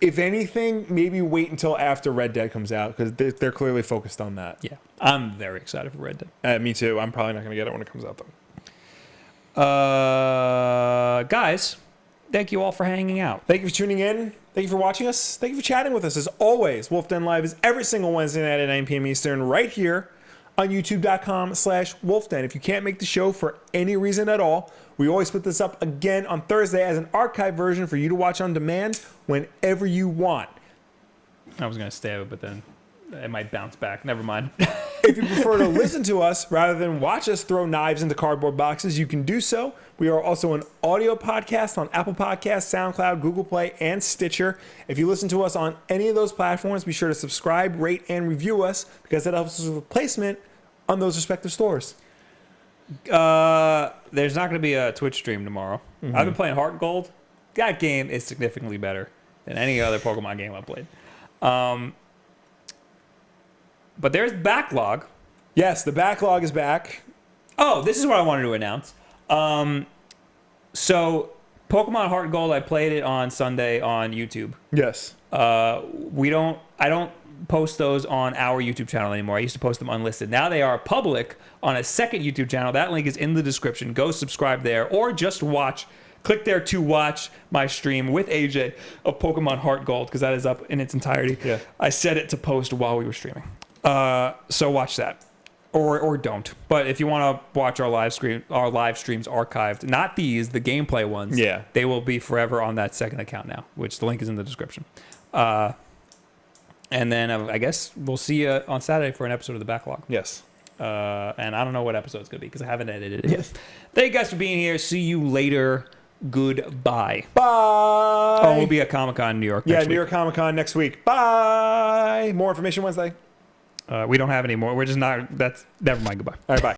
If anything, maybe wait until after Red Dead comes out because they're clearly focused on that. Yeah. I'm very excited for Red Dead. Me too. I'm probably not going to get it when it comes out though. Guys, thank you all for hanging out. Thank you for tuning in. Thank you for watching us. Thank you for chatting with us. As always, Wulff Den Live is every single Wednesday night at 9 p.m. Eastern right here on youtube.com/Wulff Den. If you can't make the show for any reason at all, we always put this up again on Thursday as an archive version for you to watch on demand whenever you want. I was going to stab it, but then it might bounce back. Never mind. If you prefer to listen to us rather than watch us throw knives into cardboard boxes, you can do so. We are also an audio podcast on Apple Podcasts, SoundCloud, Google Play, and Stitcher. If you listen to us on any of those platforms, be sure to subscribe, rate, and review us because that helps us with placement on those respective stores. There's not going to be a Twitch stream tomorrow. I've been playing Heart Gold. That game is significantly better than any other Pokemon game I've played. But there's backlog. Yes, the backlog is back. Oh, this is what I wanted to announce. So Pokemon Heart Gold, I played it on Sunday on YouTube. Yes. I don't post those on our YouTube channel anymore. I used to post them unlisted. Now they are public on a second YouTube channel. That link is in the description. Go subscribe there or just watch. Click there to watch my stream with AJ of Pokemon Heart Gold because that is up in its entirety. Yeah. I set it to post while we were streaming. So watch that. Or don't. But if you want to watch our live streams archived, not these, the gameplay ones, yeah, they will be forever on that second account now, which the link is in the description. And then I guess we'll see you on Saturday for an episode of The Backlog. Yes. And I don't know what episode it's going to be because I haven't edited it yet. Thank you guys for being here. See you later. Goodbye. Bye. Oh, we'll be at Comic-Con in New York next week. New York Comic-Con next week. Bye. More information Wednesday. We don't have any more. We're just not. Never mind. Goodbye. All right, bye.